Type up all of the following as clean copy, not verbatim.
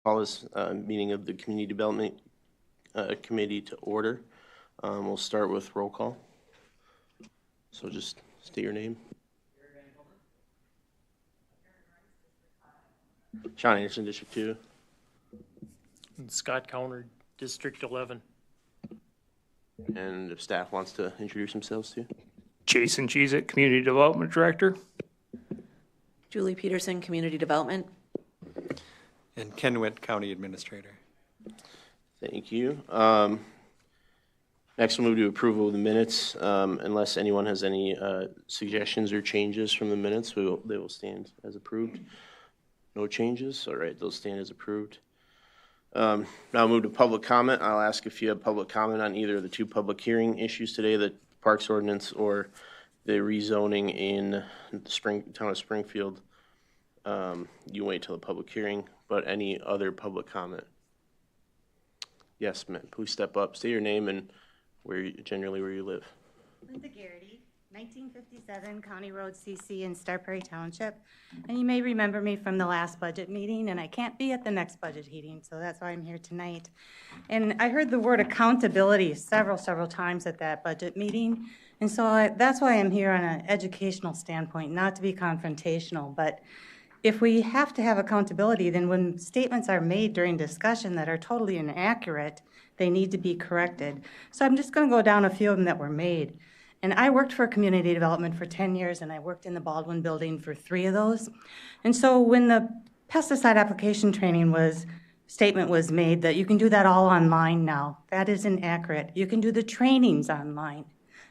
Call this meeting of the Community Development Committee to order. We'll start with roll call. So just state your name. Sean Anderson, District 2. And Scott Counter, District 11. And if staff wants to introduce themselves too. Jason Cheezick, Community Development Director. Julie Peterson, Community Development. And Ken Witt, County Administrator. Thank you. Next, we'll move to approval of the minutes. Unless anyone has any suggestions or changes from the minutes, they will stand as approved. No changes? All right, they'll stand as approved. Now I'll move to public comment. I'll ask if you have public comment on either of the two public hearing issues today, the Parks Ordinance or the rezoning in the town of Springfield. You wait till the public hearing, but any other public comment? Yes, ma'am. Please step up, say your name and generally where you live. Linda Garrity, 1957 County Road CC in Star Prairie Township. And you may remember me from the last budget meeting, and I can't be at the next budget meeting, so that's why I'm here tonight. And I heard the word accountability several times at that budget meeting. And so that's why I'm here on an educational standpoint, not to be confrontational, but if we have to have accountability, then when statements are made during discussion that are totally inaccurate, they need to be corrected. So I'm just going to go down a few of them that were made. And I worked for community development for 10 years, and I worked in the Baldwin building for 3 of those. And so when the pesticide application statement was made that you can do that all online now, that is inaccurate. You can do the trainings online,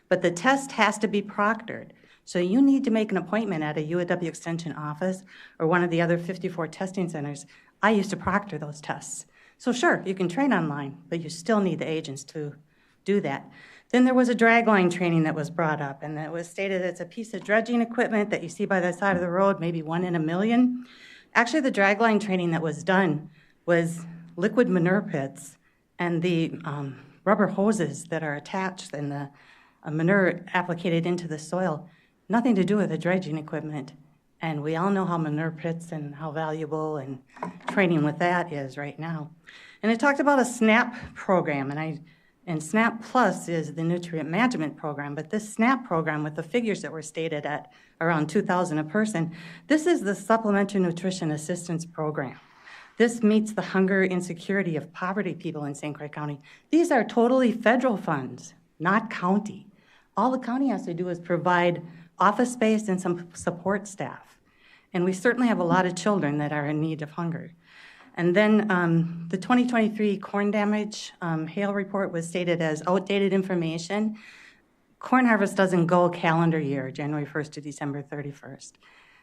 but the test has to be proctored. So you need to make an appointment at a UAW Extension office or one of the other 54 testing centers. I used to proctor those tests. So sure, you can train online, but you still need the agents to do that. Then there was a dragline training that was brought up, and it was stated it's a piece of dredging equipment that you see by the side of the road, maybe 1 in a million. Actually, the dragline training that was done was liquid manure pits and the rubber hoses that are attached and the manure applicated into the soil. Nothing to do with the dredging equipment. And we all know how manure pits and how valuable and training with that is right now. And it talked about a SNAP program, and SNAP Plus is the nutrient management program, but this SNAP program with the figures that were stated at around $2,000 a person, this is the Supplementary Nutrition Assistance Program. This meets the hunger insecurity of poverty people in St. Croix County. These are totally federal funds, not county. All the county has to do is provide office space and some support staff. And we certainly have a lot of children that are in need of hunger. And then the 2023 corn damage hail report was stated as outdated information. Corn harvest doesn't go calendar year, January 1st to December 31st.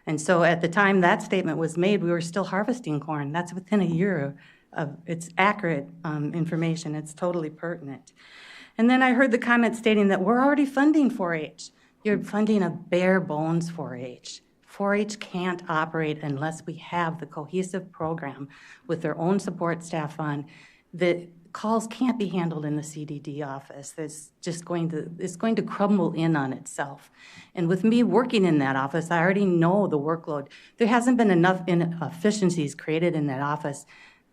And so at the time that statement was made, we were still harvesting corn. That's within a year of its accurate information. It's totally pertinent. And then I heard the comment stating that we're already funding 4-H. You're funding a bare bones 4-H. 4-H can't operate unless we have the cohesive program with their own support staff on. The calls can't be handled in the CDD office. It's going to crumble in on itself. And with me working in that office, I already know the workload. There hasn't been enough inefficiencies created in that office.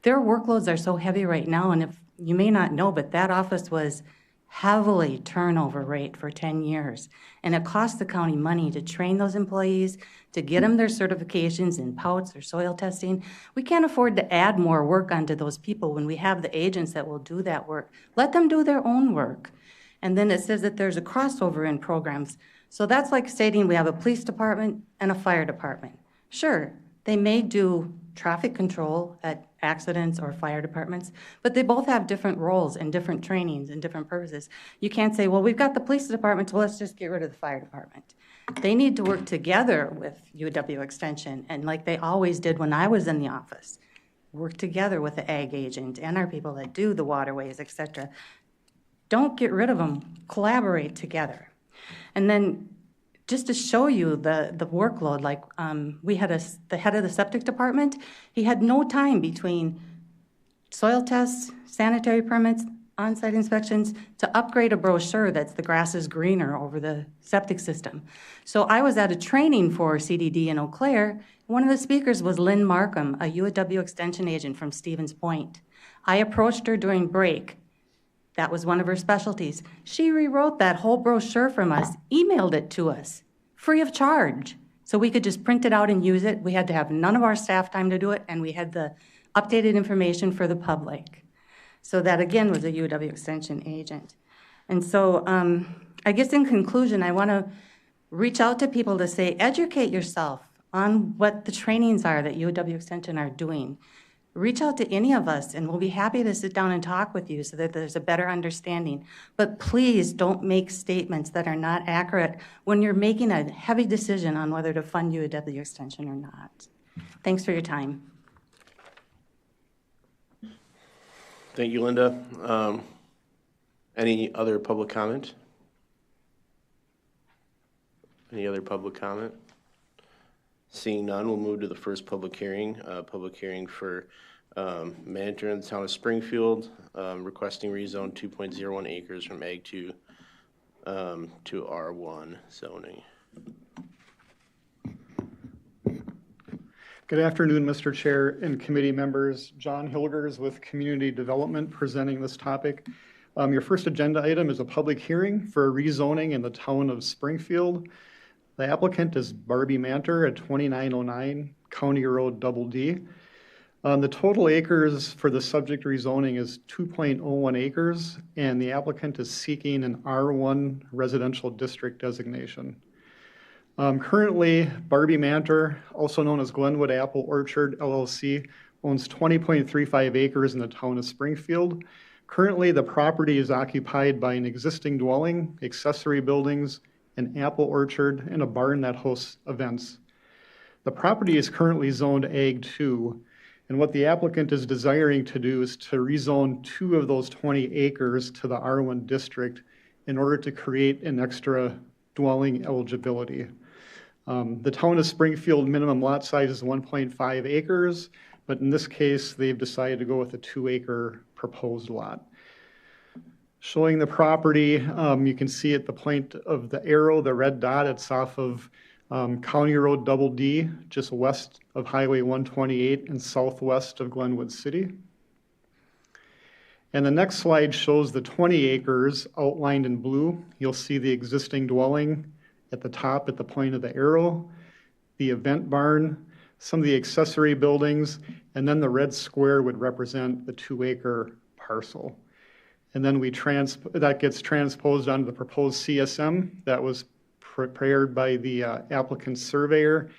Their workloads are so heavy right now, and if you may not know, but that office was heavily turnover rate for 10 years. And it costs the county money to train those employees, to get them their certifications in pouts or soil testing. We can't afford to add more work onto those people when we have the agents that will do that work. Let them do their own work. And then it says that there's a crossover in programs. So that's like stating we have a police department and a fire department. Sure, they may do traffic control at accidents or fire departments, but they both have different roles and different trainings and different purposes. You can't say, well, we've got the police department, so let's just get rid of the fire department. They need to work together with UW Extension, and like they always did when I was in the office, work together with the ag agent and our people that do the waterways, etc. Don't get rid of them, collaborate together. And then just to show you the workload, like we had the head of the septic department, he had no time between soil tests, sanitary permits, on-site inspections to upgrade a brochure that's the grass is greener over the septic system. So I was at a training for CDD in Eau Claire. One of the speakers was Lynn Markham, a UW Extension agent from Stevens Point. I approached her during break. That was one of her specialties. She rewrote that whole brochure from us, emailed it to us, free of charge. So we could just print it out and use it. We had to have none of our staff time to do it, and we had the updated information for the public. So that, again, was a UW Extension agent. And so I guess in conclusion, I want to reach out to people to say, educate yourself on what the trainings are that UW Extension are doing. Reach out to any of us, and we'll be happy to sit down and talk with you so that there's a better understanding. But please don't make statements that are not accurate when you're making a heavy decision on whether to fund UW Extension or not. Thanks for your time. Thank you, Linda. Any other public comment? Any other public comment? Seeing none, we'll move to the first public hearing for manager in the town of Springfield, requesting rezone 2.01 acres from Ag 2 to R1 zoning. Good afternoon, Mr. Chair and committee members. John Hilgers with Community Development presenting this topic. Your first agenda item is a public hearing for rezoning in the town of Springfield. The applicant is Barbie Manter at 2909 County Road Double D. The total acres for the subject rezoning is 2.01 acres, and the applicant is seeking an R1 residential district designation. Currently, Barbie Manter, also known as Glenwood Apple Orchard LLC, owns 20.35 acres in the town of Springfield. Currently, the property is occupied by an existing dwelling, accessory buildings, an apple orchard, and a barn that hosts events. The property is currently zoned Ag 2, and what the applicant is desiring to do is to rezone 2 of those 20 acres to the R1 district in order to create an extra dwelling eligibility. The town of Springfield minimum lot size is 1.5 acres, but in this case, they've decided to go with a 2-acre proposed lot. Showing the property, you can see at the point of the arrow, the red dot, it's off of County Road Double D, just west of Highway 128 and southwest of Glenwood City. And the next slide shows the 20 acres outlined in blue. You'll see the existing dwelling at the top at the point of the arrow, the event barn, some of the accessory buildings, and then the red square would represent the 2-acre parcel. And then that gets transposed onto the proposed CSM that was prepared by the applicant's surveyor.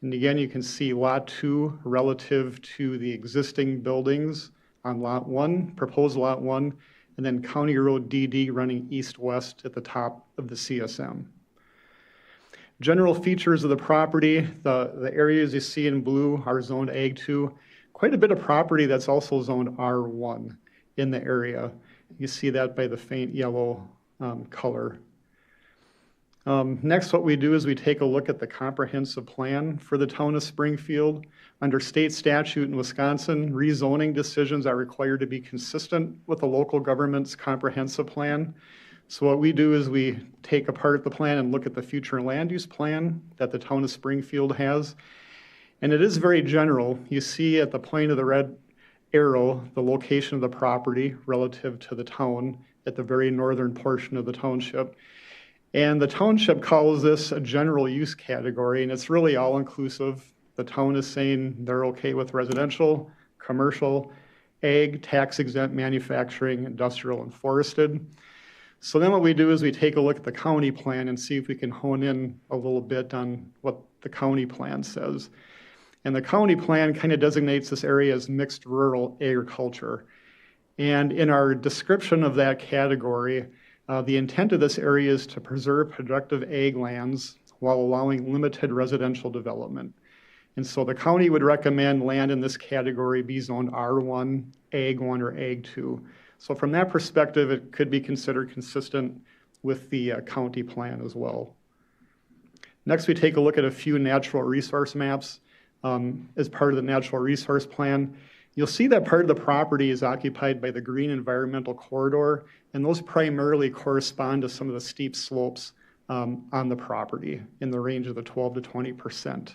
And again, you can see lot 2 relative to the existing buildings on lot 1, proposed lot 1, and then County Road DD running east-west at the top of the CSM. General features of the property, the areas you see in blue are zoned Ag 2. Quite a bit of property that's also zoned R1 in the area. You see that by the faint yellow color. Next, what we do is we take a look at the comprehensive plan for the town of Springfield. Under state statute in Wisconsin, rezoning decisions are required to be consistent with the local government's comprehensive plan. So what we do is we take apart the plan and look at the future land use plan that the town of Springfield has. And it is very general. You see at the point of the red arrow, the location of the property relative to the town at the very northern portion of the township. And the township calls this a general use category, and it's really all-inclusive. The town is saying they're okay with residential, commercial, ag, tax-exempt manufacturing, industrial, and forested. So then what we do is we take a look at the county plan and see if we can hone in a little bit on what the county plan says. And the county plan kind of designates this area as mixed rural agriculture. And in our description of that category, the intent of this area is to preserve productive ag lands while allowing limited residential development. And so the county would recommend land in this category be zoned R1, Ag 1, or Ag 2. So from that perspective, it could be considered consistent with the county plan as well. Next, we take a look at a few natural resource maps as part of the natural resource plan. You'll see that part of the property is occupied by the green environmental corridor, and those primarily correspond to some of the steep slopes on the property in the range of the 12 to 20%.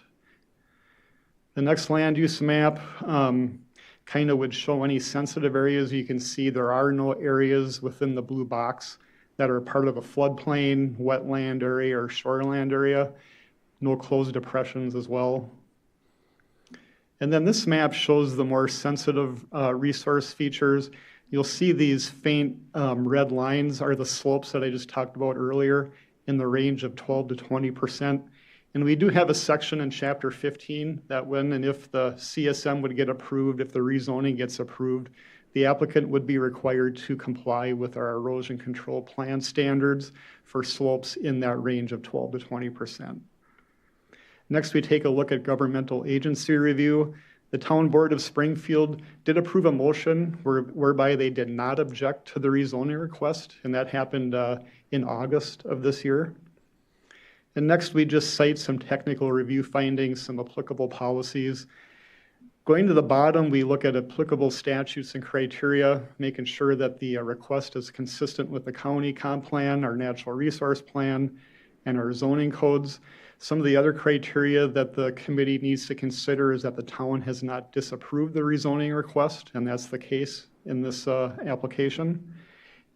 The next land use map kind of would show any sensitive areas. You can see there are no areas within the blue box that are part of a floodplain, wetland area, or shoreland area. No closed depressions as well. And then this map shows the more sensitive resource features. You'll see these faint red lines are the slopes that I just talked about earlier in the range of 12 to 20%. And we do have a section in Chapter 15 that when and if the CSM would get approved, if the rezoning gets approved, the applicant would be required to comply with our erosion control plan standards for slopes in that range of 12 to 20%. Next, we take a look at governmental agency review. The Town Board of Springfield did approve a motion whereby they did not object to the rezoning request, and that happened in August of this year. And next, we just cite some technical review findings, some applicable policies. Going to the bottom, we look at applicable statutes and criteria, making sure that the request is consistent with the county comp plan, our natural resource plan, and our zoning codes. Some of the other criteria that the committee needs to consider is that the town has not disapproved the rezoning request, and that's the case in this application.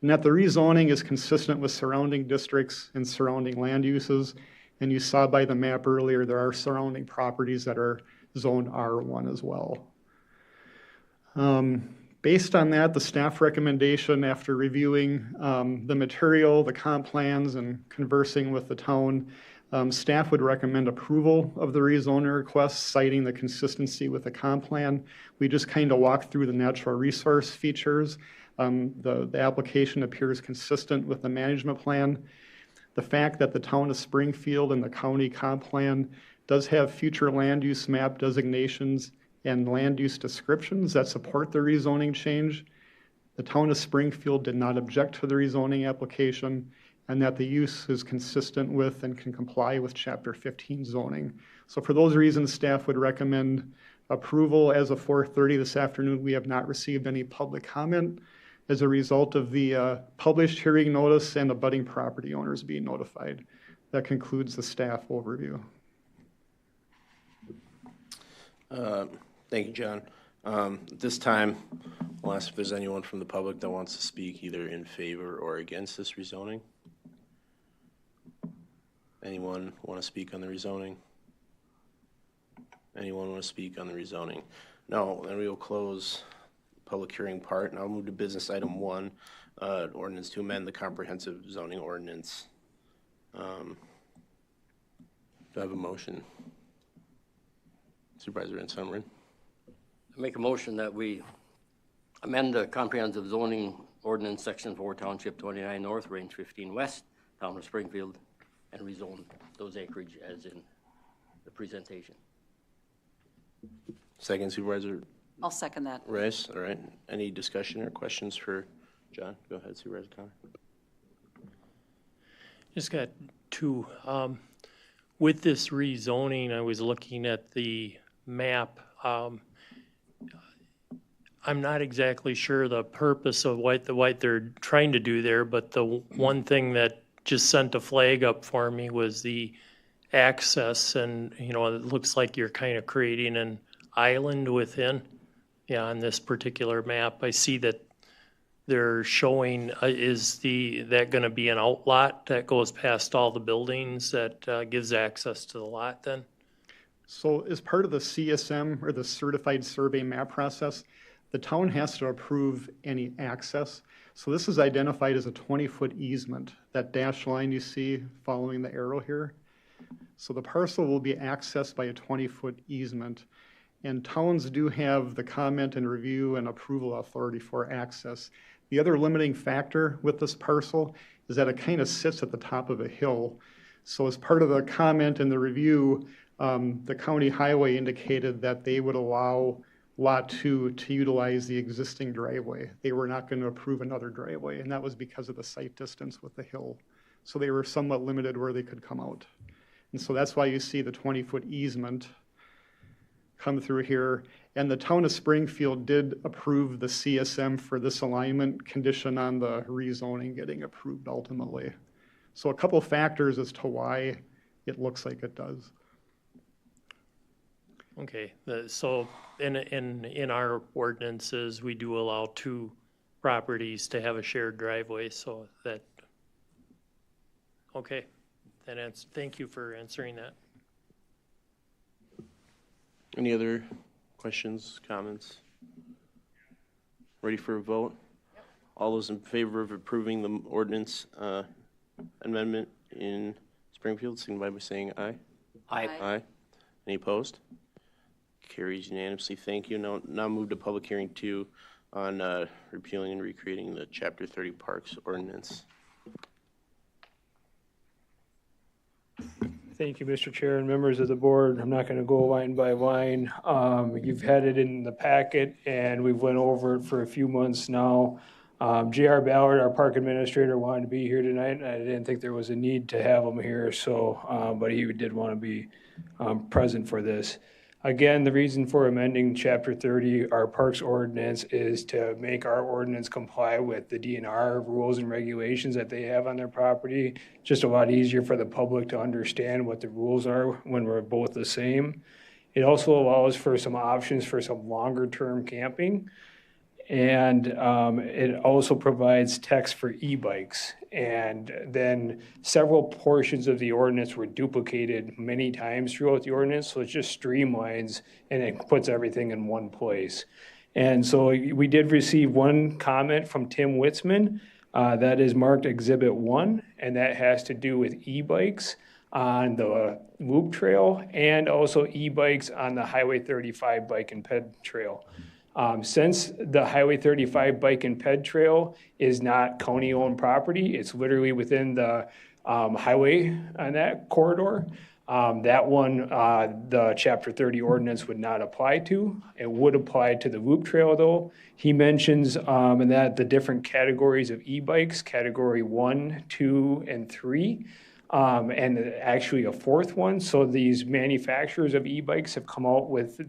And that the rezoning is consistent with surrounding districts and surrounding land uses. And you saw by the map earlier, there are surrounding properties that are zoned R1 as well. Based on that, the staff recommendation after reviewing the material, the comp plans, and conversing with the town, staff would recommend approval of the rezoning request, citing the consistency with the comp plan. We just kind of walk through the natural resource features. The application appears consistent with the management plan. The fact that the town of Springfield and the county comp plan does have future land use map designations and land use descriptions that support the rezoning change. The town of Springfield did not object to the rezoning application, and that the use is consistent with and can comply with Chapter 15 zoning. So for those reasons, staff would recommend approval. As of 4:30 this afternoon, we have not received any public comment as a result of the published hearing notice and the budding property owners being notified. That concludes the staff overview. Thank you, John. At this time, I'll ask if there's anyone from the public that wants to speak either in favor or against this rezoning. Anyone want to speak on the rezoning? Anyone want to speak on the rezoning? No, then we will close the public hearing part, and I'll move to business item 1, ordinance to amend the comprehensive zoning ordinance. Do I have a motion? Supervisor Van Sumeren. Make a motion that we amend the comprehensive zoning ordinance, section 4, township 29 north, range 15 west, town of Springfield, and rezone those acreage as in the presentation. Second, Supervisor I'll second that. Rice. All right. Any discussion or questions for John? Go ahead, Supervisor Connor. Just got two. With this rezoning, I was looking at the map. I'm not exactly sure the purpose of what they're trying to do there, but the one thing that just sent a flag up for me was the access, and it looks like you're kind of creating an island within. Yeah, on this particular map, I see that they're showing, is that going to be an outlot that goes past all the buildings that gives access to the lot then? So as part of the CSM, or the Certified Survey Map process, the town has to approve any access. So this is identified as a 20-foot easement, that dashed line you see following the arrow here. So the parcel will be accessed by a 20-foot easement. And towns do have the comment and review and approval authority for access. The other limiting factor with this parcel is that it kind of sits at the top of a hill. So as part of the comment and the review, the county highway indicated that they would allow Lot 2 to utilize the existing driveway. They were not going to approve another driveway, and that was because of the site distance with the hill. So they were somewhat limited where they could come out. And so that's why you see the 20-foot easement come through here. And the town of Springfield did approve the CSM for this alignment condition on the rezoning getting approved ultimately. So a couple factors as to why it looks like it does. Okay, so in our ordinances, we do allow two properties to have a shared driveway, so that, okay, thank you for answering that. Any other questions, comments? Ready for a vote? All those in favor of approving the ordinance amendment in Springfield, signify by saying aye. Aye. Aye. Any opposed? Carries unanimously. Thank you. Now move to public hearing 2 on repealing and recreating the Chapter 30 Parks ordinance. Thank you, Mr. Chair and members of the board. I'm not going to go line by line. You've had it in the packet, and we've went over it for a few months now. J.R. Ballard, our park administrator, wanted to be here tonight, and I didn't think there was a need to have him here, so, but he did want to be present for this. Again, the reason for amending Chapter 30, our parks ordinance, is to make our ordinance comply with the DNR rules and regulations that they have on their property. Just a lot easier for the public to understand what the rules are when we're both the same. It also allows for some options for some longer-term camping. And it also provides text for e-bikes. And then several portions of the ordinance were duplicated many times throughout the ordinance, so it just streamlines and it puts everything in one place. And so we did receive one comment from Tim Witzman that is marked Exhibit 1, and that has to do with e-bikes on the loop trail and also e-bikes on the Highway 35 bike and ped trail. Since the Highway 35 bike and ped trail is not county-owned property, it's literally within the highway on that corridor. That one, the Chapter 30 ordinance would not apply to. It would apply to the loop trail, though. He mentions in that the different categories of e-bikes, Category 1, 2, and 3. And actually a fourth one. So these manufacturers of e-bikes have come out with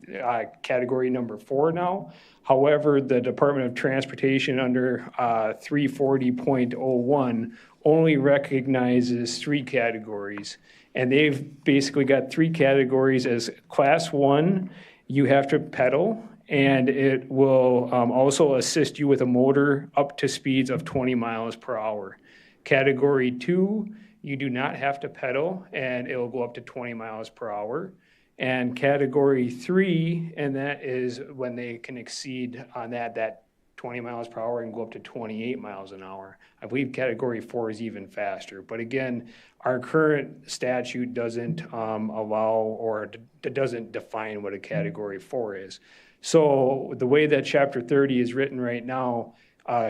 category number 4 now. However, the Department of Transportation under 340.01 only recognizes 3 categories. And they've basically got 3 categories as Class 1, you have to pedal, and it will also assist you with a motor up to speeds of 20 miles per hour. Category 2, you do not have to pedal, and it'll go up to 20 miles per hour. And Category 3, and that is when they can exceed on that 20 miles per hour and go up to 28 miles an hour. I believe Category 4 is even faster. But again, our current statute doesn't allow or doesn't define what a Category 4 is. So the way that Chapter 30 is written right now,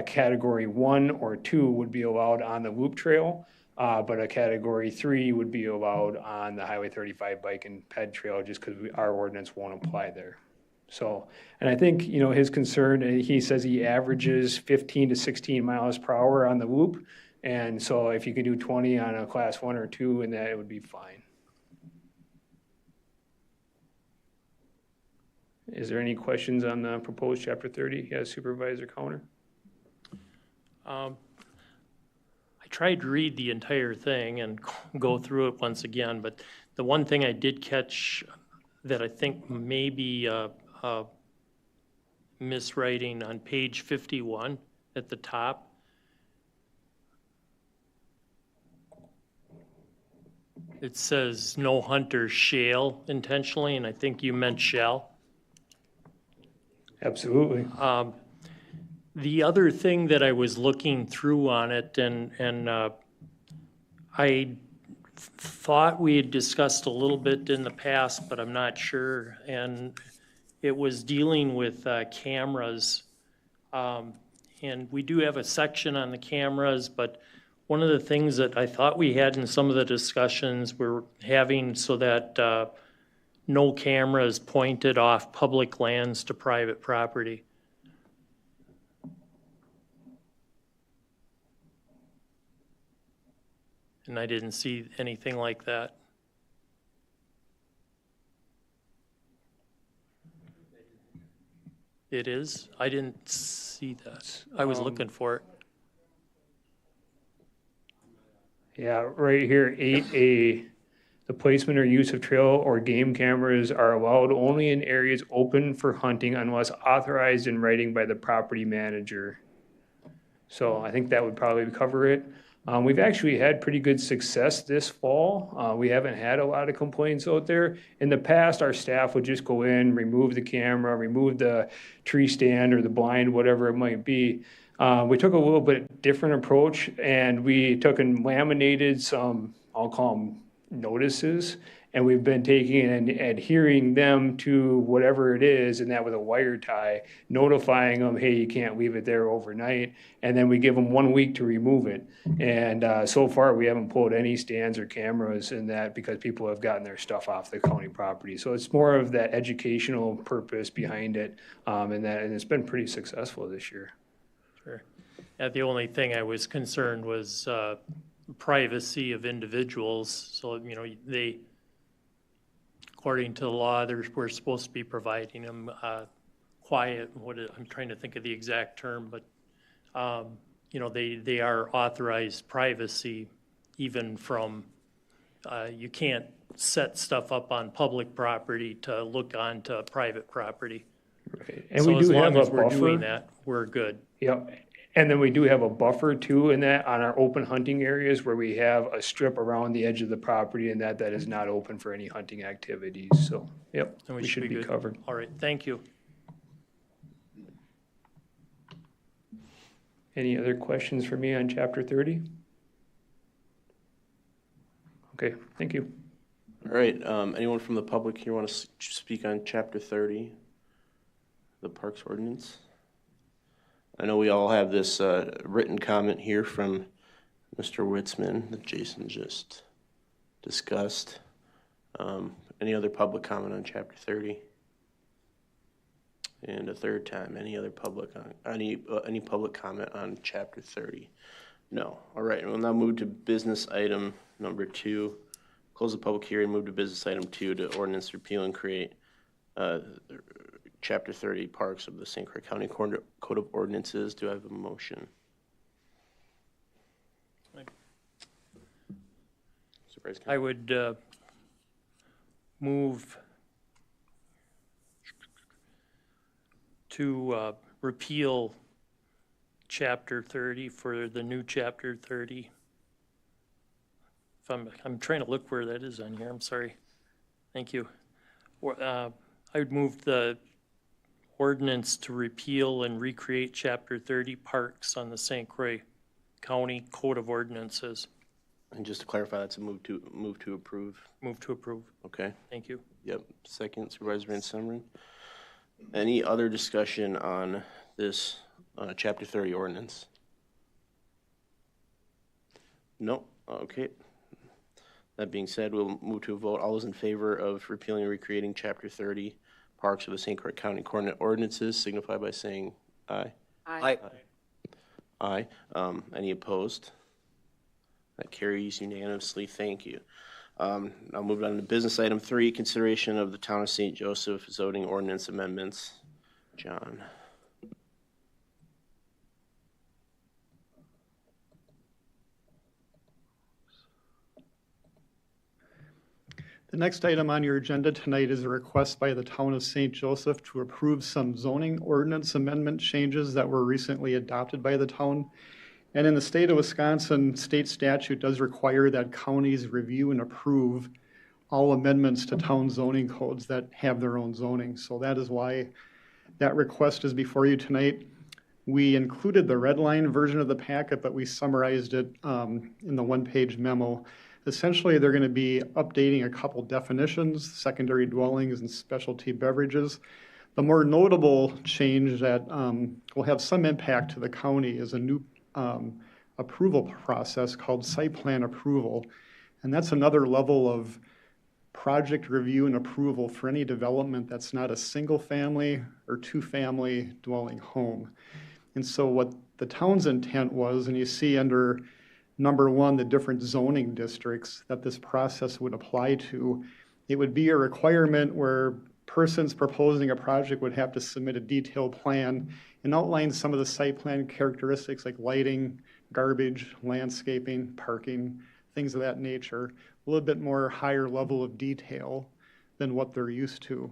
Category 1 or 2 would be allowed on the loop trail. But a Category 3 would be allowed on the Highway 35 bike and ped trail just because our ordinance won't apply there. So, and I think, you know, his concern, he says he averages 15 to 16 miles per hour on the loop. And so if you could do 20 on a Class 1 or 2, and that it would be fine. Is there any questions on the proposed Chapter 30? Yes, Supervisor Counter. I tried to read the entire thing and go through it once again, but the one thing I did catch that I think may be miswriting on page 51 at the top. It says no hunter shall intentionally, and I think you meant shall. Absolutely. The other thing that I was looking through on it, and I thought we had discussed a little bit in the past, but I'm not sure, and it was dealing with cameras. And we do have a section on the cameras, but one of the things that I thought we had in some of the discussions we're having so that no cameras pointed off public lands to private property. And I didn't see anything like that. It is? I didn't see that. I was looking for it. Yeah, right here, 8A, the placement or use of trail or game cameras are allowed only in areas open for hunting unless authorized in writing by the property manager. So I think that would probably cover it. We've actually had pretty good success this fall. We haven't had a lot of complaints out there. In the past, our staff would just go in, remove the camera, remove the tree stand or the blind, whatever it might be. We took a little bit different approach, and we took and laminated some, I'll call them notices, and we've been taking and adhering them to whatever it is, and that with a wire tie, notifying them, hey, you can't leave it there overnight, and then we give them 1 week to remove it. And so far, we haven't pulled any stands or cameras in that because people have gotten their stuff off the county property. So it's more of that educational purpose behind it, and it's been pretty successful this year. Sure. Yeah, the only thing I was concerned was privacy of individuals. So, you know, they, according to the law, we're supposed to be providing them quiet, I'm trying to think of the exact term, but, you know, they are authorized privacy even from, you can't set stuff up on public property to look onto private property. Right. And So we as do long have a as we're doing buffer. that, we're good. Yep. And then we do have a buffer too in that on our open hunting areas where we have a strip around the edge of the property and that is not open for any hunting activities. So, yep, And we should be good. covered. All right, thank you. Any other questions for me on chapter 30? Okay, thank you. All right, anyone from the public here want to speak on chapter 30, the Parks Ordinance? I know we all have this written comment here from Mr. Witzman that Jason just discussed. Any other public comment on chapter 30? And a third time, any other public any public comment on chapter 30? No. All right, we'll now move to business item number 2. Close the public hearing, move to business item 2 to ordinance repeal and create chapter 30 Parks of the St. Croix County Code of Ordinances. Do I have a motion? I would move to repeal chapter 30 for the new chapter 30. If I'm trying to look where that is on here, I'm sorry. Thank you. I would move the ordinance to repeal and recreate chapter 30 Parks on the St. Croix County Code of Ordinances. And just to clarify, that's a move to approve. Move to approve. Okay. Thank you. Yep. Second, Supervisor Van Sumeren. Any other discussion on this chapter 30 ordinance? No. Okay. That being said, we'll move to a vote. All those in favor of repealing and recreating chapter 30 Parks of the St. Croix County Ordinances signify by saying aye. Aye. Aye. Any opposed? That carries unanimously. Thank you. I'll move on to business item 3, consideration of the Town of St. Joseph zoning ordinance amendments. John. The next item on your agenda tonight is a request by the Town of St. Joseph to approve some zoning ordinance amendment changes that were recently adopted by the town. And in the state of Wisconsin, state statute does require that counties review and approve all amendments to town zoning codes that have their own zoning. So that is why that request is before you tonight. We included the red line version of the packet, but we summarized it in the one-page memo. Essentially, they're going to be updating a couple definitions, secondary dwellings and specialty beverages. The more notable change that will have some impact to the county is a new approval process called site plan approval. And that's another level of project review and approval for any development that's not a single family or two family dwelling home. And so what the town's intent was, and you see under number 1, the different zoning districts that this process would apply to, it would be a requirement where persons proposing a project would have to submit a detailed plan and outline some of the site plan characteristics like lighting, garbage, landscaping, parking, things of that nature, a little bit more higher level of detail than what they're used to.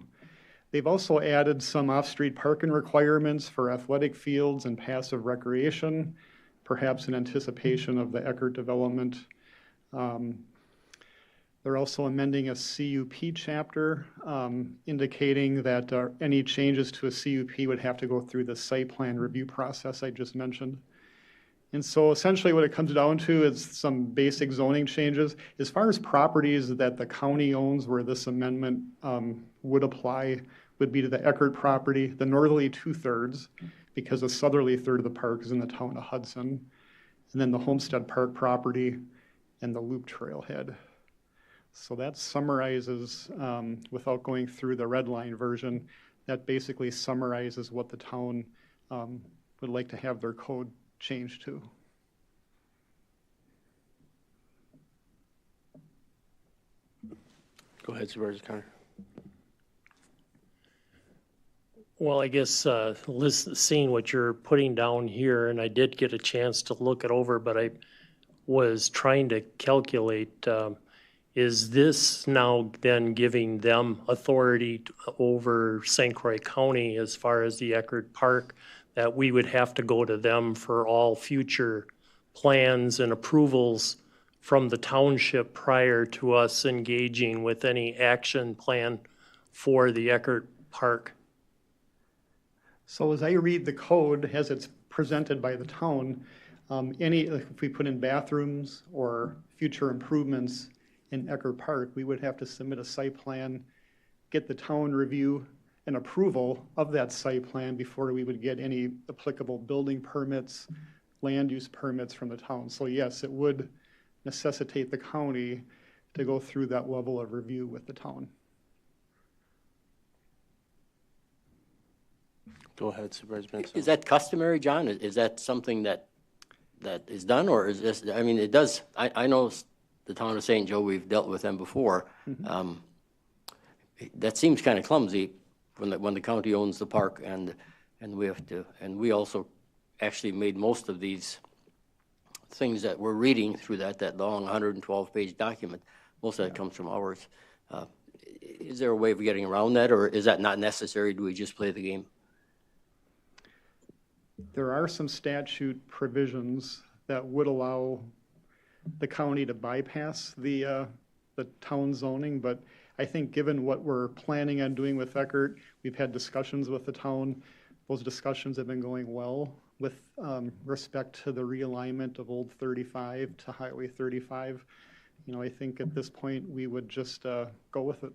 They've also added some off-street parking requirements for athletic fields and passive recreation, perhaps in anticipation of the Eckert development. They're also amending a CUP chapter, indicating that any changes to a CUP would have to go through the site plan review process I just mentioned. And so essentially what it comes down to is some basic zoning changes. As far as properties that the county owns where this amendment would apply, would be to the Eckert property, the northerly 2/3, because the southerly third of the park is in the town of Hudson, and then the Homestead Park property and the Loop Trailhead. So that summarizes, without going through the red line version, that basically summarizes what the town would like to have their code changed to. Go ahead, Supervisor Connor. Well, I guess seeing what you're putting down here, and I did get a chance to look it over, but I was trying to calculate, is this now then giving them authority over St. Croix County as far as the Eckert Park, that we would have to go to them for all future plans and approvals from the township prior to us engaging with any action plan for the Eckert Park? So as I read the code as it's presented by the town, if we put in bathrooms or future improvements in Eckert Park, we would have to submit a site plan, get the town review and approval of that site plan before we would get any applicable building permits, land use permits from the town. So yes, it would necessitate the county to go through that level of review with the town. Go ahead, Supervisor Benson. Is that customary, John? Is that something that is done, or is this, I mean, it does, I know the town of St. Joe, we've dealt with them before. That seems kind of clumsy when the county owns the park and we have to, and we also actually made most of these things that we're reading through that long 112-page document. Most of that comes from ours. Is there a way of getting around that, or is that not necessary? Do we just play the game? There are some statute provisions that would allow the county to bypass the town zoning, but I think given what we're planning on doing with Eckert, we've had discussions with the town. Those discussions have been going well with respect to the realignment of Old 35 to Highway 35. You know, I think at this point we would just go with it.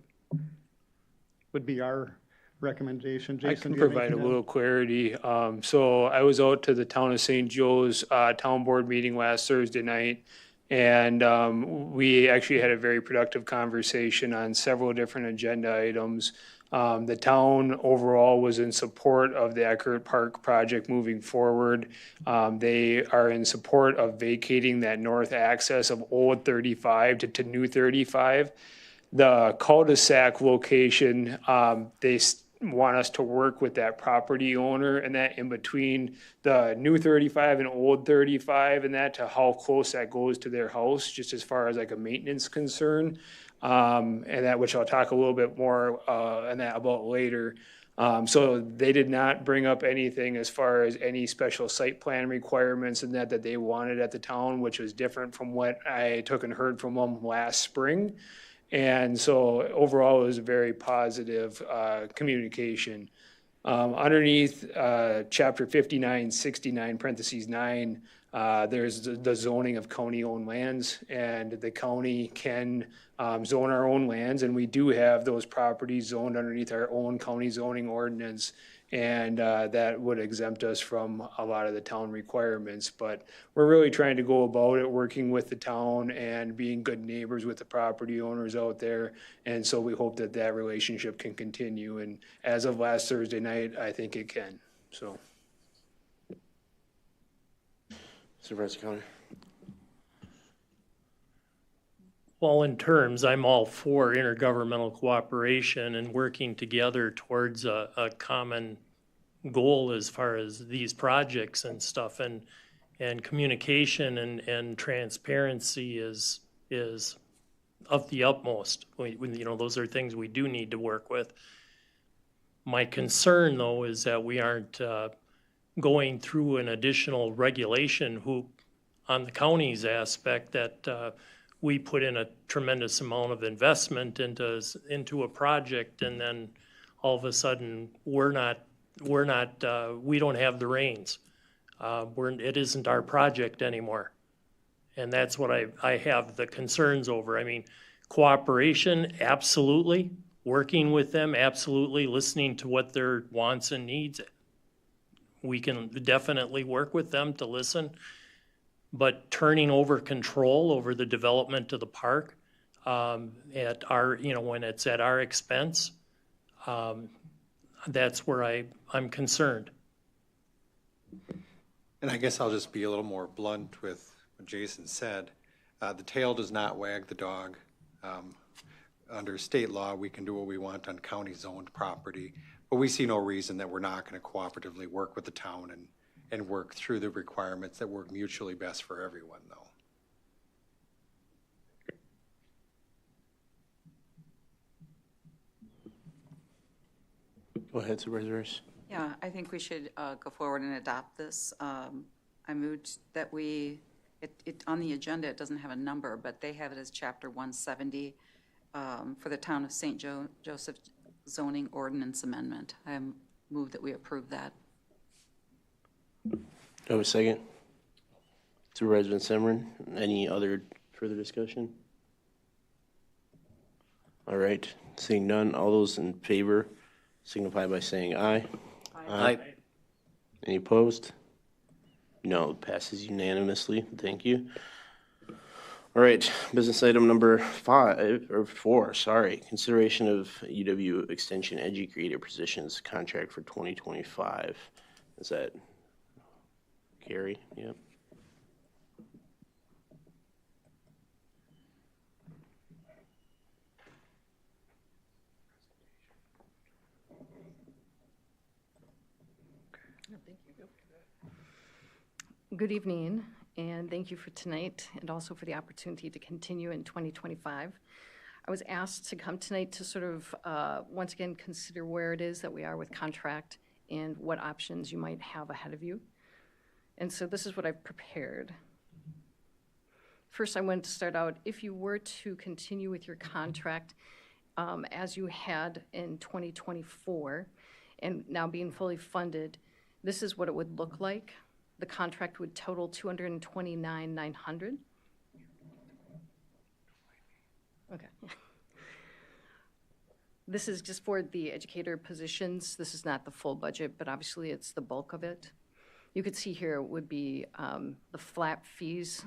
Would be our recommendation. Jason, I can do you have provide a anything to little clarity. So I was out to the town of St. Joe's town board meeting last Thursday night, and we actually had a very productive conversation on several different agenda items. The town overall was in support of the Eckert Park project moving forward. They are in support of vacating that north access of Old 35 to New 35. The cul-de-sac location, they want us to work with that property owner and that in between the New 35 and Old 35 and that to how close that goes to their house, just as far as like a maintenance concern. And that, which I'll talk a little bit more on that about later. So they did not bring up anything as far as any special site plan requirements and that they wanted at the town, which was different from what I took and heard from them last spring. And so overall, it was a very positive communication. Underneath chapter 5969, parentheses 9, there's the zoning of county-owned lands, and the county can zone our own lands, and we do have those properties zoned underneath our own county zoning ordinance, and that would exempt us from a lot of the town requirements. But we're really trying to go about it, working with the town and being good neighbors with the property owners out there, and so we hope that that relationship can continue, and as of last Thursday night, I think it can, so. Supervisor Connor. Well, in terms, I'm all for intergovernmental cooperation and working together towards a common goal as far as these projects and stuff, and communication and transparency is of the utmost. You know, those are things we do need to work with. My concern, though, is that we aren't going through an additional regulation hoop on the county's aspect, that we put in a tremendous amount of investment into a project, and then all of a sudden we don't have the reins. It isn't our project anymore. And that's what I have the concerns over. I mean, cooperation, absolutely. Working with them, absolutely. Listening to what their wants and needs. We can definitely work with them to listen. But turning over control over the development of the park at our, you know, when it's at our expense, that's where I'm concerned. And I guess I'll just be a little more blunt with what Jason said. The tail does not wag the dog. Under state law, we can do what we want on county-zoned property, but we see no reason that we're not going to cooperatively work with the town and work through the requirements that work mutually best for everyone, though. Go ahead, Supervisor Rice. Yeah, I think we should go forward and adopt this. I moved that on the agenda, it doesn't have a number, but they have it as Chapter 170 for the Town of St. Joseph Zoning Ordinance Amendment. I move that we approve that. Do I have a second? Supervisor Van Simmeren, any other further discussion? All right, seeing none, all those in favor signify by saying aye. Aye. Any opposed? No, it passes unanimously. Thank you. All right, business item number 4, consideration of UW Extension Educator positions contract for 2025. Is that Gary? Yep. Good evening, and thank you for tonight and also for the opportunity to continue in 2025. I was asked to come tonight to sort of, once again, consider where it is that we are with contract and what options you might have ahead of you. And so this is what I've prepared. First, I wanted to start out, if you were to continue with your contract as you had in 2024 and now being fully funded, this is what it would look like. The contract would total $229,900. Okay. This is just for the educator positions. This is not the full budget, but obviously it's the bulk of it. You could see here would be the flat fees,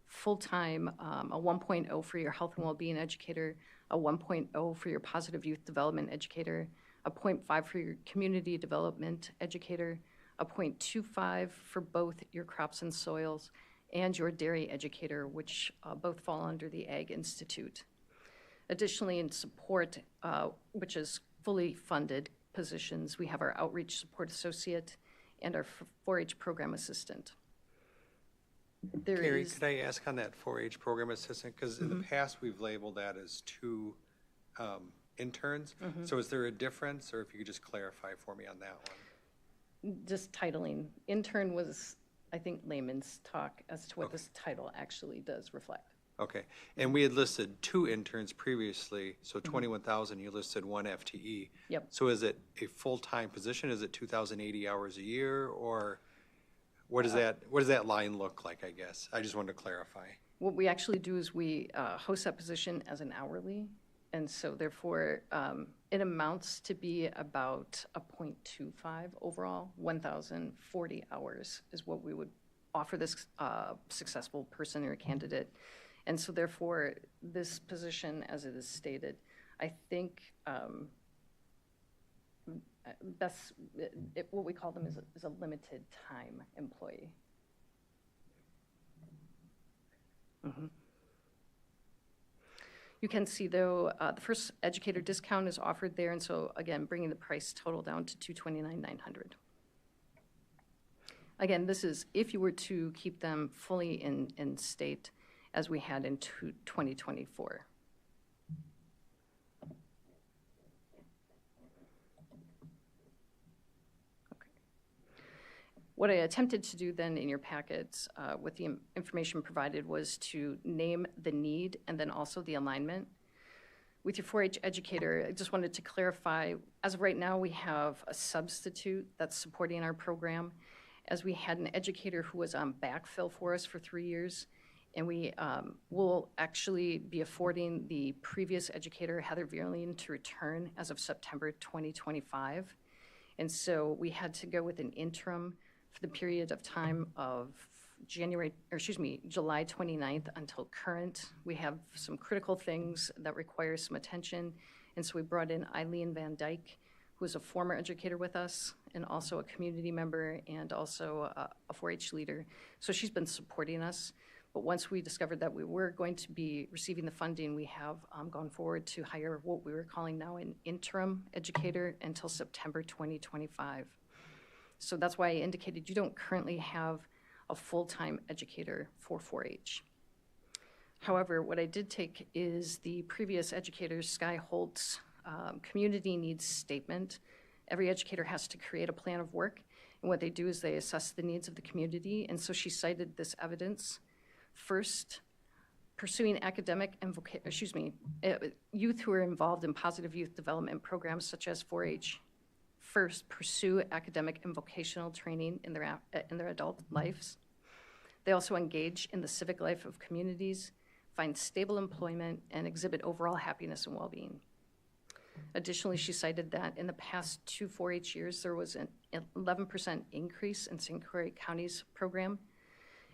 full-time, a 1.0 for your health and well-being educator, a 1.0 for your positive youth development educator, a 0.5 for your community development educator, a 0.25 for both your crops and soils and your dairy educator, which both fall under the Ag Institute. Additionally, in support, which is fully funded positions, we have our outreach support associate and our 4-H program assistant. Carrie, could I ask on that 4-H program assistant? Because in the past, we've labeled that as 2 interns. So is there a difference, or if you could just clarify for me on that one? Just titling. Intern was, I think, layman's talk as to what this title actually does reflect. Okay, and we had listed 2 interns previously, so 21,000, you listed 1 FTE. Yep. So is it a full-time position? Is it 2,080 hours a year, or what does that line look like, I guess? I just wanted to clarify. What we actually do is we host that position as an hourly, and so therefore it amounts to be about a 0.25 overall. 1,040 hours is what we would offer this successful person or candidate. And so therefore, this position, as it is stated, I think what we call them is a limited time employee. You can see, though, the first educator discount is offered there, and so, again, bringing the price total down to $229,900. Again, this is if you were to keep them fully in state as we had in 2024. What I attempted to do then in your packets with the information provided was to name the need and then also the alignment. With your 4-H educator, I just wanted to clarify, as of right now, we have a substitute that's supporting our program, as we had an educator who was on backfill for us for 3 years, and we will actually be affording the previous educator, Heather Vierling, to return as of September 2025. And so we had to go with an interim for the period of time of July 29th until current. We have some critical things that require some attention, and so we brought in Eileen Van Dyke, who is a former educator with us and also a community member and also a 4-H leader. So she's been supporting us, but once we discovered that we were going to be receiving the funding, we have gone forward to hire what we were calling now an interim educator until September 2025. So that's why I indicated you don't currently have a full-time educator for 4-H. However, what I did take is the previous educator, Sky Holt's community needs statement. Every educator has to create a plan of work, and what they do is they assess the needs of the community, and so she cited this evidence. First, pursuing academic and youth who are involved in positive youth development programs such as 4-H. First, pursue academic and vocational training in their adult lives. They also engage in the civic life of communities, find stable employment, and exhibit overall happiness and well-being. Additionally, she cited that in the past 2 4-H years, there was an 11% increase in St. Croix County's program,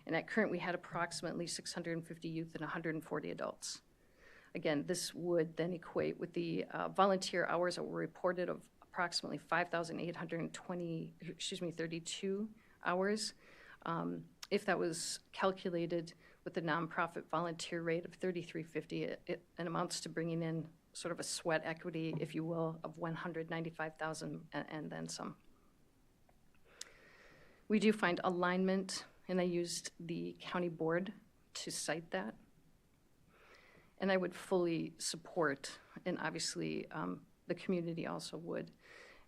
and at current, we had approximately 650 youth and 140 adults. Again, this would then equate with the volunteer hours that were reported of approximately 5,832 hours. If that was calculated with the nonprofit volunteer rate of $33.50, it amounts to bringing in sort of a sweat equity, if you will, of $195,000 and then some. We do find alignment, and I used the county board to cite that. And I would fully support, and obviously the community also would,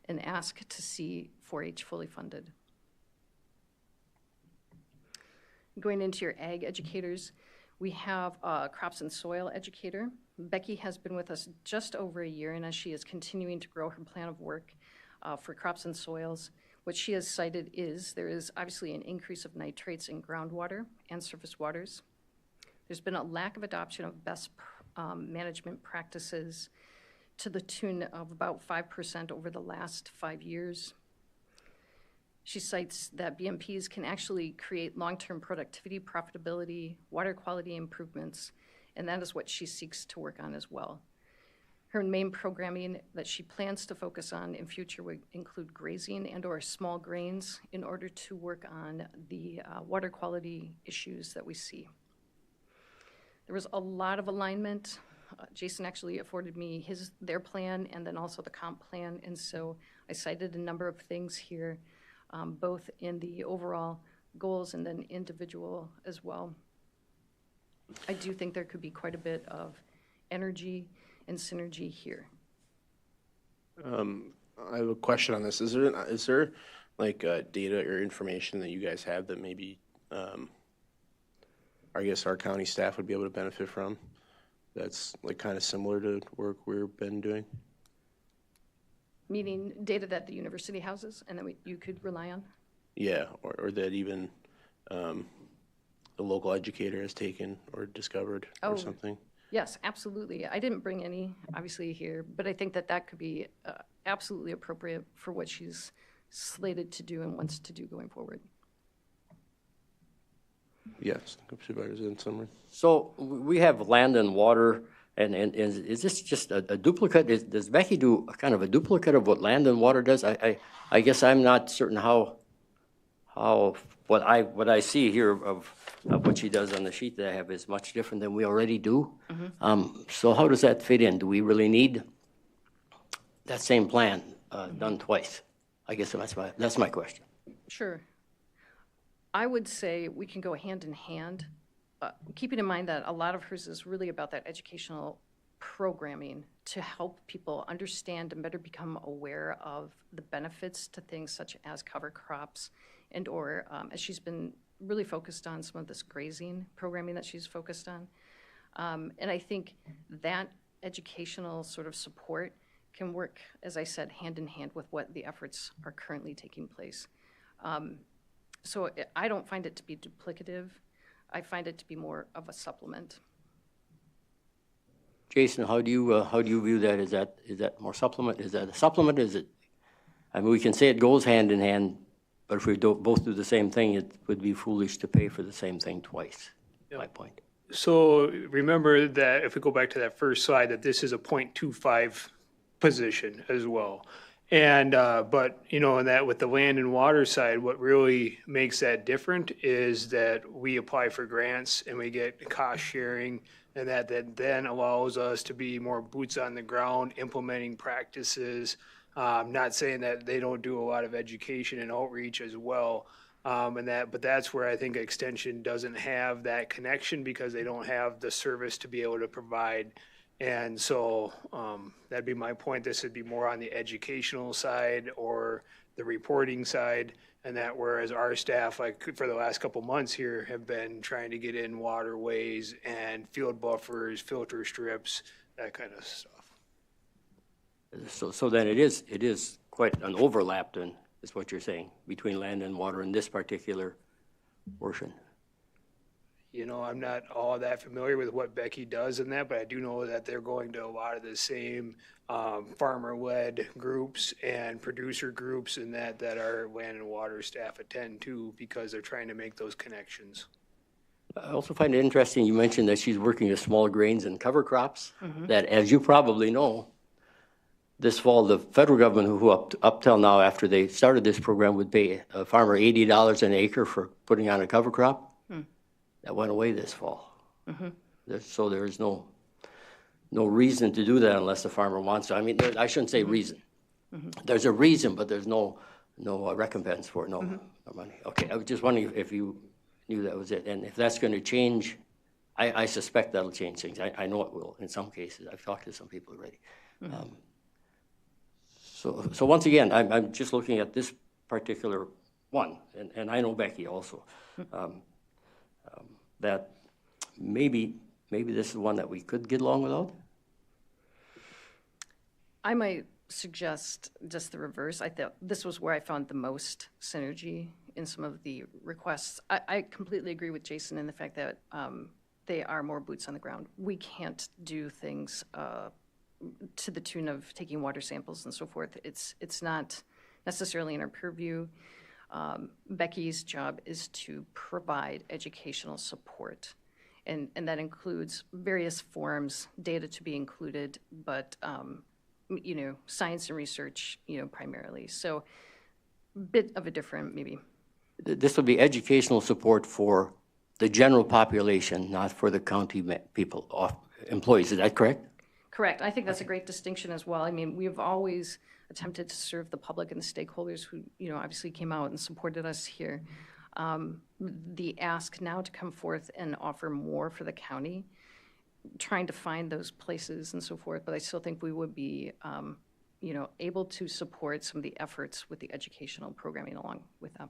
and ask to see 4-H fully funded. Going into your ag educators, we have a crops and soil educator. Becky has been with us just over a year, and as she is continuing to grow her plan of work for crops and soils, what she has cited is there is obviously an increase of nitrates in groundwater and surface waters. There's been a lack of adoption of best management practices to the tune of about 5% over the last 5 years. She cites that BMPs can actually create long-term productivity, profitability, water quality improvements, and that is what she seeks to work on as well. Her main programming that she plans to focus on in future would include grazing and or small grains in order to work on the water quality issues that we see. There was a lot of alignment. Jason actually afforded me their plan and then also the comp plan, and so I cited a number of things here, both in the overall goals and then individual as well. I do think there could be quite a bit of energy and synergy here. I have a question on this. Is there like data or information that you guys have that maybe I guess our county staff would be able to benefit from? That's like kind of similar to work we've been doing? Meaning data that the university houses and that you could rely on? Yeah, or that even the local educator has taken or discovered or something? Yes, absolutely. I didn't bring any, obviously, here, but I think that could be absolutely appropriate for what she's slated to do and wants to do going forward. Yes, Supervisor in summary. So we have land and water, and is this just a duplicate? Does Becky do kind of a duplicate of what land and water does? I guess I'm not certain how what I see here of what she does on the sheet that I have is much different than we already do. So how does that fit in? Do we really need that same plan done twice? I guess that's my question. Sure. I would say we can go hand in hand, keeping in mind that a lot of hers is really about that educational programming to help people understand and better become aware of the benefits to things such as cover crops and or, as she's been really focused on some of this grazing programming that she's focused on. And I think that educational sort of support can work, as I said, hand in hand with what the efforts are currently taking place. So I don't find it to be duplicative. I find it to be more of a supplement. Jason, how do you view that? Is that more supplement? Is that a supplement? Is it? I mean, we can say it goes hand in hand, but if we both do the same thing, it would be foolish to pay for the same thing twice. My point. So remember that if we go back to that first slide, that this is a .25 position as well. And, but, you know, and that with the land and water side, what really makes that different is that we apply for grants and we get cost sharing, and that then allows us to be more boots on the ground, implementing practices. Not saying that they don't do a lot of education and outreach as well. But that's where I think Extension doesn't have that connection because they don't have the service to be able to provide. And so that'd be my point. This would be more on the educational side or the reporting side. And that whereas our staff, like for the last couple months here, have been trying to get in waterways and field buffers, filter strips, that kind of stuff. So then it is quite an overlap then, is what you're saying, between land and water in this particular portion. You know, I'm not all that familiar with what Becky does in that, but I do know that they're going to a lot of the same farmer-led groups and producer groups and that our land and water staff attend to because they're trying to make those connections. I also find it interesting, you mentioned that she's working with small grains and cover crops, that as you probably know, this fall, the federal government, who up till now, after they started this program, would pay a farmer $80 an acre for putting on a cover crop. That went away this fall. So there is no reason to do that unless the farmer wants to. I mean, I shouldn't say reason. There's a reason, but there's no recompense for it, no money. Okay, I was just wondering if you knew that was it. And if that's going to change, I suspect that'll change things. I know it will in some cases. I've talked to some people already. So once again, I'm just looking at this particular one, and I know Becky also. That maybe this is one that we could get along without? I might suggest just the reverse. I thought this was where I found the most synergy in some of the requests. I completely agree with Jason in the fact that they are more boots on the ground. We can't do things to the tune of taking water samples and so forth. It's not necessarily in our purview. Becky's job is to provide educational support, and that includes various forms, data to be included, but you know, science and research, you know, primarily. So bit of a different maybe. This will be educational support for the general population, not for the county people, employees. Is that correct? Correct. I think that's a great distinction as well. I mean, we've always attempted to serve the public and the stakeholders who, you know, obviously came out and supported us here. The ask now to come forth and offer more for the county, trying to find those places and so forth, but I still think we would be, you know, able to support some of the efforts with the educational programming along with them.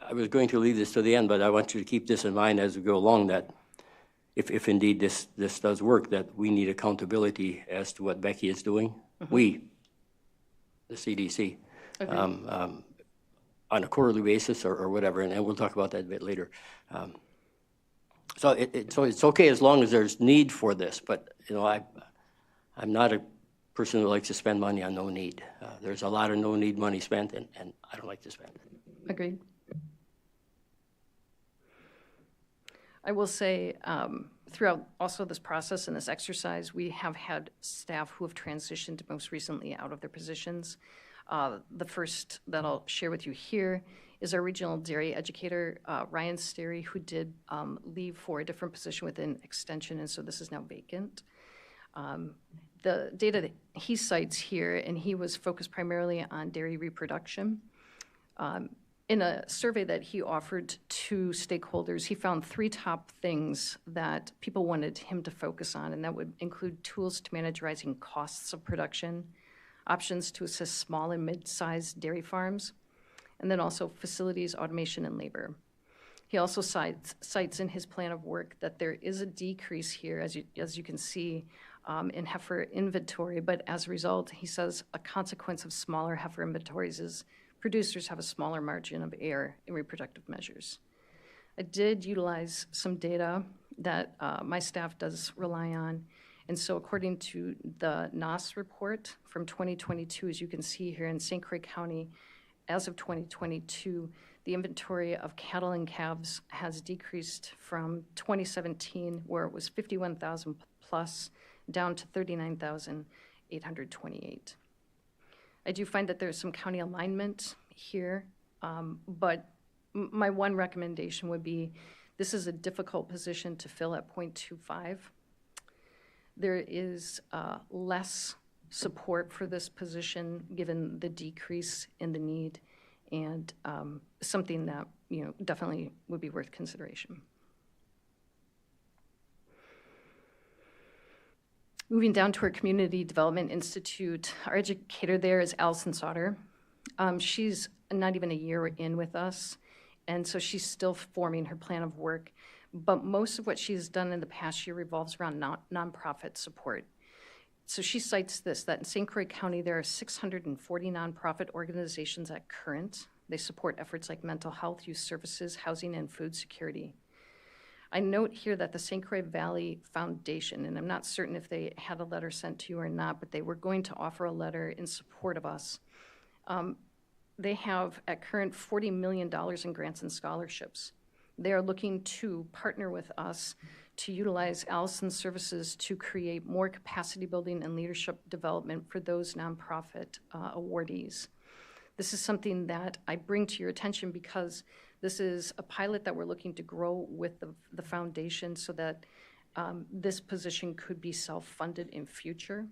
I was going to leave this to the end, but I want you to keep this in mind as we go along, that if indeed this does work, that we need accountability as to what Becky is doing. We, the CDC, on a quarterly basis or whatever, and we'll talk about that a bit later. So it's okay as long as there's need for this, but you know, I'm not a person who likes to spend money on no need. There's a lot of no need money spent, and I don't like to spend it. Agreed. I will say, throughout also this process and this exercise, we have had staff who have transitioned most recently out of their positions. The first that I'll share with you here is our regional dairy educator, Ryan Sterry, who did leave for a different position within Extension, and so this is now vacant. The data that he cites here, and he was focused primarily on dairy reproduction. In a survey that he offered to stakeholders, he found 3 top things that people wanted him to focus on, and that would include tools to manage rising costs of production, options to assist small and mid-sized dairy farms, and then also facilities, automation, and labor. He also cites in his plan of work that there is a decrease here, as you can see, in heifer inventory, but as a result, he says a consequence of smaller heifer inventories is producers have a smaller margin of error in reproductive measures. I did utilize some data that my staff does rely on, and so according to the NOS report from 2022, as you can see here in St. Croix County, as of 2022, the inventory of cattle and calves has decreased from 2017, where it was 51,000 plus, down to 39,828. I do find that there's some county alignment here, but my one recommendation would be, this is a difficult position to fill at 0.25. There is less support for this position given the decrease in the need, and something that definitely would be worth consideration. Moving down to our Community Development Institute, our educator there is Allison Sauter. She's not even a year in with us, and so she's still forming her plan of work. But most of what she's done in the past year revolves around nonprofit support. So she cites this, that in St. Croix County, there are 640 nonprofit organizations at current. They support efforts like mental health, youth services, housing, and food security. I note here that the St. Croix Valley Foundation, and I'm not certain if they had a letter sent to you or not, but they were going to offer a letter in support of us. They have at current $40 million in grants and scholarships. They are looking to partner with us to utilize Allison's services to create more capacity building and leadership development for those nonprofit awardees. This is something that I bring to your attention because this is a pilot that we're looking to grow with the foundation so that this position could be self-funded in future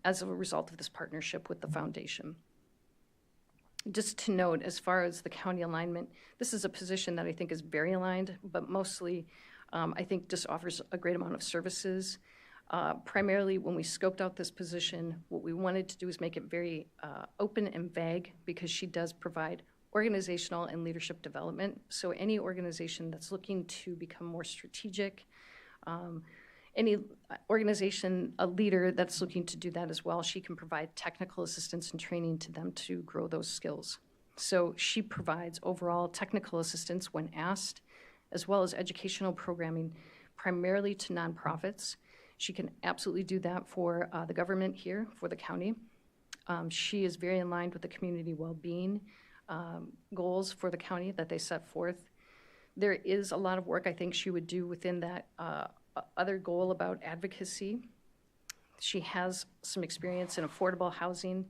as a result of this partnership with the foundation. Just to note, as far as the county alignment, this is a position that I think is very aligned, but mostly I think just offers a great amount of services. Primarily, when we scoped out this position, what we wanted to do is make it very open and vague because she does provide organizational and leadership development. So any organization that's looking to become more strategic, any organization, a leader that's looking to do that as well, she can provide technical assistance and training to them to grow those skills. So she provides overall technical assistance when asked, as well as educational programming, primarily to nonprofits. She can absolutely do that for the government here, for the county. She is very aligned with the community well-being goals for the county that they set forth. There is a lot of work I think she would do within that other goal about advocacy. She has some experience in affordable housing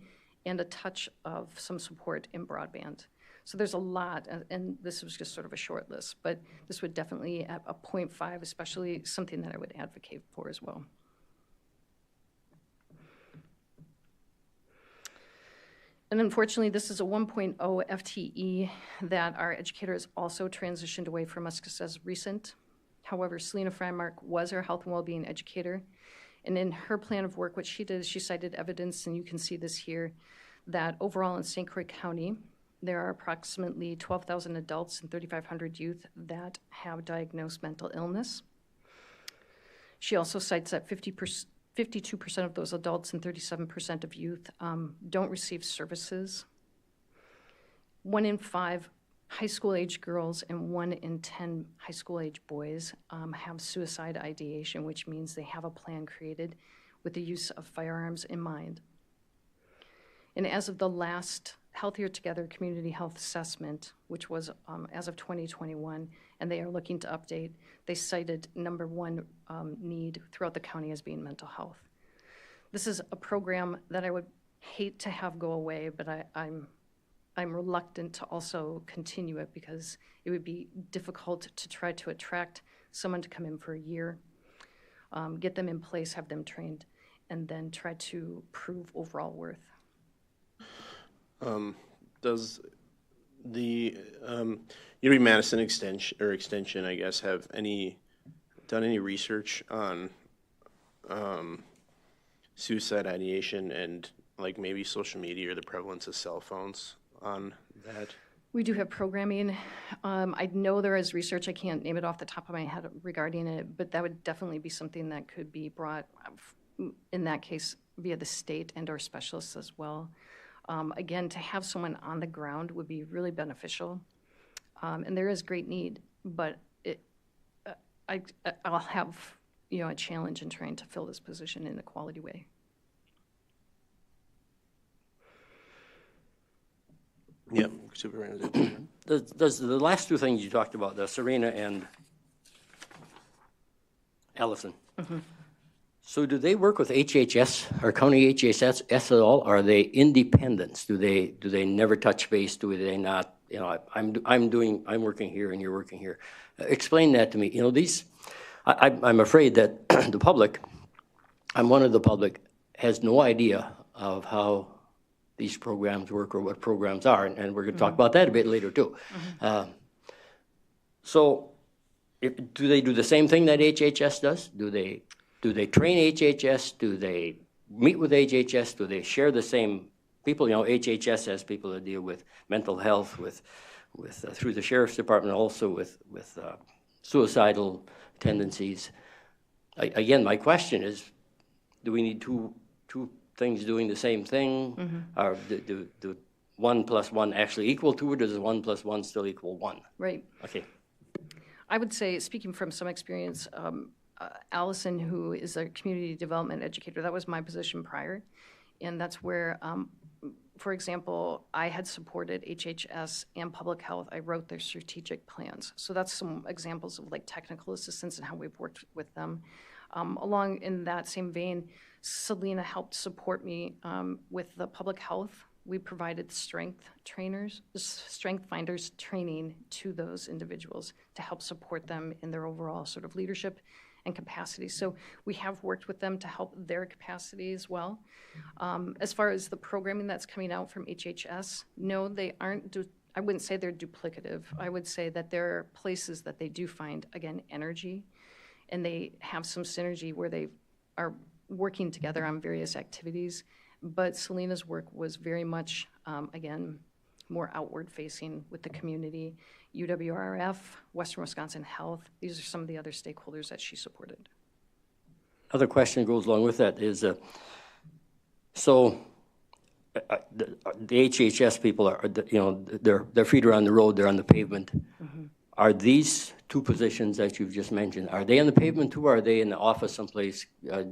and a touch of some support in broadband. So there's a lot, and this was just sort of a short list, but this would definitely, at a 0.5, especially something that I would advocate for as well. And unfortunately, this is a 1.0 FTE that our educator has also transitioned away from us as recent. However, Selena Freimark was our health and well-being educator. And in her plan of work, what she did is she cited evidence, and you can see this here, that overall in St. Croix County, there are approximately 12,000 adults and 3,500 youth that have diagnosed mental illness. She also cites that 52% of those adults and 37% of youth don't receive services. 1 in 5 high school age girls and 1 in 10 high school age boys have suicide ideation, which means they have a plan created with the use of firearms in mind. And as of the last Healthier Together Community Health Assessment, which was as of 2021, and they are looking to update, they cited #1 need throughout the county as being mental health. This is a program that I would hate to have go away, but I'm reluctant to also continue it because it would be difficult to try to attract someone to come in for a year, get them in place, have them trained, and then try to prove overall worth. Does the Erie-Madison extension, I guess, have done any research on suicide ideation and like maybe social media or the prevalence of cell phones on that? We do have programming. I know there is research, I can't name it off the top of my head regarding it, but that would definitely be something that could be brought, in that case, via the state and/or specialists as well. Again, to have someone on the ground would be really beneficial. And there is great need, but I'll have, a challenge in trying to fill this position in a quality way. Yep, Supervisor. Does the last two things you talked about, the Serena and Allison, so do they work with HHS or county HHS at all? Are they independents? Do they never touch base? Do they not? I'm working here and you're working here. Explain that to me. I'm afraid that the public, I'm one of the public, has no idea of how these programs work or what programs are, and we're going to talk about that a bit later too. So, do they do the same thing that HHS does? Do they train HHS? Do they meet with HHS? Do they share the same people? HHS has people that deal with mental health, with through the sheriff's department, also with suicidal tendencies. Again, my question is, do we need two things doing the same thing? Or do 1 + 1 actually equal 2, or does 1 + 1 still equal 1? Right. Okay. I would say, speaking from some experience, Allison, who is a community development educator, that was my position prior. And that's where, for example, I had supported HHS and public health. I wrote their strategic plans. So that's some examples of like technical assistance and how we've worked with them. Along in that same vein, Selena helped support me with the public health. We provided strength finders training to those individuals to help support them in their overall sort of leadership and capacity. So we have worked with them to help their capacity as well. As far as the programming that's coming out from HHS, no, they aren't. I wouldn't say they're duplicative. I would say that there are places that they do find, again, energy, and they have some synergy where they are working together on various activities. But Selena's work was very much, again, more outward facing with the community. UWRF, Western Wisconsin Health, these are some of the other stakeholders that she supported. Other question that goes along with that is, so the HHS people are, their feet are on the road, they're on the pavement. Are these two positions that you've just mentioned, are they on the pavement too, or are they in the office someplace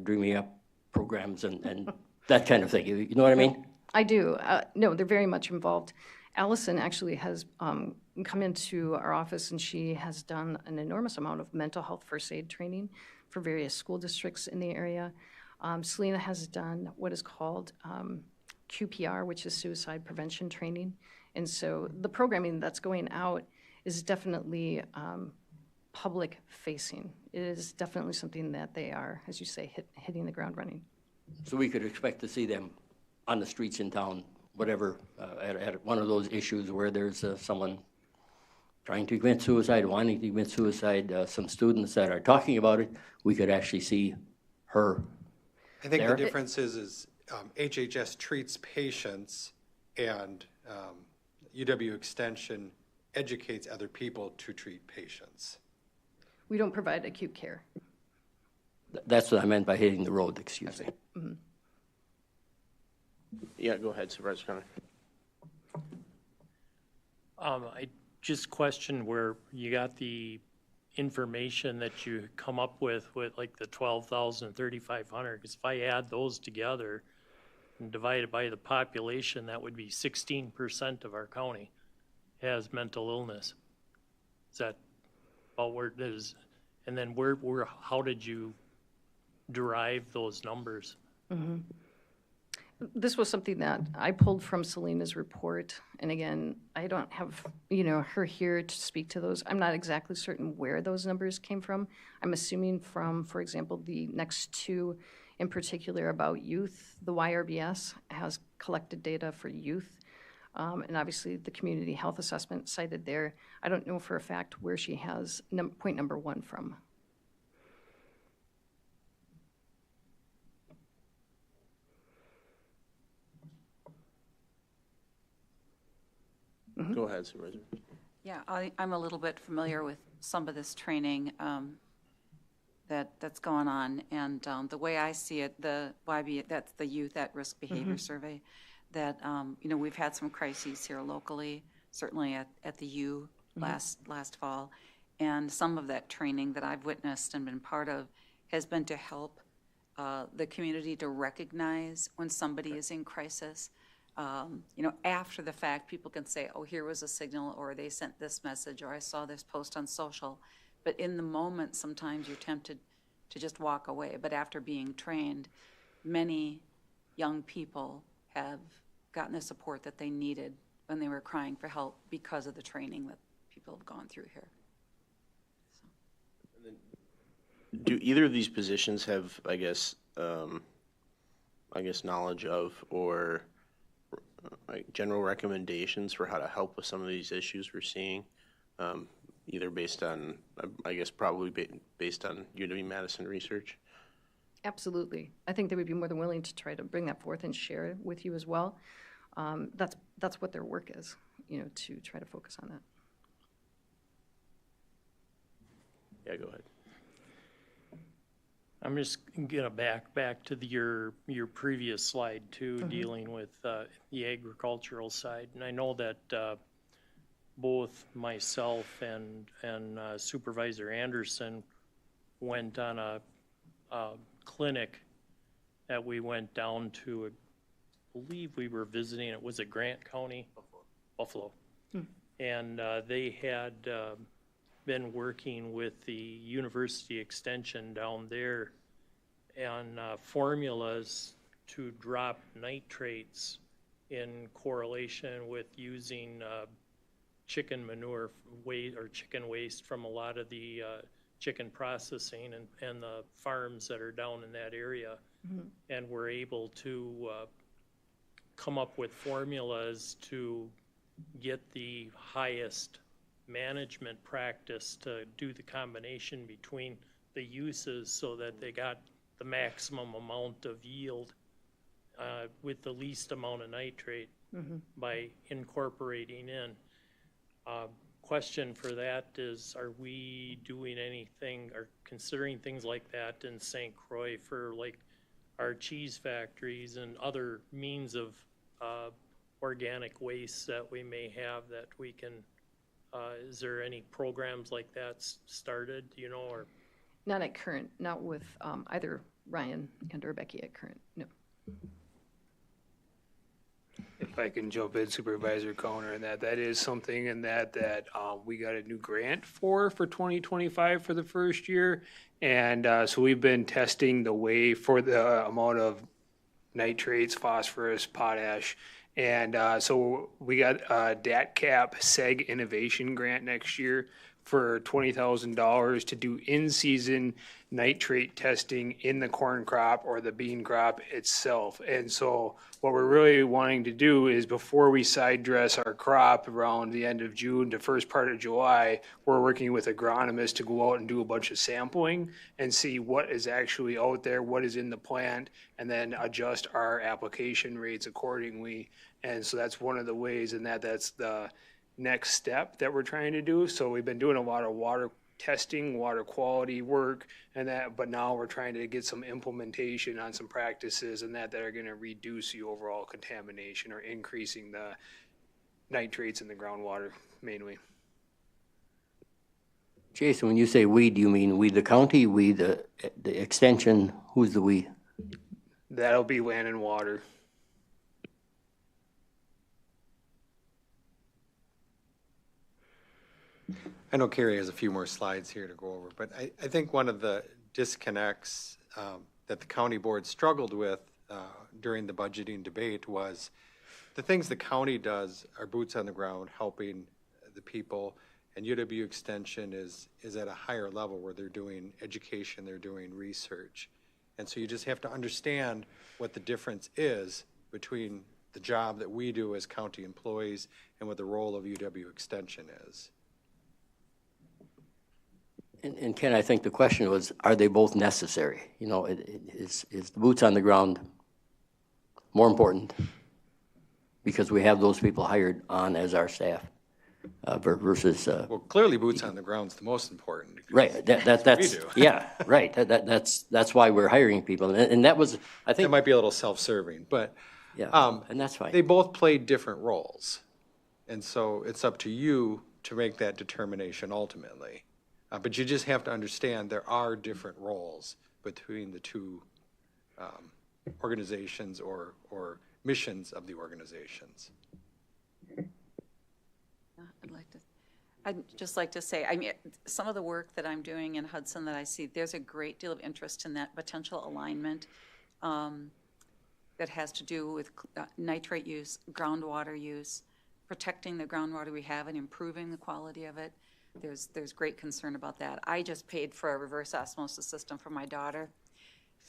dreaming up programs and that kind of thing? You know what I mean? I do. No, they're very much involved. Allison actually has come into our office, and she has done an enormous amount of mental health first aid training for various school districts in the area. Selena has done what is called QPR, which is suicide prevention training. And so the programming that's going out is definitely public facing. It is definitely something that they are, as you say, hitting the ground running. So we could expect to see them on the streets in town, whatever, at one of those issues where there's someone trying to commit suicide, wanting to commit suicide, some students that are talking about it, we could actually see her I think there. the difference is HHS treats patients and UW Extension educates other people to treat patients. We don't provide acute care. That's what I meant by hitting the road, excuse me. Mm-hmm. Yeah, go ahead, Supervisor Connor. I just questioned where you got the information that you come up with like the 12,000, 3,500, because if I add those together and divide it by the population, that would be 16% of our county has mental illness. Is that about where it is? And then how did you derive those numbers? Mm-hmm. This was something that I pulled from Selena's report, and again, I don't have, her here to speak to those. I'm not exactly certain where those numbers came from. I'm assuming from, for example, the next two in particular about youth. The YRBS has collected data for youth, and obviously the community health assessment cited there. I don't know for a fact where she has point number 1 from. Go ahead, Supervisor. Yeah, I'm a little bit familiar with some of this training that's going on, and the way I see it, the YB, that's the Youth at Risk Behavior Survey, that we've had some crises here locally, certainly at the U last fall, and some of that training that I've witnessed and been part of has been to help the community to recognize when somebody is in crisis. After the fact, people can say, oh, here was a signal, or they sent this message, or I saw this post on social. But in the moment, sometimes you're tempted to just walk away. But after being trained, many young people have gotten the support that they needed when they were crying for help because of the training that people have gone through here. Do either of these positions have, I guess, knowledge of or like general recommendations for how to help with some of these issues we're seeing, either based on, I guess, probably based on UW-Madison research? Absolutely. I think they would be more than willing to try to bring that forth and share it with you as well. That's what their work is, to try to focus on that. Yeah, go ahead. I'm just gonna back to your previous slide too, dealing with the agricultural side. And I know that both myself and Supervisor Anderson went on a clinic that we went down to. I believe we were visiting, it was at Grant County? Buffalo. And they had been working with the University Extension down there on formulas to drop nitrates in correlation with using chicken manure waste or chicken waste from a lot of the chicken processing and the farms that are down in that area. And we're able to come up with formulas to get the highest management practice to do the combination between the uses so that they got the maximum amount of yield with the least amount of nitrate by incorporating in. Question for that is, are we doing anything or considering things like that in St. Croix for like our cheese factories and other means of organic waste that we may have that we can is there any programs like that started, or? Not with either Ryan and or Becky at current, no. If I can jump in, Supervisor Coner, and that is something in that we got a new grant for 2025 for the first year. And so we've been testing the way for the amount of nitrates, phosphorus, potash. And so we got a DATCAP SEG Innovation Grant next year for $20,000 to do in-season nitrate testing in the corn crop or the bean crop itself. And so what we're really wanting to do is before we side dress our crop around the end of June to first part of July, we're working with agronomists to go out and do a bunch of sampling and see what is actually out there, what is in the plant, and then adjust our application rates accordingly. And so that's one of the ways, and that's the next step that we're trying to do. So we've been doing a lot of water testing, water quality work, and that, but now we're trying to get some implementation on some practices and that are going to reduce the overall contamination or increasing the nitrates in the groundwater mainly. Jason, when you say we, do you mean we the county, we the extension? Who's the we? That'll be land and water. I know Carrie has a few more slides here to go over, but I think one of the disconnects that the county board struggled with during the budgeting debate was the things the county does are boots on the ground, helping the people, and UW Extension is at a higher level where they're doing education, they're doing research. And so you just have to understand what the difference is between the job that we do as county employees and what the role of UW Extension is. And Ken, I think the question was, are they both necessary? You know, is the boots on the ground more important because we have those people hired on as our staff versus Well, clearly boots on the ground is the most important. right. That's we do. yeah, right. That's why we're hiring people, and that was I think It might be a little self-serving, but yeah, and that's fine. they both play different roles. And so it's up to you to make that determination ultimately. But you just have to understand there are different roles between the two organizations or missions of the organizations. I'd just like to say, I mean, some of the work that I'm doing in Hudson that I see, there's a great deal of interest in that potential alignment that has to do with nitrate use, groundwater use, protecting the groundwater we have and improving the quality of it. There's great concern about that. I just paid for a reverse osmosis system for my daughter,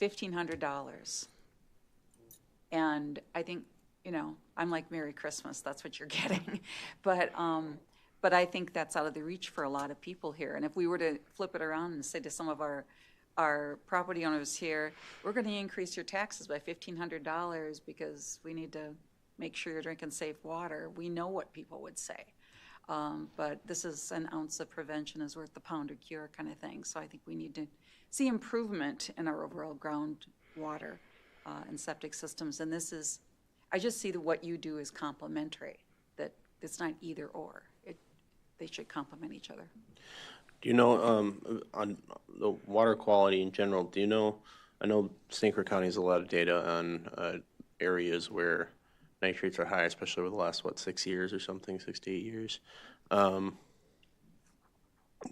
$1,500. And I think, you know, I'm like, Merry Christmas, that's what you're getting. But I think that's out of the reach for a lot of people here. And if we were to flip it around and say to some of our property owners here, we're going to increase your taxes by $1,500 because we need to make sure you're drinking safe water, we know what people would say. But this is an ounce of prevention is worth the pound of cure kind of thing. So I think we need to see improvement in our overall groundwater and septic systems. And this is, I just see that what you do is complementary, that it's not either or. They should complement each other. Do you know, on the water quality in general, do you know, I know St. Croix County has a lot of data on areas where nitrates are high, especially over the last, 6 years or something, 6 to 8 years. Do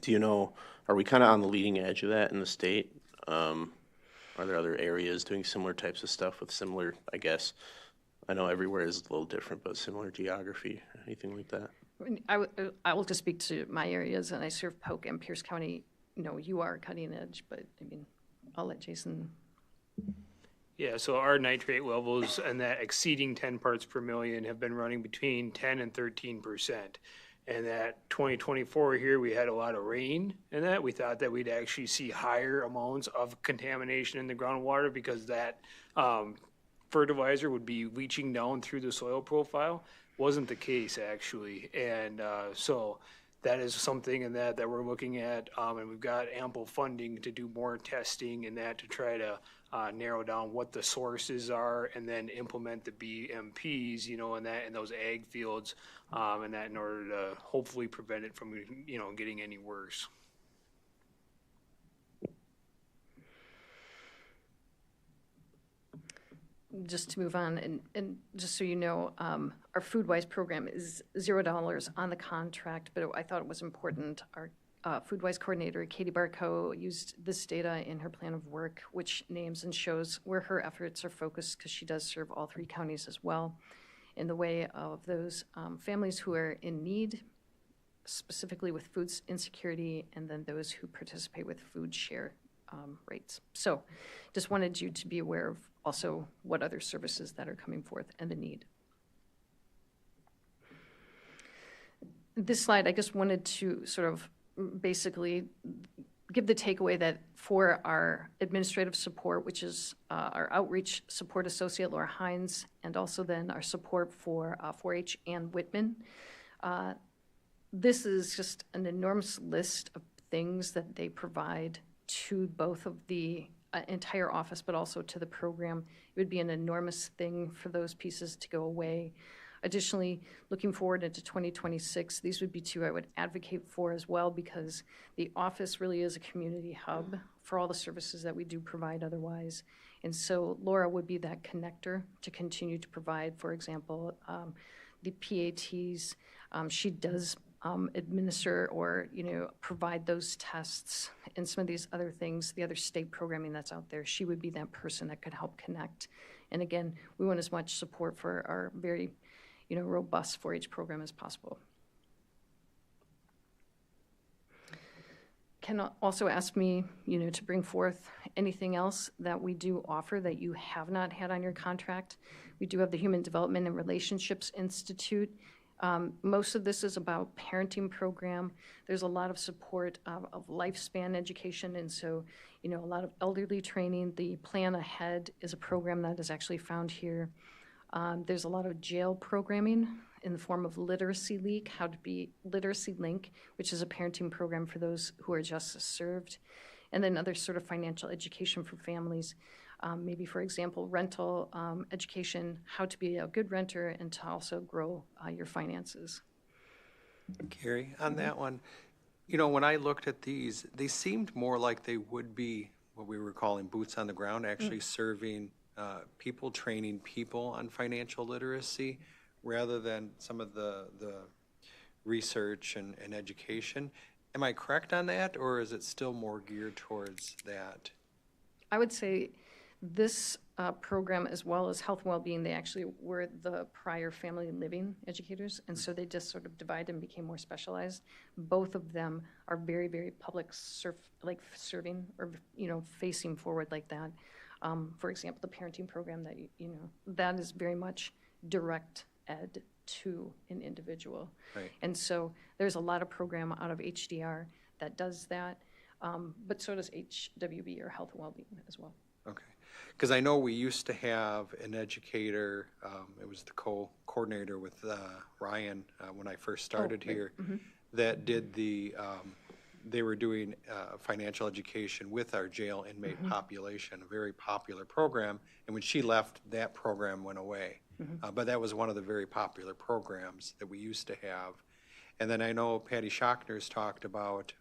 you know, are we kind of on the leading edge of that in the state? Are there other areas doing similar types of stuff with similar, I guess, I know everywhere is a little different, but similar geography, anything like that? I will just speak to my areas, and I serve Polk and Pierce County. You know, you are cutting edge, but I mean, I'll let Jason. Yeah, so our nitrate levels and that exceeding 10 parts per million have been running between 10 and 13%. And that 2024 here, we had a lot of rain and that we thought that we'd actually see higher amounts of contamination in the groundwater because that fertilizer would be leaching down through the soil profile. Wasn't the case actually. And so that is something in that we're looking at, and we've got ample funding to do more testing and that to try to narrow down what the sources are and then implement the BMPs, you know, in those ag fields, and that in order to hopefully prevent it from, you know, getting any worse. Just to move on, and just so you know, our FoodWise program is $0 on the contract, but I thought it was important. Our FoodWise coordinator, Katie Barco, used this data in her plan of work, which names and shows where her efforts are focused, because she does serve all 3 counties as well, in the way of those families who are in need, specifically with food insecurity, and then those who participate with food share rates. So just wanted you to be aware of also what other services that are coming forth and the need. This slide, I just wanted to sort of basically give the takeaway that for our administrative support, which is our outreach support associate, Laura Hines, and also then our support for 4-H and Whitman, this is just an enormous list of things that they provide to both of the entire office, but also to the program. It would be an enormous thing for those pieces to go away. Additionally, looking forward into 2026, these would be 2 I would advocate for as well, because the office really is a community hub for all the services that we do provide otherwise. And so Laura would be that connector to continue to provide, for example, the PATs. She does administer or, provide those tests and some of these other things, the other state programming that's out there. She would be that person that could help connect. And again, we want as much support for our very, robust 4-H program as possible. Can also ask me, to bring forth anything else that we do offer that you have not had on your contract. We do have the Human Development and Relationships Institute. Most of this is about parenting program. There's a lot of support of lifespan education, and so, a lot of elderly training. The Plan Ahead is a program that is actually found here. There's a lot of jail programming in the form of Literacy Link, Literacy Link, which is a parenting program for those who are justice served, and then other sort of financial education for families. Maybe, for example, rental education, how to be a good renter and to also grow your finances. Carrie, on that one, when I looked at these, they seemed more like they would be what we were calling boots on the ground, actually serving people, training people on financial literacy, rather than some of the research and education. Am I correct on that, or is it still more geared towards that? I would say this program, as well as health and well-being, they actually were the prior family living educators, and so they just sort of divided and became more specialized. Both of them are very, very public serving or, facing forward like that. For example, the parenting program that, that is very much direct ed to an individual. Right. And so there's a lot of program out of HDR that does that, but so does HWB, or Health and Wellbeing, as well. Okay. Because I know we used to have an educator, it was the coordinator with Ryan when I first started right. here, that did they were doing financial education with our jail inmate population, a very popular program. And when she left, that program went away. But that was one of the very popular programs that we used to have. And then I know Patty Schochner's talked about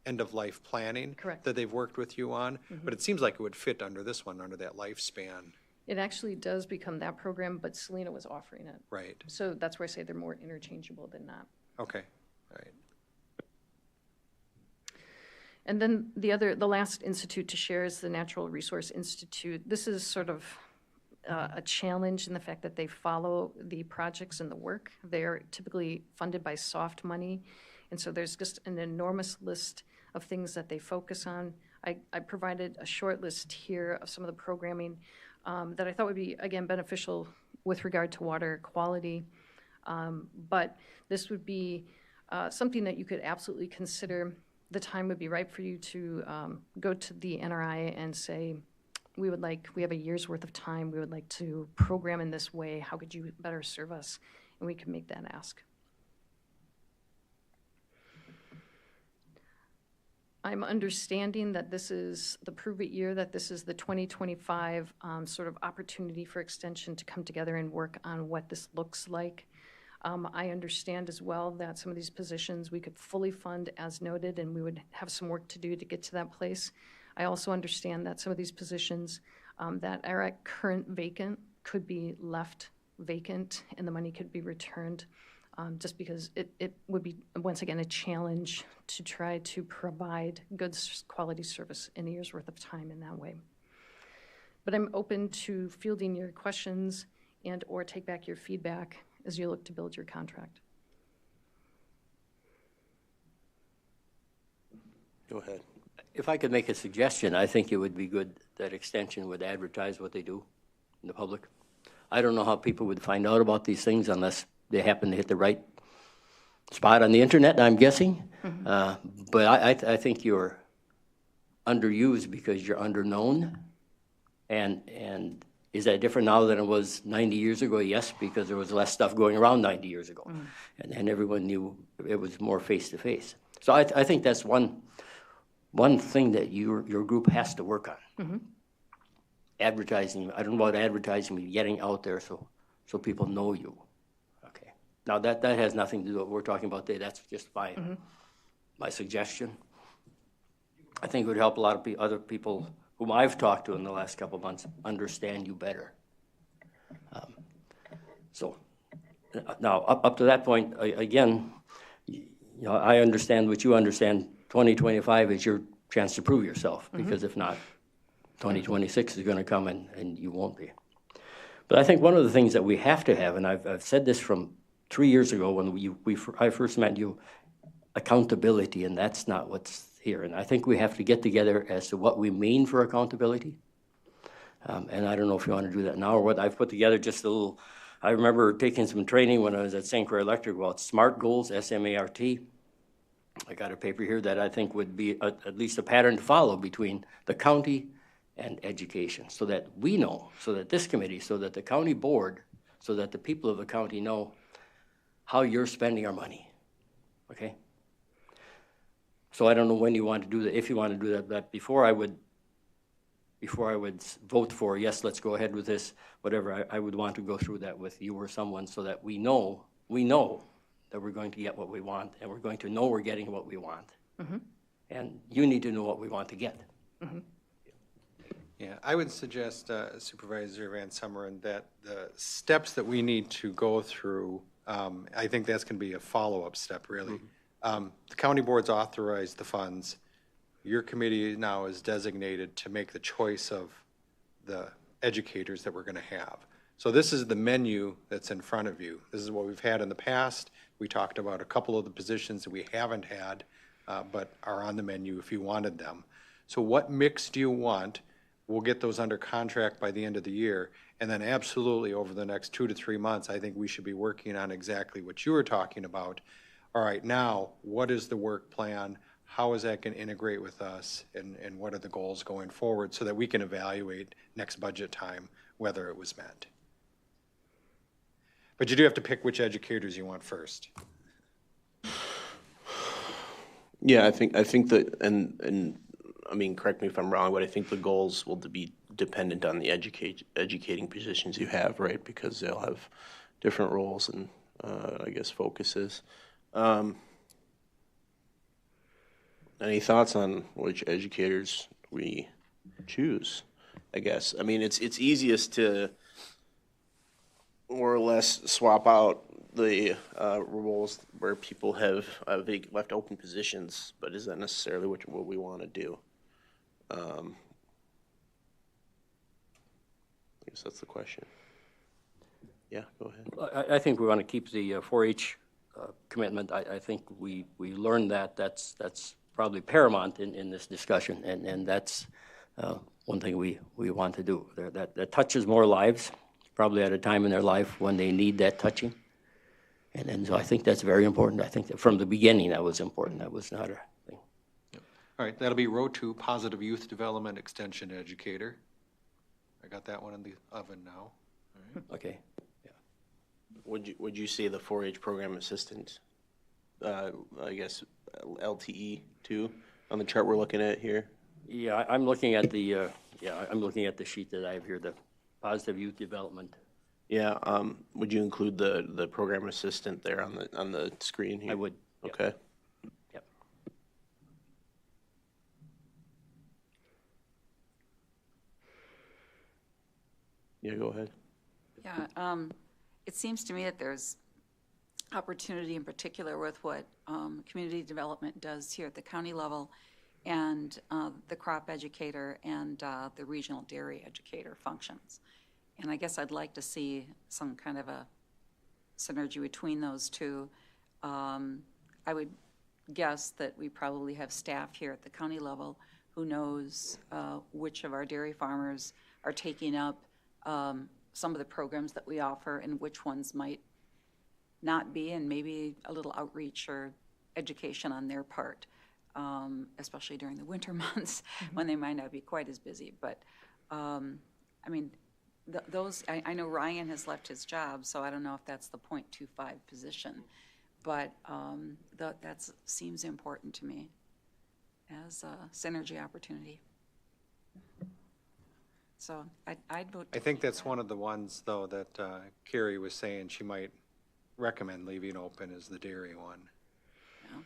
end-of-life planning. Correct. That they've worked with you on. But it seems like it would fit under this one, under that lifespan. It actually does become that program, but Selena was offering it. Right. So that's where I say they're more interchangeable than not. Okay. All right. And then the last institute to share is the Natural Resource Institute. This is sort of a challenge in the fact that they follow the projects and the work. They are typically funded by soft money, and so there's just an enormous list of things that they focus on. I provided a short list here of some of the programming that I thought would be, again, beneficial with regard to water quality. But this would be something that you could absolutely consider. The time would be right for you to go to the NRI and say, we have a year's worth of time, we would like to program in this way, how could you better serve us? And we can make that ask. I'm understanding that this is the prove-it year, that this is the 2025 sort of opportunity for extension to come together and work on what this looks like. I understand as well that some of these positions we could fully fund as noted, and we would have some work to do to get to that place. I also understand that some of these positions that are at current vacant could be left vacant and the money could be returned, just because it would be, once again, a challenge to try to provide good quality service in a year's worth of time in that way. But I'm open to fielding your questions and or take back your feedback as you look to build your contract. Go ahead. If I could make a suggestion, I think it would be good that Extension would advertise what they do in the public. I don't know how people would find out about these things unless they happen to hit the right spot on the internet, I'm guessing. But I think you're underused because you're underknown. And is that different now than it was 90 years ago? Yes, because there was less stuff going around 90 years ago. And everyone knew it was more face-to-face. So I think that's one thing that your group has to work on. Advertising, I don't know about advertising, but getting out there so people know you. Okay. Now that has nothing to do with what we're talking about today. That's just my suggestion. I think it would help a lot of other people whom I've talked to in the last couple of months understand you better. So now up to that point, again, you know, I understand what you understand, 2025 is your chance to prove yourself, because if not, 2026 is gonna come and you won't be. But I think one of the things that we have to have, and I've said this from 3 years ago when I first met you, accountability, and that's not what's here. And I think we have to get together as to what we mean for accountability. And I don't know if you want to do that now or what. I've put together just a little, I remember taking some training when I was at St. Croix Electric about SMART goals, S-M-A-R-T. I got a paper here that I think would be at least a pattern to follow between the county and education, so that we know, so that this committee, so that the county board, so that the people of the county know how you're spending our money, okay? So I don't know when you want to do that, if you want to do that, but before I would vote for, yes, let's go ahead with this, whatever, I would want to go through that with you or someone so that we know that we're going to get what we want, and we're going to know we're getting what we want. And you need to know what we want to get. Yeah, I would suggest, Supervisor Van Summeren, that the steps that we need to go through, I think that's going to be a follow-up step, really. The county board's authorized the funds. Your committee now is designated to make the choice of the educators that we're going to have. So this is the menu that's in front of you. This is what we've had in the past. We talked about a couple of the positions that we haven't had, but are on the menu if you wanted them. So what mix do you want? We'll get those under contract by the end of the year. And then absolutely over the next 2 to 3 months, I think we should be working on exactly what you were talking about. All right, now, what is the work plan? How is that going to integrate with us? And what are the goals going forward so that we can evaluate next budget time whether it was met? But you do have to pick which educators you want first. Yeah, I think that, and I mean, correct me if I'm wrong, but I think the goals will be dependent on the educating positions you have, right? Because they'll have different roles and, I guess, focuses. Any thoughts on which educators we choose, I guess? I mean, it's easiest to more or less swap out the roles where people have left open positions, but is that necessarily what we want to do? I guess that's the question. Yeah, go ahead. I think we want to keep the 4-H commitment. I think we learned that that's probably paramount in this discussion, and that's one thing we want to do. That touches more lives, probably at a time in their life when they need that touching. And so I think that's very important. I think that from the beginning that was important. That was not a thing. All right, that'll be row 2, positive youth development extension educator. I got that one in the oven now. All right. Okay. Would you say the 4-H program assistant, I guess, LTE too, on the chart we're looking at here? Yeah, I'm looking at the I'm looking at the sheet that I have here, the positive youth development. Yeah, would you include the program assistant there on the screen here? I would. Yep. Okay. Yep. Yeah, go ahead. Yeah, it seems to me that there's opportunity in particular with what community development does here at the county level, and the crop educator and the regional dairy educator functions. And I guess I'd like to see some kind of a synergy between those two. I would guess that we probably have staff here at the county level who knows which of our dairy farmers are taking up some of the programs that we offer and which ones might not be, and maybe a little outreach or education on their part, especially during the winter months when they might not be quite as busy. But I mean, I know Ryan has left his job, so I don't know if that's the .25 position, but that seems important to me as a synergy opportunity. So I'd vote. I think that's one of the ones, though, that Carrie was saying she might recommend leaving open is the dairy one. Yeah.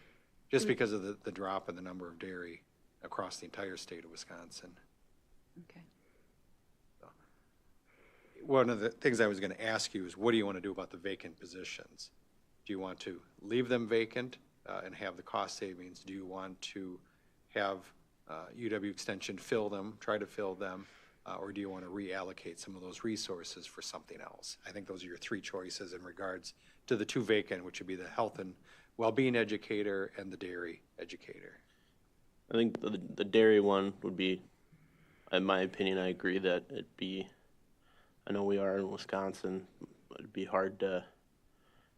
Just because of the drop in the number of dairy across the entire state of Wisconsin. Okay. One of the things I was going to ask you is, what do you want to do about the vacant positions? Do you want to leave them vacant and have the cost savings? Do you want to have UW Extension fill them, try to fill them, or do you want to reallocate some of those resources for something else? I think those are your three choices in regards to the two vacant, which would be the health and well-being educator and the dairy educator. I think the dairy one would be, in my opinion, I agree that it'd be, I know we are in Wisconsin, it'd be hard to,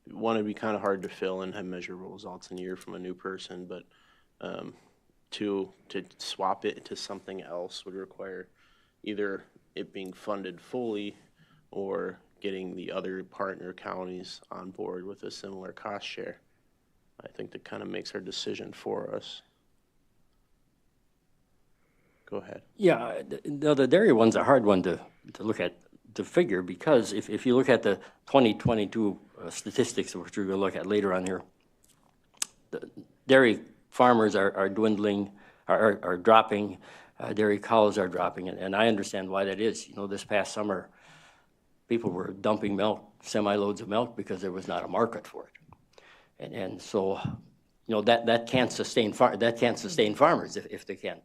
one, it'd be kind of hard to fill and have measurable results in a year from a new person, but two, to swap it to something else would require either it being funded fully or getting the other partner counties on board with a similar cost share. I think that kind of makes our decision for us. Go ahead. Yeah, the dairy one's a hard one to look at, to figure, because if you look at the 2022 statistics, which we're going to look at later on here, the dairy farmers are dwindling, are dropping, dairy cows are dropping, and I understand why that is. You know, this past summer, people were dumping milk, semi-loads of milk, because there was not a market for it. And so, you know, that can't sustain farmers if they can't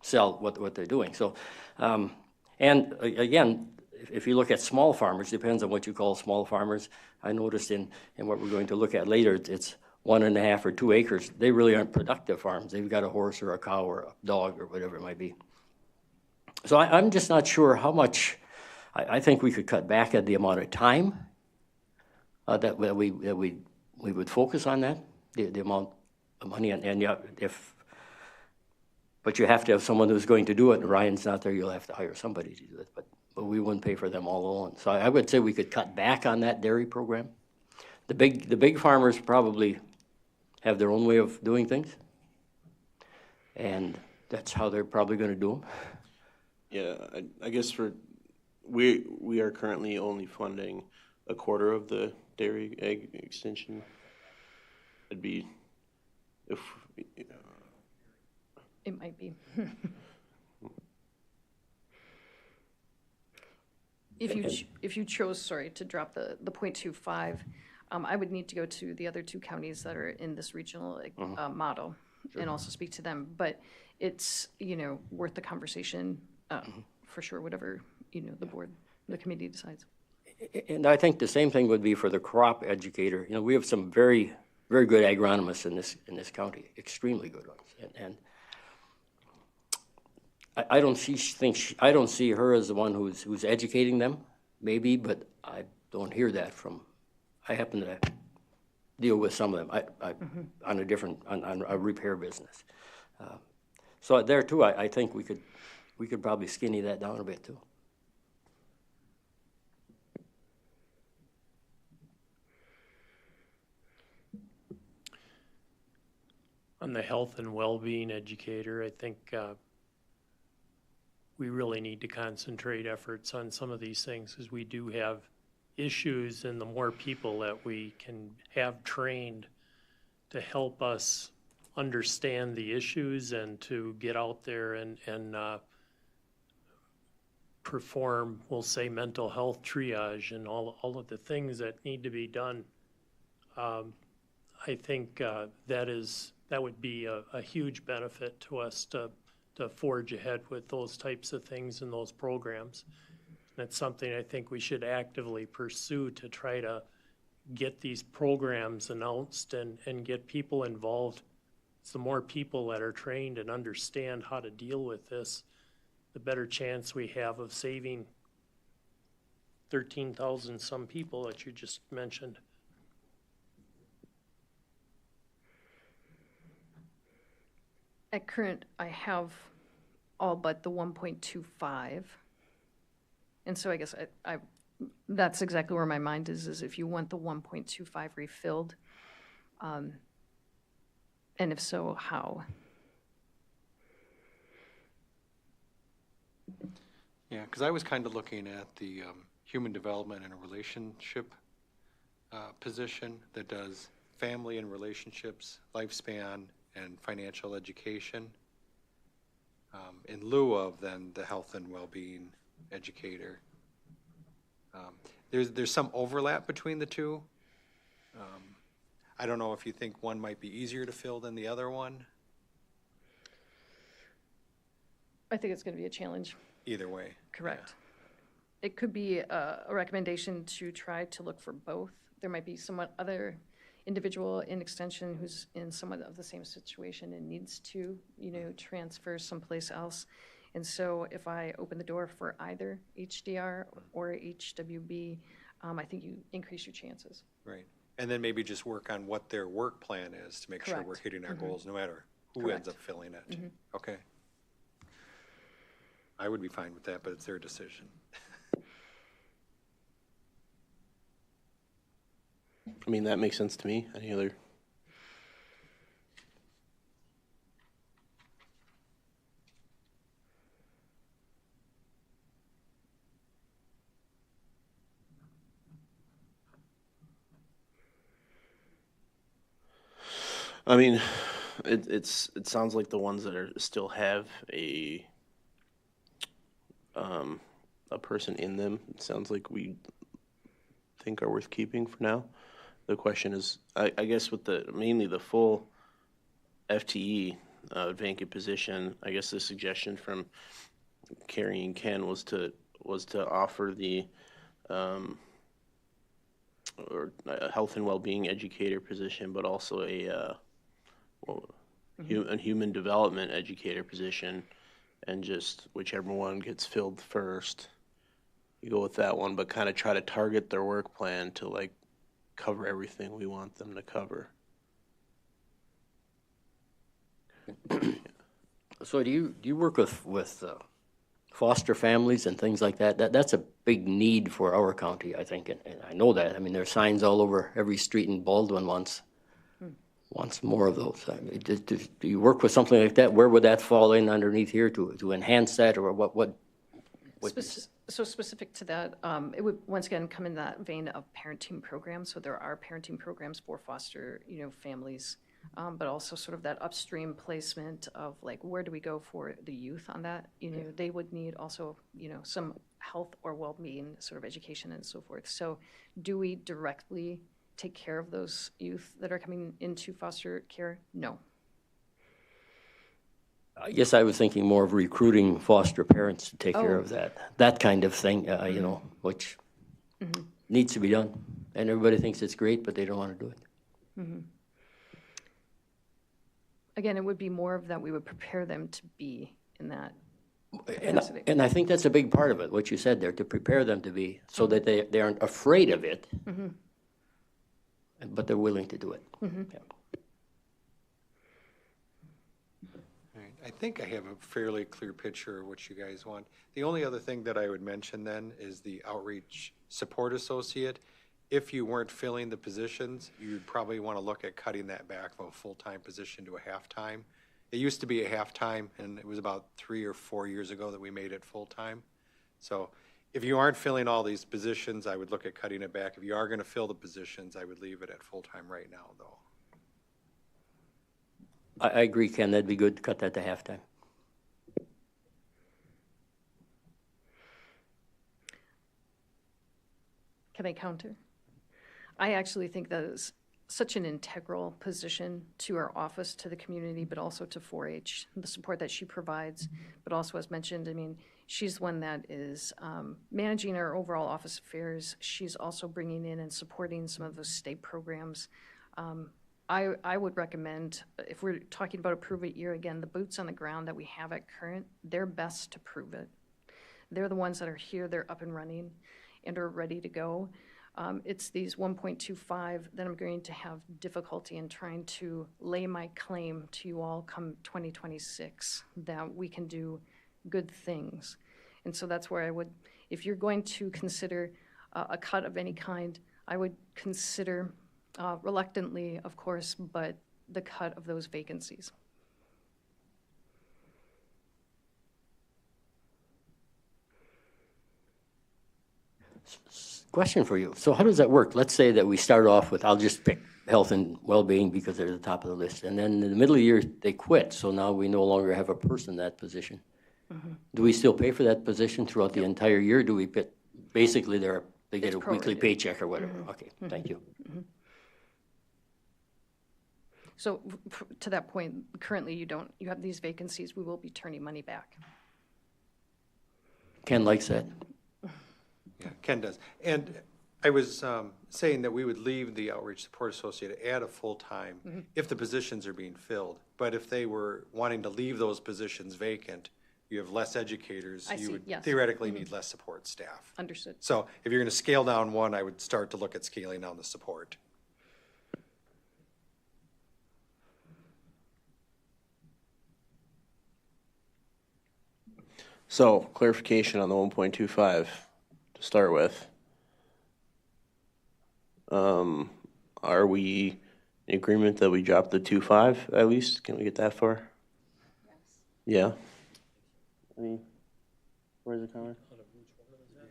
sell what they're doing. So, and again, if you look at small farmers, depends on what you call small farmers. I noticed in what we're going to look at later, it's 1.5 or 2 acres. They really aren't productive farms. They've got a horse or a cow or a dog or whatever it might be. So I'm just not sure how much. I think we could cut back at the amount of time that we would focus on that, the amount of money, and yeah, but you have to have someone who's going to do it, and Ryan's not there, you'll have to hire somebody to do it, but we wouldn't pay for them all alone. So I would say we could cut back on that dairy program. The big farmers probably have their own way of doing things, and that's how they're probably going to do them. Yeah, I guess we are currently only funding a quarter of the dairy egg extension. It'd be, if, It might be. If you chose, sorry, to drop the 0.25, I would need to go to the other 2 counties that are in this regional model and also speak to them. But it's, you know, worth the conversation for sure, whatever, you know, the committee decides. And I think the same thing would be for the crop educator. You know, we have some very, very good agronomists in this county, extremely good ones. And I don't see her as the one who's educating them, maybe, but I don't hear that from. I happen to deal with some of them. On a repair business. So there too, I think we could probably skinny that down a bit too. On the health and well-being educator, I think we really need to concentrate efforts on some of these things, because we do have issues, and the more people that we can have trained to help us understand the issues and to get out there and perform, we'll say, mental health triage and all of the things that need to be done. I think that would be a huge benefit to us to forge ahead with those types of things and those programs. That's something I think we should actively pursue to try to get these programs announced and get people involved. It's the more people that are trained and understand how to deal with this, the better chance we have of saving 13,000 some people that you just mentioned. At current, I have all but the 1.25. And so I guess I that's exactly where my mind is if you want the 1.25 refilled. And if so, how? Yeah, because I was kind of looking at the human development and a relationship position that does family and relationships, lifespan, and financial education, in lieu of then the health and well-being educator. There's some overlap between the two. I don't know if you think one might be easier to fill than the other one, I think it's going to be a challenge. either way. Correct. It could be a recommendation to try to look for both. There might be somewhat other individual in extension who's in somewhat of the same situation and needs to, transfer someplace else. And so if I open the door for either HDR or HWB, I think you increase your chances. Right. And then maybe just work on what their work plan is to make sure we're Correct. hitting our goals, no matter who ends Correct. up filling it. Okay. I would be fine with that, but it's their decision. I mean, that makes sense to me. Any other? I mean, it sounds like the ones that still have a person in them, it sounds like we think are worth keeping for now. The question is, I guess with mainly the full FTE vacant position, I guess the suggestion from Carrie and Ken was to offer the a health and well-being educator position, but also a human development educator position, and just whichever one gets filled first, you go with that one, but kind of try to target their work plan to like cover everything we want them to cover. So do you work with foster families and things like that? That's a big need for our county, I think, and I know that. I mean, there are signs all over every street in Baldwin wants more of those. I mean, do you work with something like that? Where would that fall in underneath here to enhance that, or what? So specific to that, it would once again come in that vein of parenting programs. So there are parenting programs for foster, families, but also sort of that upstream placement of like, where do we go for the youth on that? They would need also, some health or well-being sort of education and so forth. So do we directly take care of those youth that are coming into foster care? No. I guess I was thinking more of recruiting foster parents to take care Oh. of that kind of thing, which needs to be done. And everybody thinks it's great, but they don't want to do it. Again, it would be more of that we would prepare them to be in that And, capacity. and I think that's a big part of it, what you said there, to prepare them to be, so that they aren't afraid of it, but they're willing to do it. Yeah. All right. I think I have a fairly clear picture of what you guys want. The only other thing that I would mention then is the outreach support associate. If you weren't filling the positions, you'd probably want to look at cutting that back from a full-time position to a half-time. It used to be a half-time, and it was about 3 or 4 years ago that we made it full-time. So if you aren't filling all these positions, I would look at cutting it back. If you are going to fill the positions, I would leave it at full-time right now, though. I agree, Ken, that'd be good to cut that to halftime. Can I counter? I actually think that is such an integral position to our office, to the community, but also to 4-H, the support that she provides. But also, as mentioned, I mean, she's one that is managing our overall office affairs. She's also bringing in and supporting some of those state programs. I would recommend, if we're talking about a prove it year, again, the boots on the ground that we have at current, they're best to prove it. They're the ones that are here, they're up and running, and are ready to go. It's these 1.25 that I'm going to have difficulty in trying to lay my claim to you all come 2026, that we can do good things. And so that's where I would, if you're going to consider a cut of any kind, I would consider, reluctantly, of course, but the cut of those vacancies. Question for you. So how does that work? Let's say that we start off with, I'll just pick health and well-being because they're at the top of the list. And then in the middle of the year, they quit. So now we no longer have a person in that position. Do we still pay for that position throughout the entire year? Do we pay, basically they get It's a weekly prorated. paycheck or whatever? Okay, thank you. So to that point, currently you have these vacancies, we will be turning money back. Ken likes that. Yeah, Ken does. And I was saying that we would leave the Outreach Support Associate at a full-time if the positions are being filled. But if they were wanting to leave those positions vacant, you have less educators. I You see, would yes. theoretically need less support staff. Understood. So if you're going to scale down one, I would start to look at scaling down the support. So clarification on the 1.25 to start with. Are we in agreement that we drop the 2.5 at least? Can we get that far? Yes. Yeah. I mean, where's it coming?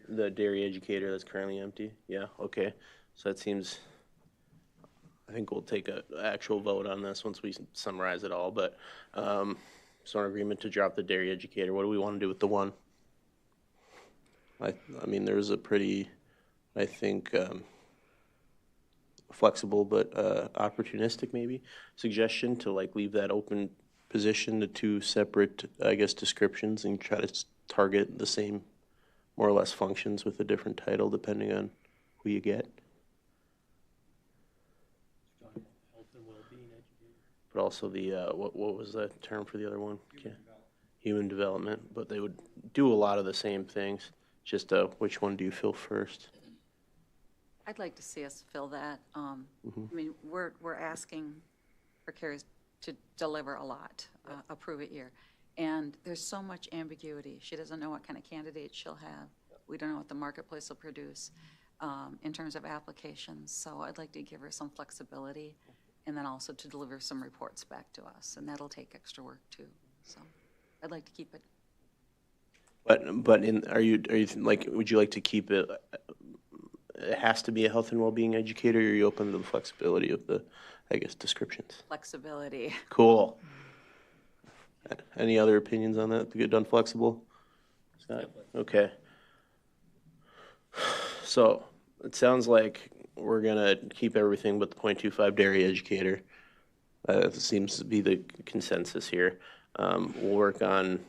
The dairy educator that's currently empty? Yeah, okay. So that seems, I think we'll take a actual vote on this once we summarize it all, but, so in agreement to drop the dairy educator. What do we want to do with the one? I mean, there's a pretty, I think, flexible but opportunistic maybe suggestion to like leave that open position to two separate, I guess, descriptions and try to target the same more or less functions with a different title depending on who you get. But also the, what was that term for the other one? Human development, but they would do a lot of the same things. Just which one do you fill first? I'd like to see us fill that. I mean, we're asking for Carrie to deliver a lot, approve it year. And there's so much ambiguity. She doesn't know what kind of candidates she'll have. We don't know what the marketplace will produce in terms of applications. So I'd like to give her some flexibility and then also to deliver some reports back to us. And that'll take extra work too. So I'd like to keep it. But are you like, would you like to keep it? It has to be a health and well-being educator, or are you open to the flexibility of the, I guess, descriptions? Flexibility. Cool. Any other opinions on that to get done flexible? Okay. So it sounds like we're gonna keep everything but the 0.25 dairy educator. It seems to be the consensus here. We'll work on,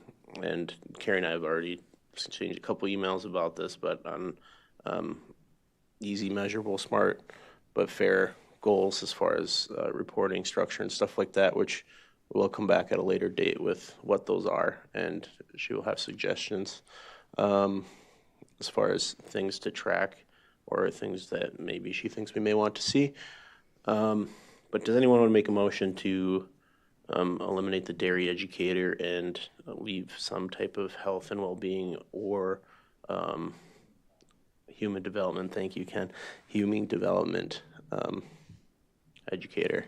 and Carrie and I have already exchanged a couple emails about this, but on easy, measurable, smart, but fair goals as far as reporting structure and stuff like that, which we'll come back at a later date with what those are, and she will have suggestions as far as things to track or things that maybe she thinks we may want to see. But does anyone want to make a motion to eliminate the dairy educator and leave some type of health and well-being or human development, thank you, Ken, human development educator?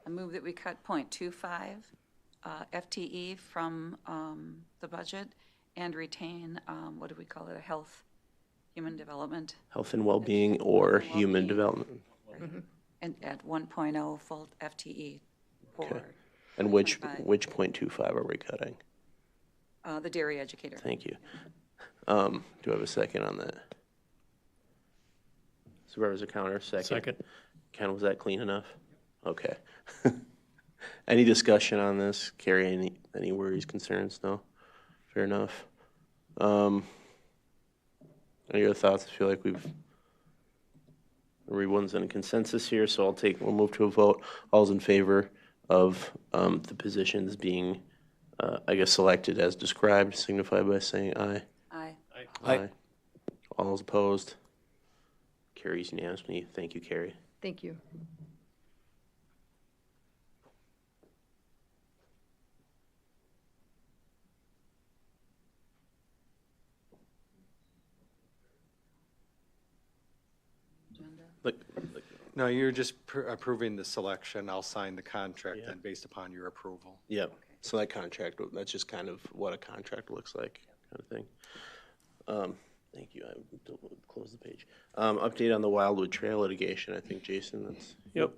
I move that we cut 0.25 FTE from the budget and retain, what do we call it, a human development? Health and well-being or Health and human well-being. development. And at 1.0 full FTE for Okay. And which 0.25. 0.25 are we cutting? The dairy educator. Thank you. Do I have a second on that? Supervisor Counter, second. Second. Ken, was that clean enough? Okay. Any discussion on this? Carrie, any worries, concerns? No? Fair enough. Any other thoughts? I feel like everyone's in a consensus here, so we'll move to a vote. All's in favor of the positions being, I guess, selected as described, signify by saying aye. Aye. Aye. All those opposed? Carries unanimously. Thank you, Carrie. Thank you. No, you're just approving the selection. I'll sign the contract then based upon your approval. Yep. So that contract, that's just kind of what a contract looks like, kind of thing. Thank you. I will close the page. Update on the Wildwood Trail litigation. I think, Jason, that's. Yep.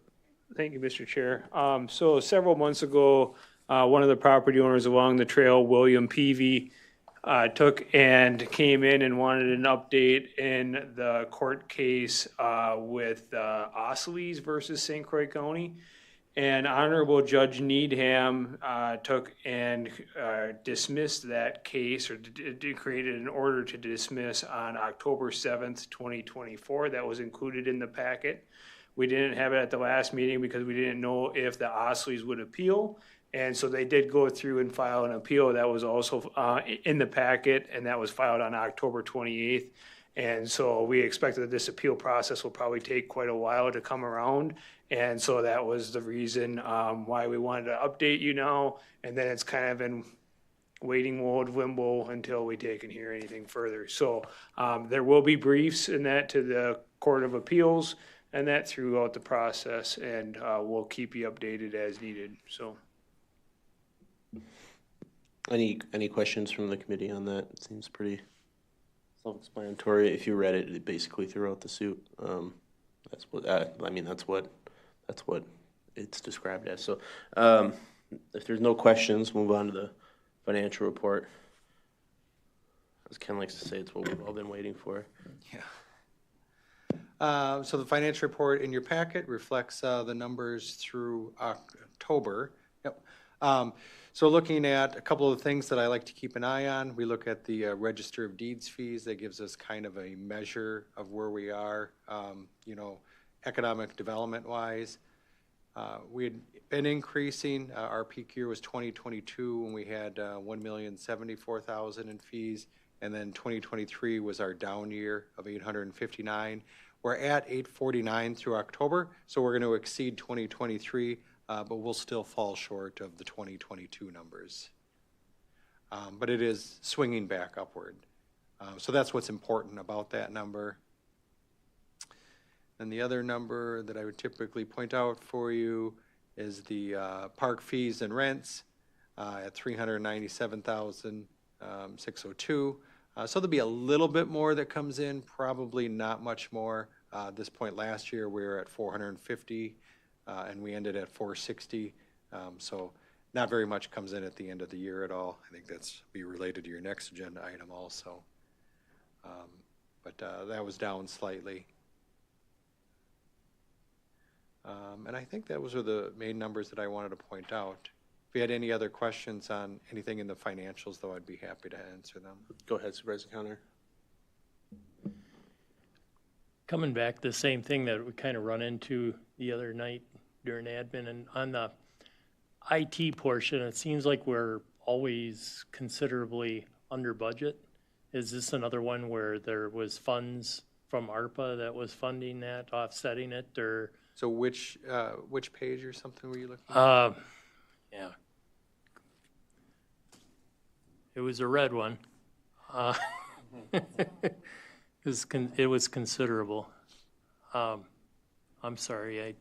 Thank you, Mr. Chair. So several months ago, one of the property owners along the trail, William Peavy, took and came in and wanted an update in the court case with Osleys versus St. Croix County. And Honorable Judge Needham took and dismissed that case, or created an order to dismiss on October 7th, 2024. That was included in the packet. We didn't have it at the last meeting because we didn't know if the Osleys would appeal. And so they did go through and file an appeal. That was also in the packet, and that was filed on October 28th. And so we expect that this appeal process will probably take quite a while to come around. And so that was the reason why we wanted to update you now. And then it's kind of in waiting mode, limbo, until we take and hear anything further. So there will be briefs in that to the Court of Appeals and that throughout the process, and we'll keep you updated as needed, so. Any questions from the committee on that? It seems pretty self-explanatory. If you read it basically throughout the suit. That's what I mean. That's what it's described as. So, if there's no questions, move on to the financial report. As Ken likes to say, it's what we've all been waiting for. Yeah. So the financial report in your packet reflects the numbers through October. Yep. So looking at a couple of things that I like to keep an eye on, we look at the Register of Deeds fees. That gives us kind of a measure of where we are, economic development-wise. We had been increasing. Our peak year was 2022 when we had $1,074,000 in fees, and then 2023 was our down year of $859,000. We're at $849,000 through October, so we're going to exceed 2023, but we'll still fall short of the 2022 numbers. But it is swinging back upward. So that's what's important about that number. And the other number that I would typically point out for you is the park fees and rents at $397,602. So there'll be a little bit more that comes in, probably not much more. At this point last year, we were at 450, and we ended at 460. So not very much comes in at the end of the year at all. I think that's be related to your next agenda item also. But that was down slightly. And I think those are the main numbers that I wanted to point out. If you had any other questions on anything in the financials, though, I'd be happy to answer them. Go ahead, Supervisor Connor. Coming back, the same thing that we kind of run into the other night during admin, and on the IT portion, it seems like we're always considerably under budget. Is this another one where there was funds from ARPA that was funding that, offsetting it, or? So which page or something were you looking at? Yeah. It was a red one. It was considerable. I'm sorry,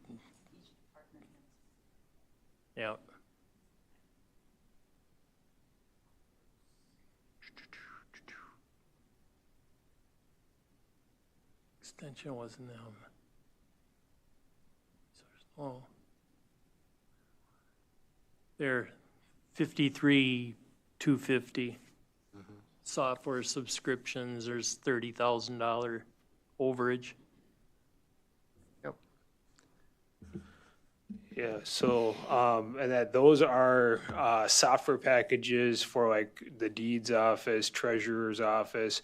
yeah. Extension wasn't them. Oh. They're 53,250. Software subscriptions, there's $30,000 overage. Yep. Yeah, so, and that those are software packages for like the deeds office, treasurer's office,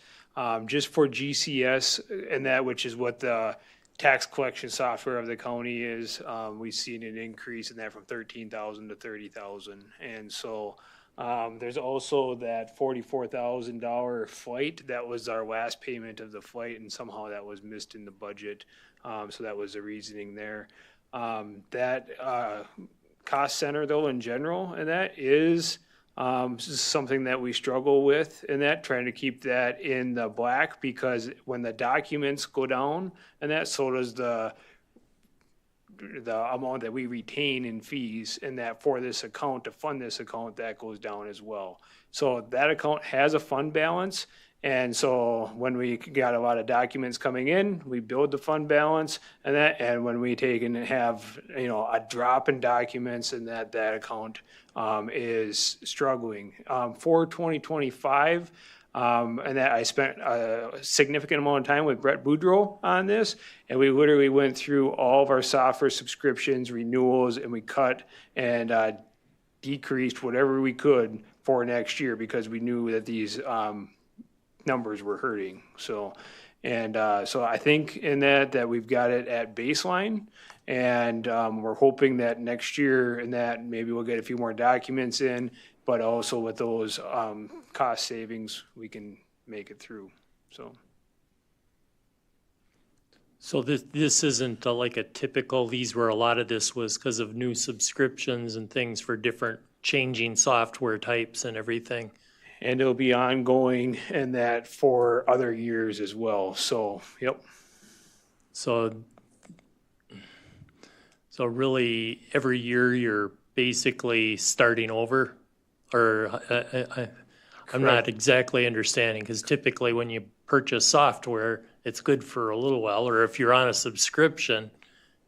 just for GCS and that, which is what the tax collection software of the county is. We've seen an increase in that from 13,000 to 30,000. And so there's also that $44,000 flight. That was our last payment of the flight, and somehow that was missed in the budget. So that was the reasoning there. That cost center, though, in general, and that is something that we struggle with, and that trying to keep that in the black, because when the documents go down, and that so does the amount that we retain in fees, and that for this account, to fund this account, that goes down as well. So that account has a fund balance, And so when we got a lot of documents coming in, we build the fund balance and when we take and have, a drop in documents and that account is struggling. For 2025, and that I spent a significant amount of time with Brett Boudreau on this, and we literally went through all of our software subscriptions, renewals, and we cut and decreased whatever we could for next year because we knew that these numbers were hurting. So I think in that we've got it at baseline, and we're hoping that next year and that maybe we'll get a few more documents in, but also with those cost savings, we can make it through. So this isn't like a typical, these were, a lot of this was because of new subscriptions and things for different changing software types and everything. And it'll be ongoing and that for other years as well. So, yep. So really, every year you're basically starting over? Or I'm not exactly understanding, because typically when you purchase software, it's good for a little while. Or if you're on a subscription,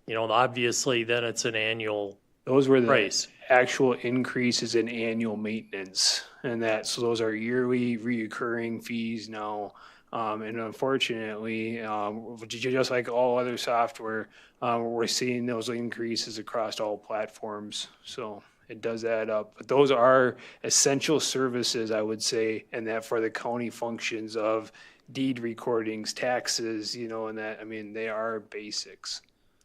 obviously then it's an annual Those were the price. actual increases in annual maintenance, and so those are yearly recurring fees now. And unfortunately, just like all other software, we're seeing those increases across all platforms. So it does add up. But those are essential services, I would say, and that for the county functions of deed recordings, taxes, and that, they are basics.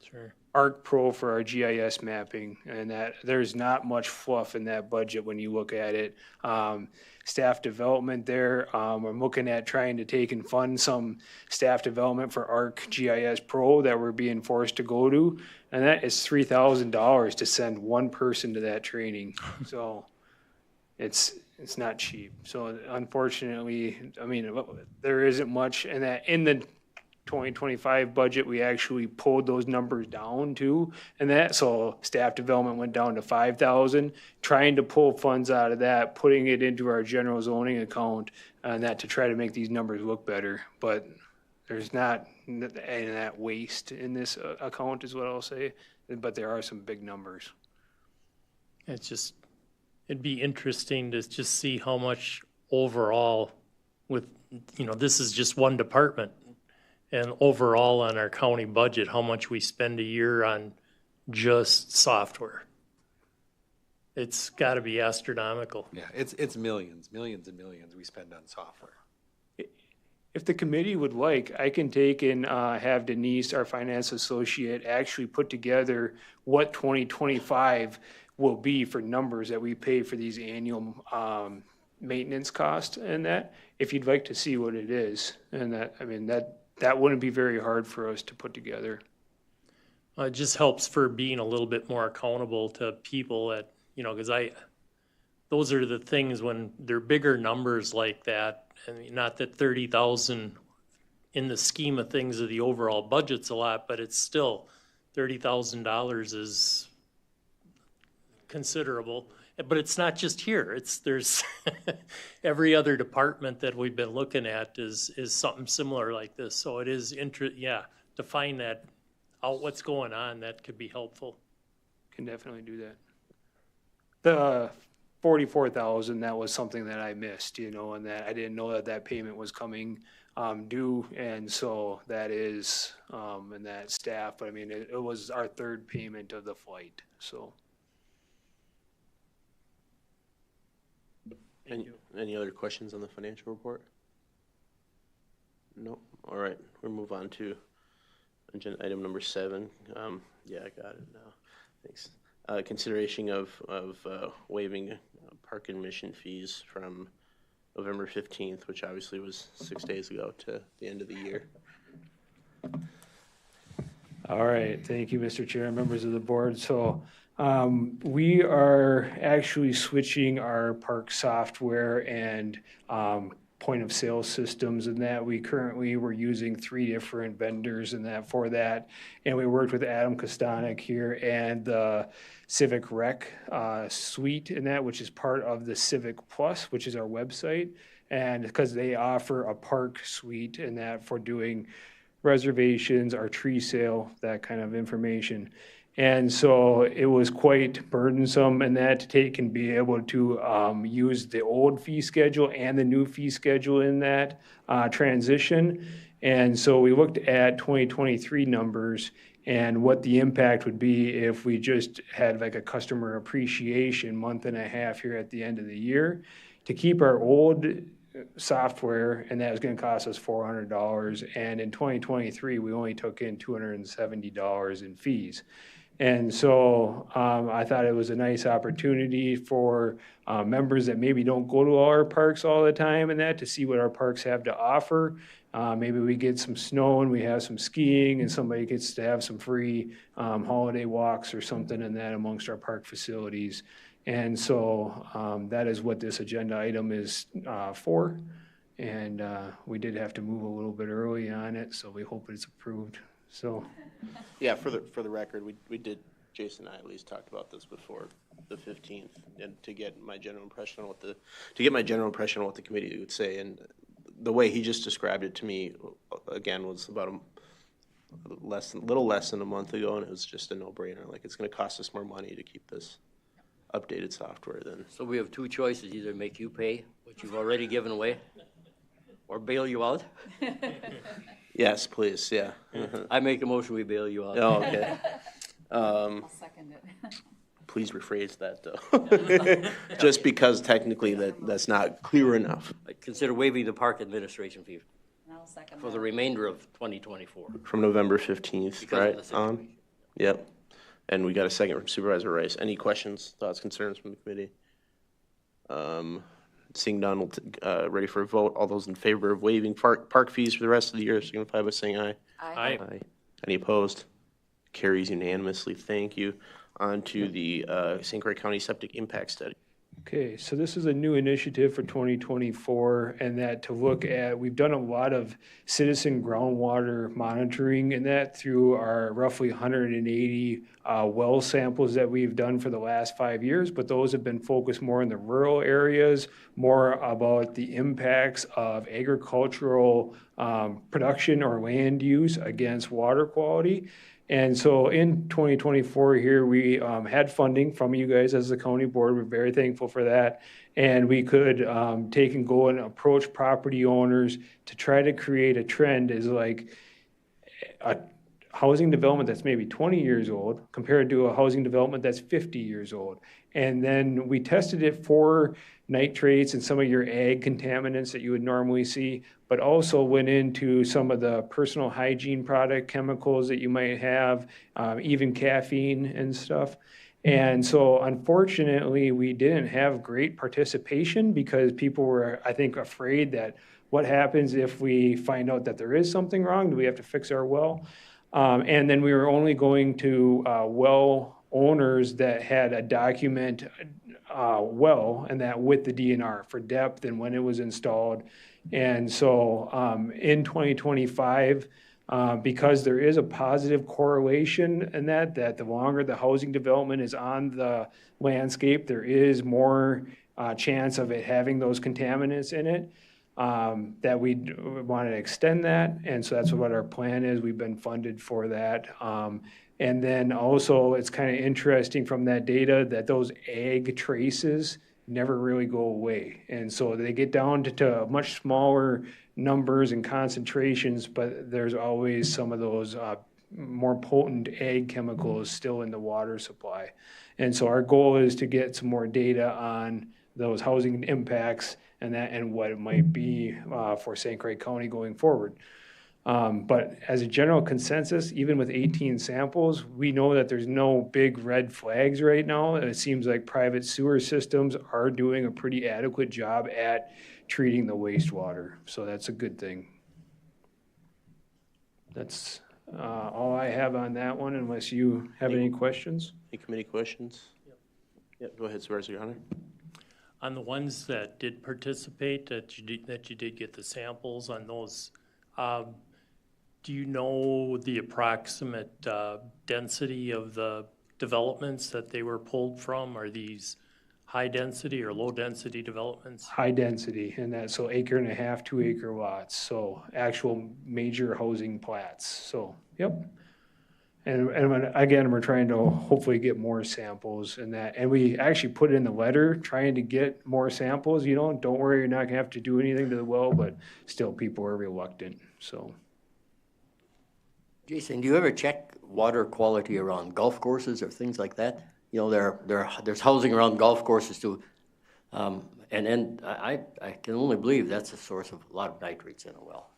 Sure. ARC Pro for our GIS mapping, and that there's not much fluff in that budget when you look at it. Staff development there, I'm looking at trying to take and fund some staff development for ARC GIS Pro that we're being forced to go to, and that is $3,000 to send one person to that training. So it's not cheap. So unfortunately, there isn't much, and that in the 2025 budget, we actually pulled those numbers down too, and that, so staff development went down to 5,000, trying to pull funds out of that, putting it into our general zoning account, and that to try to make these numbers look better. But there's not any of that waste in this account is what I'll say, but there are some big numbers. It'd be interesting to just see how much overall with, this is just one department. And overall on our county budget, how much we spend a year on just software. It's got to be astronomical. Yeah, it's millions and millions we spend on software. If the committee would like, I can take and have Denise, our finance associate, actually put together what 2025 will be for numbers that we pay for these annual maintenance costs and that, if you'd like to see what it is. And that wouldn't be very hard for us to put together. It just helps for being a little bit more accountable to people that, because those are the things when they're bigger numbers like that. Not that 30,000 in the scheme of things of the overall budget's a lot, but it's still $30,000 is considerable. But it's not just here. There's every other department that we've been looking at is something similar like this. So it is to find that out what's going on, that could be helpful. Can definitely do that. The 44,000, that was something that I missed, and that I didn't know that payment was coming due, and so that is and that staff. But it was our third payment of the flight, so. Any other questions on the financial report? No. All right, we'll move on to agenda item number 7. Yeah, I got it now. Thanks. Consideration of waiving park admission fees from November 15th, which obviously was 6 days ago, to the end of the year. All right, thank you, Mr. Chair and members of the board. So we are actually switching our park software and point of sale systems, and that we currently were using 3 different vendors and that for that. And we worked with Adam Kostanek here and the Civic Rec suite and that, which is part of the Civic Plus, which is our website. And because they offer a park suite and that for doing reservations or tree sale, that kind of information. And so it was quite burdensome in that to take and be able to use the old fee schedule and the new fee schedule in that transition. And so we looked at 2023 numbers and what the impact would be if we just had like a customer appreciation month and a half here at the end of the year to keep our old software, and that was going to cost us $400. And in 2023, we only took in $270 in fees. And so I thought it was a nice opportunity for members that maybe don't go to our parks all the time and that to see what our parks have to offer. Maybe we get some snow and we have some skiing and somebody gets to have some free holiday walks or something in that amongst our park facilities. And so that is what this agenda item is for. And we did have to move a little bit early on it, so we hope it's approved. So, Yeah, for the record, we did, Jason and I at least talked about this before the 15th, and to get my general impression on what the committee would say. And the way he just described it to me, again, was about a little less than a month ago, and it was just a no-brainer. Like, it's going to cost us more money to keep this updated software than. So we have two choices, either make you pay what you've already given away, or bail you out. Yes, please, yeah. I make a motion, we bail you out. Oh, okay. I'll second it. Please rephrase that, though. Just because technically that's not clear enough. I consider waiving the park administration fee And I'll second for the that. remainder of 2024. From November 15th, Because of right? the situation. Yep. And we got a second from Supervisor Rice. Any questions, thoughts, concerns from the committee? Seeing none, ready for a vote. All those in favor of waiving park fees for the rest of the year, signify by saying aye. Aye. Any opposed? Carries unanimously. Thank you. On to the St. Croix County Septic Impact Study. okay, so this is a new initiative for 2024, and that to look at, we've done a lot of citizen groundwater monitoring and that through our roughly 180 well samples that we've done for the last 5 years, but those have been focused more in the rural areas, more about the impacts of agricultural production or land use against water quality. And so in 2024 here, we had funding from you guys as the county board. We're very thankful for that. And we could take and go and approach property owners to try to create a trend is like a housing development that's maybe 20 years old compared to a housing development that's 50 years old. And then we tested it for nitrates and some of your ag contaminants that you would normally see, but also went into some of the personal hygiene product chemicals that you might have, even caffeine and stuff. And so unfortunately, we didn't have great participation because people were, I think, afraid that what happens if we find out that there is something wrong? Do we have to fix our well? And then we were only going to well owners that had a document well, and that with the DNR for depth and when it was installed. And so in 2025, because there is a positive correlation in that the longer the housing development is on the landscape, there is more chance of it having those contaminants in it, that we want to extend that. And so that's what our plan is. We've been funded for that. And then also it's kind of interesting from that data that those ag traces never really go away. And so they get down to much smaller numbers and concentrations, but there's always some of those more potent ag chemicals still in the water supply. And so our goal is to get some more data on those housing impacts and what it might be for St. Croix County going forward. But as a general consensus, even with 18 samples, we know that there's no big red flags right now. It seems like private sewer systems are doing a pretty adequate job at treating the wastewater. So that's a good thing. That's all I have on that one, unless you have any questions. Any committee questions? Yep, go ahead, Supervisor Hunter. On the ones that did participate, that you did get the samples on those, do you know the approximate density of the developments that they were pulled from? Are these high-density or low-density developments? high density, and that, so 1.5 acre, 2 acre lots, so actual major housing plats, so, yep. Again, we're trying to hopefully get more samples and that, and we actually put it in the letter, trying to get more samples, don't worry, you're not gonna have to do anything to the well, but still, people are reluctant, so. Jason, do you ever check water quality around golf courses or things like that? There's housing around golf courses too. And I can only believe that's a source of a lot of nitrates in a well.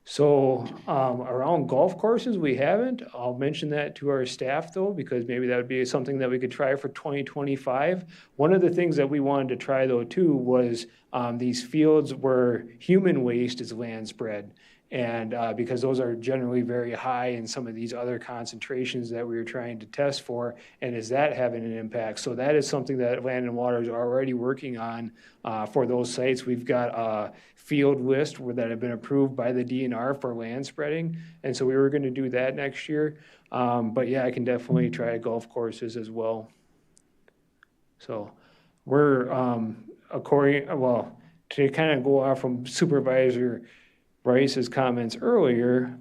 So, around golf courses, we haven't. I'll mention that to our staff though, because maybe that would be something that we could try for 2025. One of the things that we wanted to try though too was, these fields where human waste is land spread. And, because those are generally very high in some of these other concentrations that we were trying to test for, and is that having an impact? So that is something that Land and Water is already working on, for those sites. We've got a field list that have been approved by the DNR for land spreading, and so we were gonna do that next year. But yeah, I can definitely try golf courses as well. So we're, to kind of go off from Supervisor Rice's comments earlier,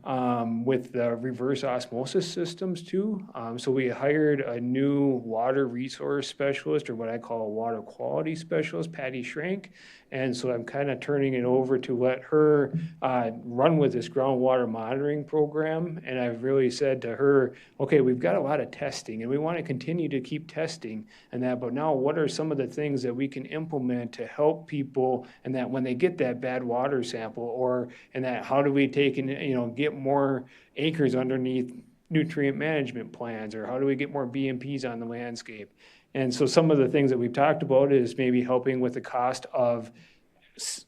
with the reverse osmosis systems too. So we hired a new water resource specialist, or what I call a water quality specialist, Patty Schrank. And so I'm kind of turning it over to let her run with this groundwater monitoring program. And I've really said to her, okay, we've got a lot of testing and we want to continue to keep testing and that, but now what are some of the things that we can implement to help people, and that when they get that bad water sample, or and that how do we take and get more acres underneath nutrient management plans, or how do we get more BMPs on the landscape? And so some of the things that we've talked about is maybe helping with the cost of,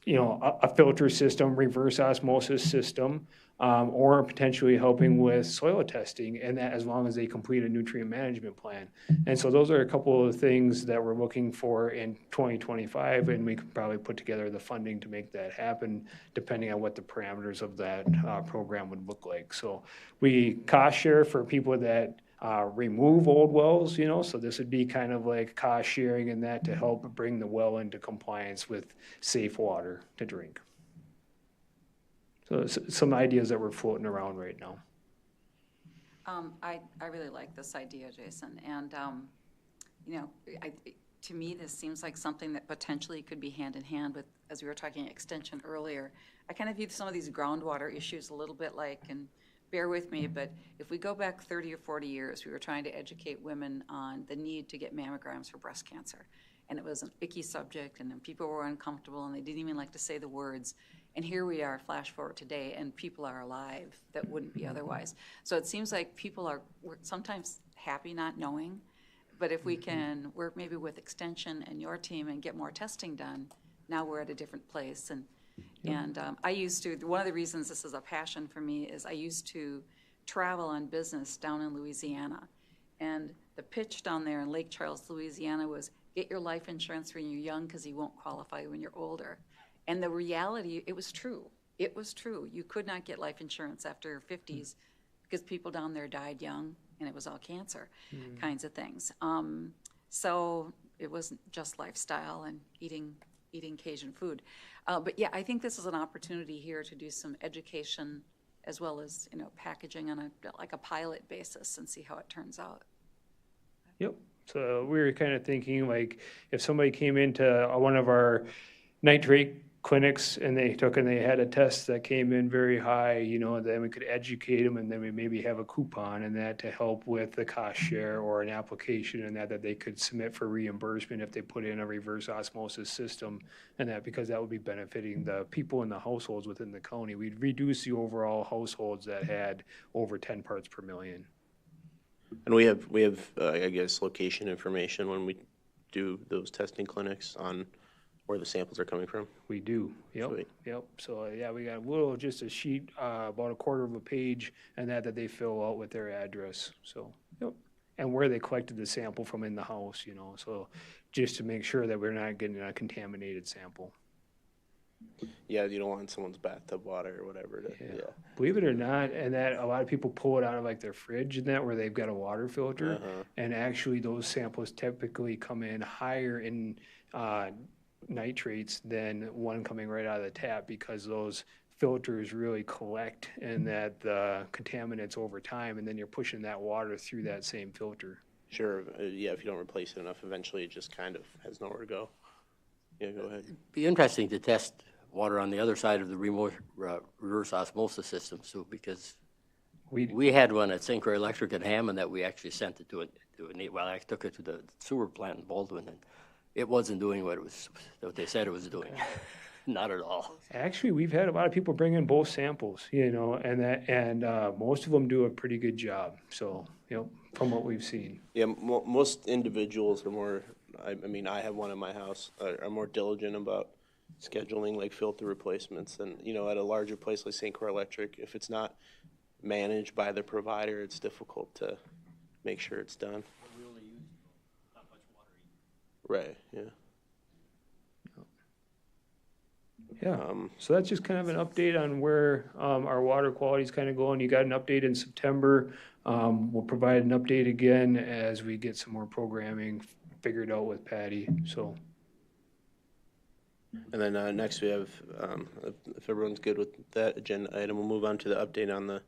a filter system, reverse osmosis system, or potentially helping with soil testing, and that as long as they complete a nutrient management plan. And so those are a couple of things that we're looking for in 2025, and we could probably put together the funding to make that happen, depending on what the parameters of that program would look like. So we cost share for people that remove old wells, so this would be kind of like cost sharing in that to help bring the well into compliance with safe water to drink. So some ideas that we're floating around right now. I really like this idea, Jason, and to me this seems like something that potentially could be hand in hand with, as we were talking extension earlier. I kind of view some of these groundwater issues a little bit like, and bear with me, but if we go back 30 or 40 years, we were trying to educate women on the need to get mammograms for breast cancer. And it was an icky subject, and then people were uncomfortable, and they didn't even like to say the words. And here we are, flash forward today, and people are alive that wouldn't be otherwise. So it seems like we're sometimes happy not knowing, but if we can work maybe with Extension and your team and get more testing done, now we're at a different place. And I used to, one of the reasons this is a passion for me is I used to travel on business down in Louisiana. And the pitch down there in Lake Charles, Louisiana was get your life insurance when you're young because you won't qualify when you're older. And the reality, it was true. It was true. You could not get life insurance after your 50s because people down there died young and it was all cancer kinds of things. So it wasn't just lifestyle and eating Cajun food. But yeah, I think this is an opportunity here to do some education as well as, packaging on a pilot basis and see how it turns out. Yep. So we were kind of thinking like if somebody came into one of our nitrate clinics and they had a test that came in very high, then we could educate them, and then we maybe have a coupon and that to help with the cost share or an application and that they could submit for reimbursement if they put in a reverse osmosis system, and that because that would be benefiting the people in the households within the county. We'd reduce the overall households that had over 10 parts per million. And we have I guess location information when we do those testing clinics on where the samples are coming from. We do. Yep. Sweet. Yep. So yeah, we got just a sheet, about a quarter of a page, and that they fill out with their address. So yep. And where they collected the sample from in the house, so just to make sure that we're not getting a contaminated sample. Yeah, you don't want someone's bathtub water or whatever to, yeah. Believe it or not, and that a lot of people pull it out of like their fridge and that where they've got a water filter. And actually those samples typically come in higher in nitrates than one coming right out of the tap because those filters really collect and that contaminants over time, and then you're pushing that water through that same filter. Sure, yeah, if you don't replace it enough, eventually it just kind of has nowhere to go. Yeah, go ahead. Be interesting to test water on the other side of the reverse osmosis system too, because we had one at St. Croix Electric in Hammond that we actually sent it to well, I took it to the sewer plant in Baldwin, and it wasn't doing what they said it was doing. Not at all. Actually, we've had a lot of people bring in both samples, and most of them do a pretty good job. So, from what we've seen. Yeah, most individuals are more, I mean, I have one in my house, are more diligent about scheduling like filter replacements than, at a larger place like St. Croix Electric, if it's not managed by the provider, it's difficult to make sure it's done. We only use not much water. Right, yeah. Yeah, so that's just kind of an update on where our water quality is kind of going. You got an update in September. We'll provide an update again as we get some more programming figured out with Patty, so. And then next we have, if everyone's good with that agenda item, we'll move on to the update on the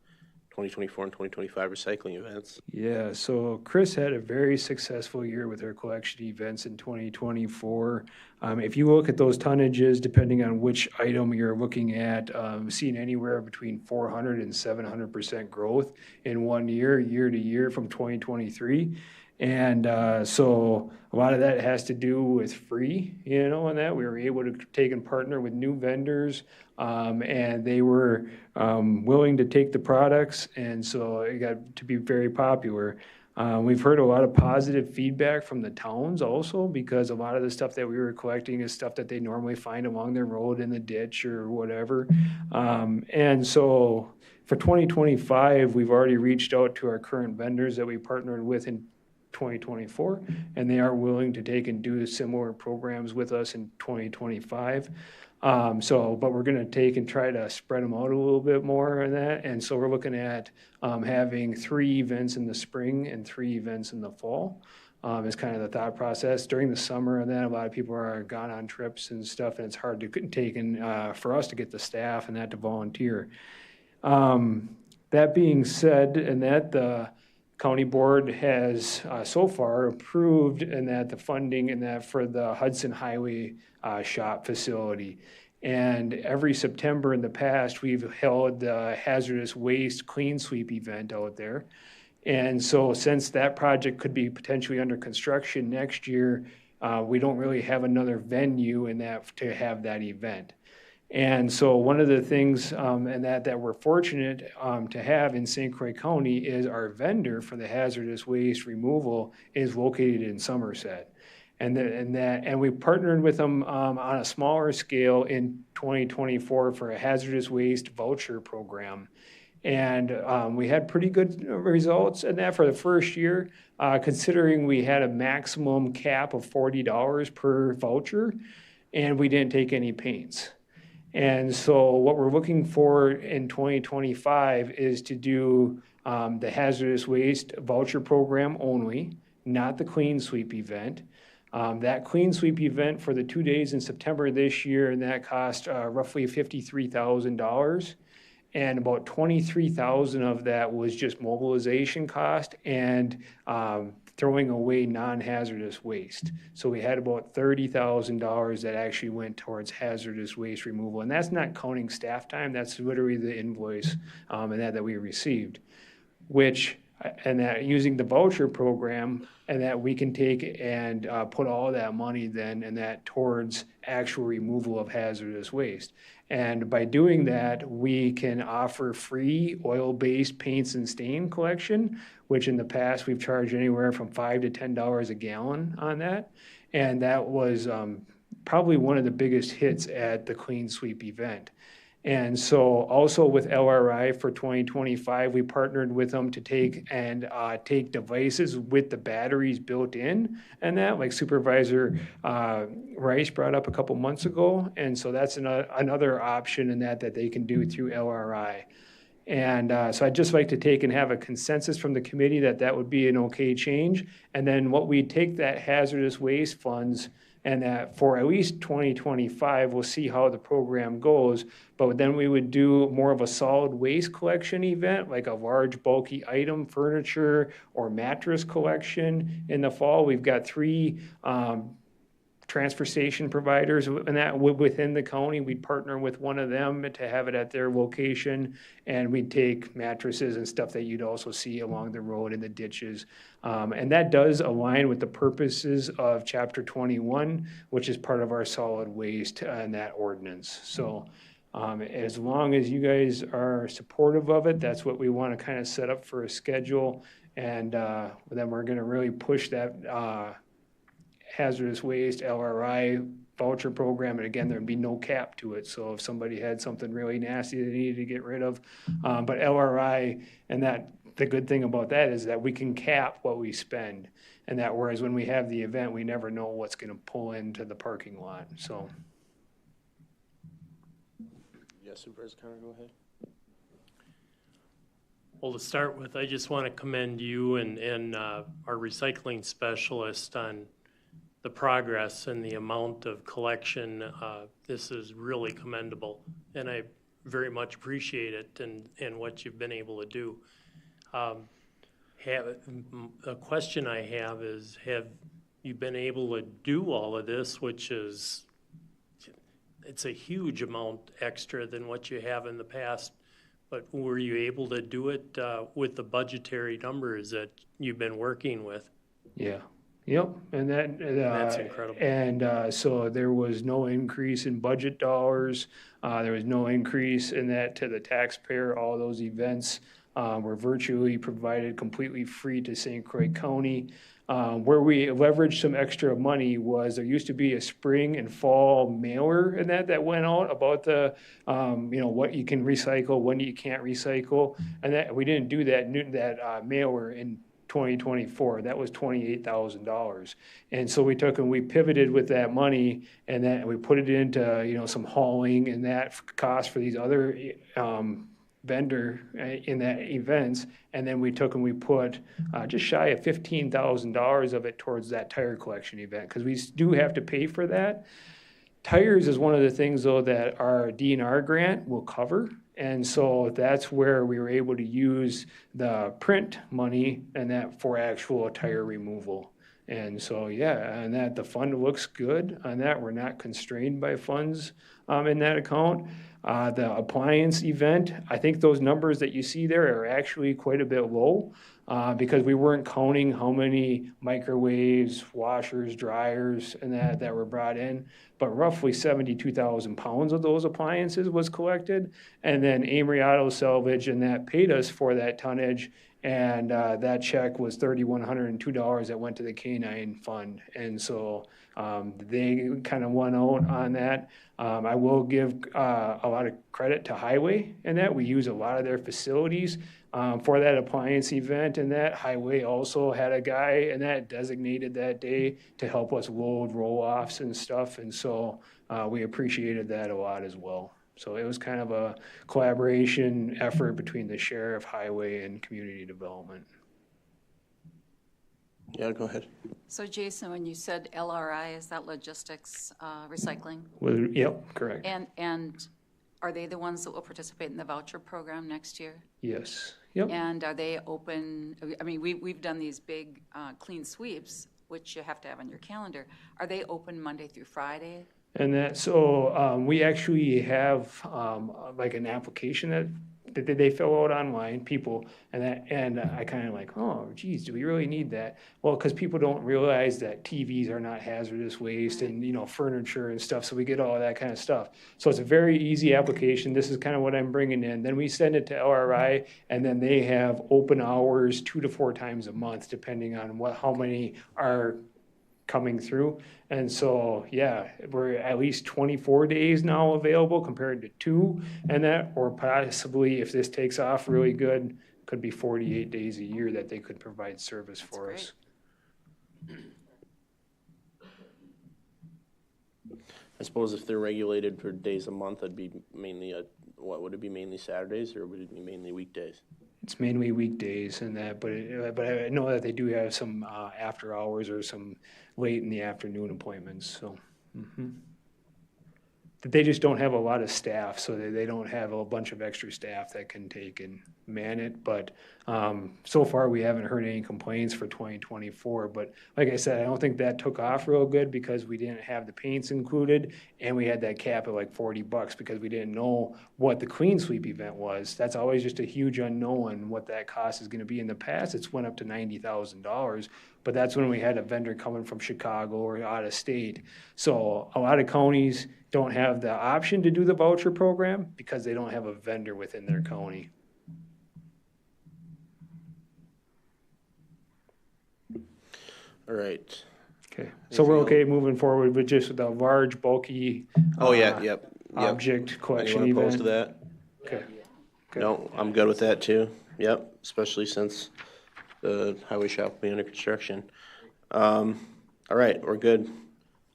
2024 and 2025 recycling events. Yeah, so Chris had a very successful year with her collection events in 2024. If you look at those tonnages, depending on which item you're looking at, seeing anywhere between 400 and 700% growth in 1 year, year to year from 2023. And so a lot of that has to do with free, and that we were able to take and partner with new vendors, and they were willing to take the products, and so it got to be very popular. We've heard a lot of positive feedback from the towns also, because a lot of the stuff that we were collecting is stuff that they normally find along their road in the ditch or whatever. And so for 2025, we've already reached out to our current vendors that we partnered with in 2024, and they are willing to take and do similar programs with us in 2025. But we're going to take and try to spread them out a little bit more in that. And so we're looking at having 3 events in the spring and 3 events in the fall is kind of the thought process. During the summer, and then a lot of people are gone on trips and stuff, and it's hard to take and for us to get the staff and that to volunteer. That being said, and that the county board has so far approved and that the funding and that for the Hudson Highway shop facility. And every September in the past, we've held the hazardous waste clean sweep event out there. And so since that project could be potentially under construction next year, we don't really have another venue in that to have that event. And so one of the things and that we're fortunate to have in St. Croix County is our vendor for the hazardous waste removal is located in Somerset. And we partnered with them on a smaller scale in 2024 for a hazardous waste voucher program. And we had pretty good results in that for the first year, considering we had a maximum cap of $40 per voucher, and we didn't take any paints. And so what we're looking for in 2025 is to do the hazardous waste voucher program only, not the clean sweep event. That clean sweep event for the 2 days in September this year, and that cost roughly $53,000. And about $23,000 of that was just mobilization cost and throwing away non-hazardous waste. So we had about $30,000 that actually went towards hazardous waste removal. And that's not counting staff time, that's literally the invoice and that we received. And that using the voucher program, and that we can take and put all that money then and that towards actual removal of hazardous waste. And by doing that, we can offer free oil-based paints and stain collection, which in the past we've charged anywhere from $5 to $10 a gallon on that. And that was probably one of the biggest hits at the Clean Sweep event. And so also with LRI for 2025, we partnered with them to take devices with the batteries built in and that, like Supervisor Rice brought up a couple months ago. And so that's another option in that they can do through LRI. And so I'd just like to take and have a consensus from the committee that would be an okay change. And then what we take that hazardous waste funds and that for at least 2025, we'll see how the program goes. But then we would do more of a solid waste collection event, like a large bulky item, furniture, or mattress collection in the fall. We've got 3 transfer station providers and that within the county. We'd partner with one of them to have it at their location, and we'd take mattresses and stuff that you'd also see along the road in the ditches. And that does align with the purposes of Chapter 21, which is part of our solid waste and that ordinance. So as long as you guys are supportive of it, that's what we want to kind of set up for a schedule. And then we're going to really push that hazardous waste LRI voucher program, and again, there'd be no cap to it. So if somebody had something really nasty they needed to get rid of, but LRI, and that the good thing about that is that we can cap what we spend, and that whereas when we have the event, we never know what's going to pull into the parking lot. So. Yes, Supervisor Connor, go ahead. Well, to start with, I just want to commend you and our recycling specialist on the progress and the amount of collection. This is really commendable, and I very much appreciate it and what you've been able to do. A question I have is, have you been able to do all of this, which is, it's a huge amount extra than what you have in the past, but were you able to do it with the budgetary numbers that you've been working with? Yeah. Yep, and That's incredible. And so there was no increase in budget dollars. There was no increase in that to the taxpayer. All those events were virtually provided completely free to St. Croix County. Where we leveraged some extra money was there used to be a spring and fall mailer and that went out about the what you can recycle, when you can't recycle, and that we didn't do that mailer in 2024. That was $28,000. And so we took and we pivoted with that money, and then we put it into, some hauling and that cost for these other vendor in that events. And then we took and we put just shy of $15,000 of it towards that tire collection event, because we do have to pay for that. Tires is one of the things, though, that our DNR grant will cover. And so that's where we were able to use the print money and that for actual tire removal. And so, yeah, and that the fund looks good on that. We're not constrained by funds in that account. The appliance event, I think those numbers that you see there are actually quite a bit low because we weren't counting how many microwaves, washers, dryers, and that were brought in. But roughly 72,000 pounds of those appliances was collected. And then Amory Auto Salvage and that paid us for that tonnage. And that check was $3,102 that went to the Canine Fund. And so they kind of won out on that. I will give a lot of credit to Highway in that. We use a lot of their facilities for that appliance event, and that Highway also had a guy and that designated that day to help us load roll-offs and stuff. And so we appreciated that a lot as well. So it was kind of a collaboration effort between the sheriff, highway, and community development. Yeah, go ahead. So Jason, when you said LRI, is that logistics recycling? Well, yep, correct. And are they the ones that will participate in the voucher program next year? Yes, yep. And are they open? I mean, we've done these big clean sweeps, which you have to have on your calendar. Are they open Monday through Friday? And that, so we actually have like an application that they fill out online, people, and I kind of like, oh, geez, do we really need that? Well, because people don't realize that TVs are not hazardous waste and, furniture and stuff, so we get all that kind of stuff. So it's a very easy application. This is kind of what I'm bringing in. Then we send it to LRI, and then they have open hours 2 to 4 times a month, depending on how many are coming through. And so, yeah, we're at least 24 days now available compared to 2 and that, or possibly if this takes off really good, could be 48 days a year that they could provide service for us. I suppose if they're regulated for days a month, it'd be mainly what would it be, mainly Saturdays, or would it be mainly weekdays? It's mainly weekdays and that, but I know that they do have some after hours or some late in the afternoon appointments, so. They just don't have a lot of staff, so they don't have a bunch of extra staff that can take and man it. But so far, we haven't heard any complaints for 2024. But like I said, I don't think that took off real good because we didn't have the paints included, and we had that cap at like $40 because we didn't know what the clean sweep event was. That's always just a huge unknown what that cost is going to be. In the past, it's went up to $90,000. But that's when we had a vendor coming from Chicago or out of state. So a lot of counties don't have the option to do the voucher program because they don't have a vendor within their county. All right. Okay, so we're okay moving forward with just the large bulky object collection Anyone opposed event? to that? Okay. No, I'm good with that too. Yep, especially since the highway shop will be under construction. All right, we're good.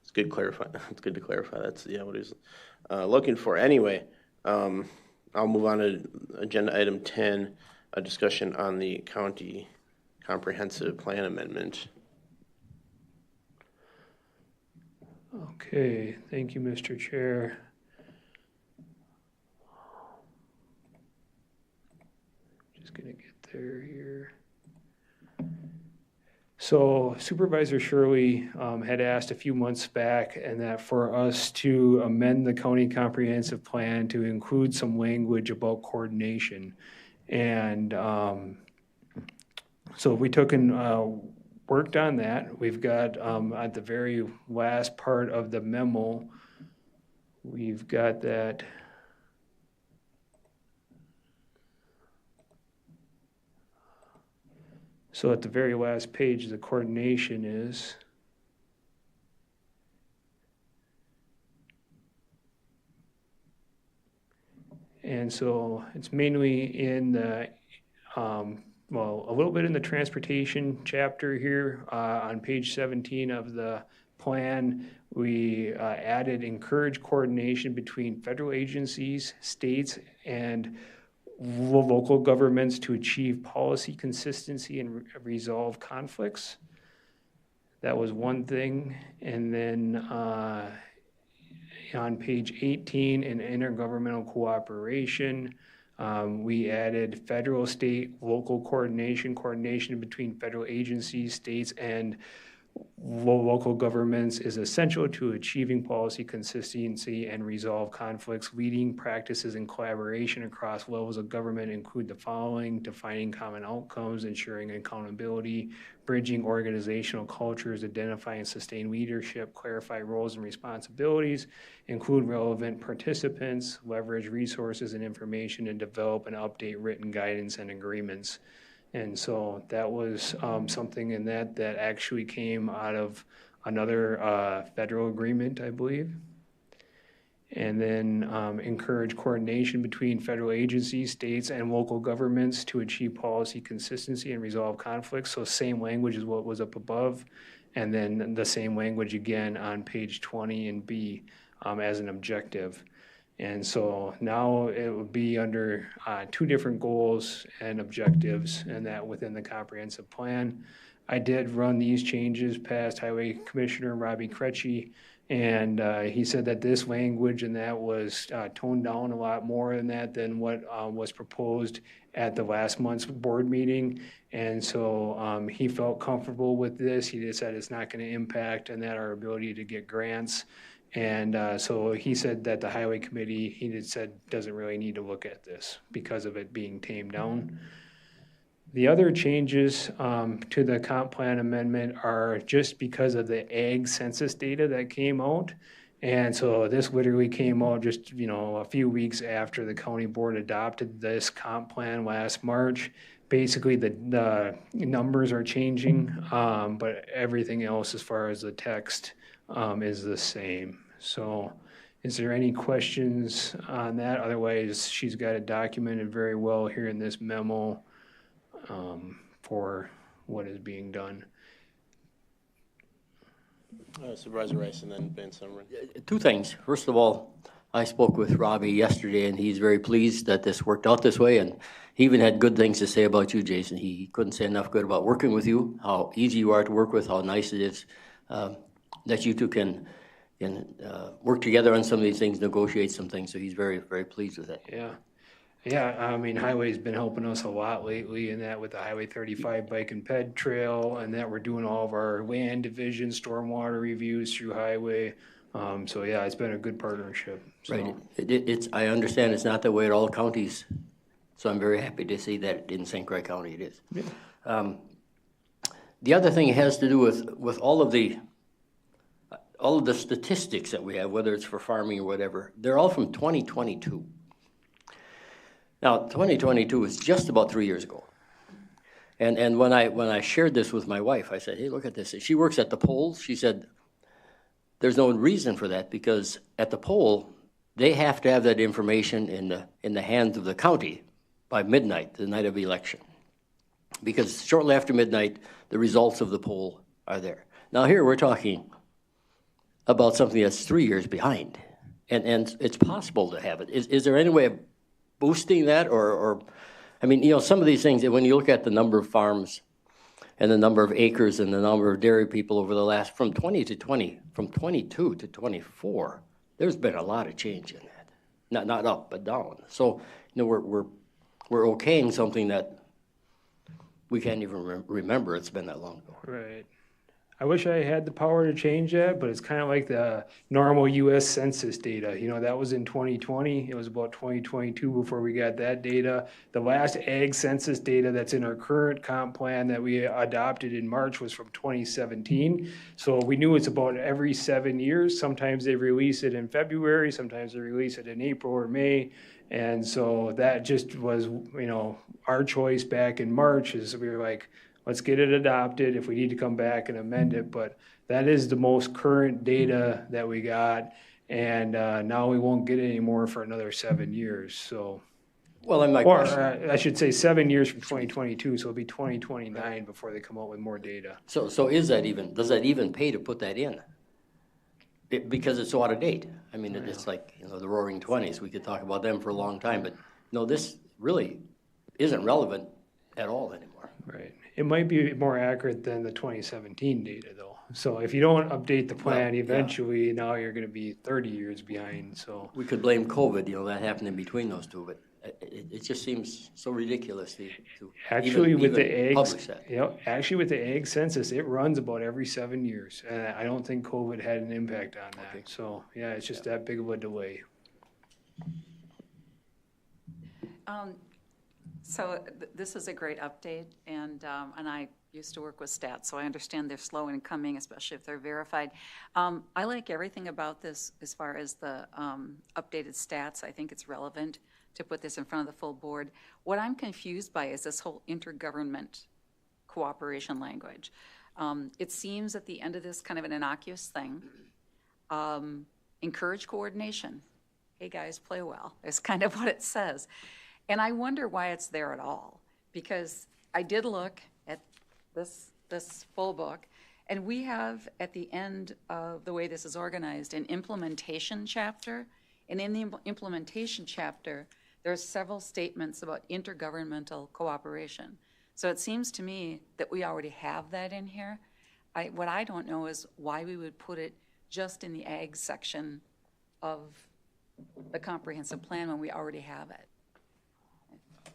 It's good clarify. It's good to clarify. That's what he's looking for. Anyway, I'll move on to agenda item 10, a discussion on the county comprehensive plan amendment. Okay, thank you, Mr. Chair. Just gonna get there here. So Supervisor Shirley had asked a few months back and that for us to amend the county comprehensive plan to include some language about coordination. And so we took and worked on that. We've got at the very last part of the memo, we've got that. So at the very last page, the coordination is. And so it's mainly in the, well, a little bit in the transportation chapter here on page 17 of the plan. We added encourage coordination between federal agencies, states, and local governments to achieve policy consistency and resolve conflicts. That was one thing. And then on page 18 in intergovernmental cooperation, we added federal, state, local coordination between federal agencies, states, and local governments is essential to achieving policy consistency and resolve conflicts. Leading practices and collaboration across levels of government include the following: defining common outcomes, ensuring accountability, bridging organizational cultures, identify and sustain leadership, clarify roles and responsibilities, include relevant participants, leverage resources and information, and develop and update written guidance and agreements. And so that was something in that actually came out of another federal agreement, I believe. And then encourage coordination between federal agencies, states, and local governments to achieve policy consistency and resolve conflicts. So same language as what was up above. And then the same language again on page 20 in B as an objective. And so now it would be under 2 different goals and objectives, and that within the comprehensive plan. I did run these changes past Highway Commissioner Robbie Croix, and he said that this language and that was toned down a lot more than what was proposed at the last month's board meeting. And so he felt comfortable with this. He just said it's not going to impact and that our ability to get grants. And so he said that the highway committee, he had said, doesn't really need to look at this because of it being tamed down. The other changes to the comp plan amendment are just because of the ag census data that came out. And so this literally came out just, a few weeks after the county board adopted this comp plan last March. Basically, the numbers are changing, but everything else as far as the text is the same. So is there any questions on that? Otherwise, she's got it documented very well here in this memo for what is being done. Supervisor Rice and then Ben Summerlin. Two things. First of all, I spoke with Robbie yesterday, and he's very pleased that this worked out this way, and he even had good things to say about you, Jason. He couldn't say enough good about working with you, how easy you are to work with, how nice it is that you two can work together on some of these things, negotiate some things, so he's very, very pleased with it. Yeah. Yeah, I mean, Highway's been helping us a lot lately in that with the Highway 35 bike and ped trail, and that we're doing all of our land division, stormwater reviews through Highway. So yeah, it's been a good partnership. So. Right. It's I understand it's not that way at all counties, so I'm very happy to see that in St. Croix County it is. Yeah. The other thing has to do with all of the statistics that we have, whether it's for farming or whatever. They're all from 2022. Now, 2022 is just about 3 years ago. And when I shared this with my wife, I said, hey, look at this. She works at the polls. She said, there's no reason for that because at the poll, they have to have that information in the hands of the county by midnight, the night of election. Because shortly after midnight, the results of the poll are there. Now here we're talking about something that's 3 years behind. And it's possible to have it. Is there any way of boosting that or I mean, some of these things, when you look at the number of farms and the number of acres and the number of dairy people over the last, from 22 to 24, there's been a lot of change in that. Not up, but down. So, we're okaying something that we can't even remember it's been that long ago. Right. I wish I had the power to change that, but it's kind of like the normal U.S. Census data. That was in 2020. It was about 2022 before we got that data. The last ag census data that's in our current comp plan that we adopted in March was from 2017. So we knew it's about every 7 years. Sometimes they release it in February, sometimes they release it in April or May. And so that just was, our choice back in March is we were like, let's get it adopted if we need to come back and amend it. But that is the most current data that we got. And now we won't get any more for another 7 years. So, well, and I should say 7 years from 2022. So it'll be 2029 before they come out with more data. So does that even pay to put that in? Because it's so out of date. I mean, it's like, the Roaring 20s. We could talk about them for a long time. But no, this really isn't relevant at all anymore. Right. It might be more accurate than the 2017 data, though. So if you don't update the plan, eventually now you're going to be 30 years behind. So we could blame COVID. That happened in between those two, but it just seems so ridiculous to actually even with the eggs. Publish that. Actually with the egg census, it runs about every 7 years, and I don't think COVID had an impact on that. Okay. So yeah, it's just that big of a delay. So this is a great update, and I used to work with stats, so I understand they're slow in coming, especially if they're verified. I like everything about this as far as the updated stats. I think it's relevant to put this in front of the full board. What I'm confused by is this whole intergovernment cooperation language. It seems at the end of this kind of an innocuous thing. Encourage coordination. Hey guys, play well. It's kind of what it says. And I wonder why it's there at all, because I did look at this full book, and we have at the end of the way this is organized an implementation chapter, and in the implementation chapter, there are several statements about intergovernmental cooperation. So it seems to me that we already have that in here. What I don't know is why we would put it just in the ag section of the comprehensive plan when we already have it.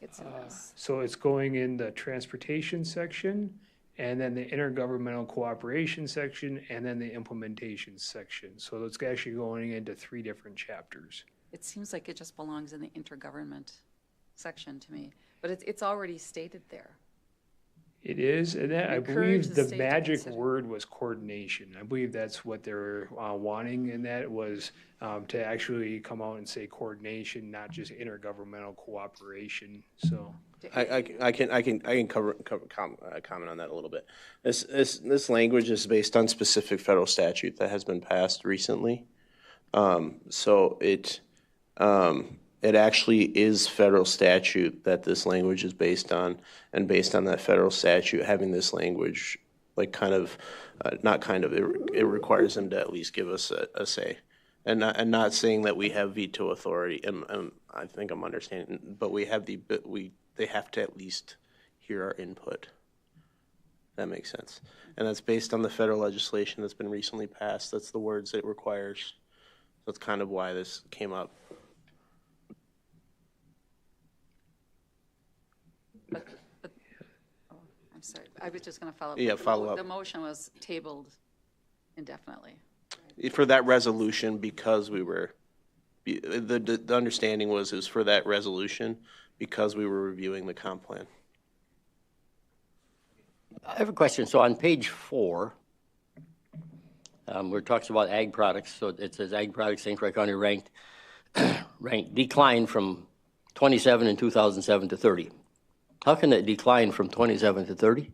It's in this. So it's going in the transportation section, and then the intergovernmental cooperation section, and then the implementation section. So it's actually going into 3 different chapters. It seems like it just belongs in the intergovernment section to me, but it's already stated there. It is, and that, I Encourage believe the the state to magic consider. word was coordination. I believe that's what they're wanting, and that was to actually come out and say coordination, not just intergovernmental cooperation, so. I can comment on that a little bit. This language is based on specific federal statute that has been passed recently. So it actually is federal statute that this language is based on, and based on that federal statute, having this language, like it requires them to at least give us a say. And not saying that we have veto authority, and I think I'm understanding, but we have they have to at least hear our input. That makes sense. And that's based on the federal legislation that's been recently passed. That's the words it requires. That's kind of why this came up. I'm sorry, I was just gonna follow up. Yeah, follow up. The motion was tabled indefinitely. For that resolution, because the understanding was it was for that resolution because we were reviewing the comp plan. I have a question. So on page 4, where it talks about ag products, so it says ag products, St. Croix County ranked declined from 27 in 2007 to 30. How can that decline from 27 to 30?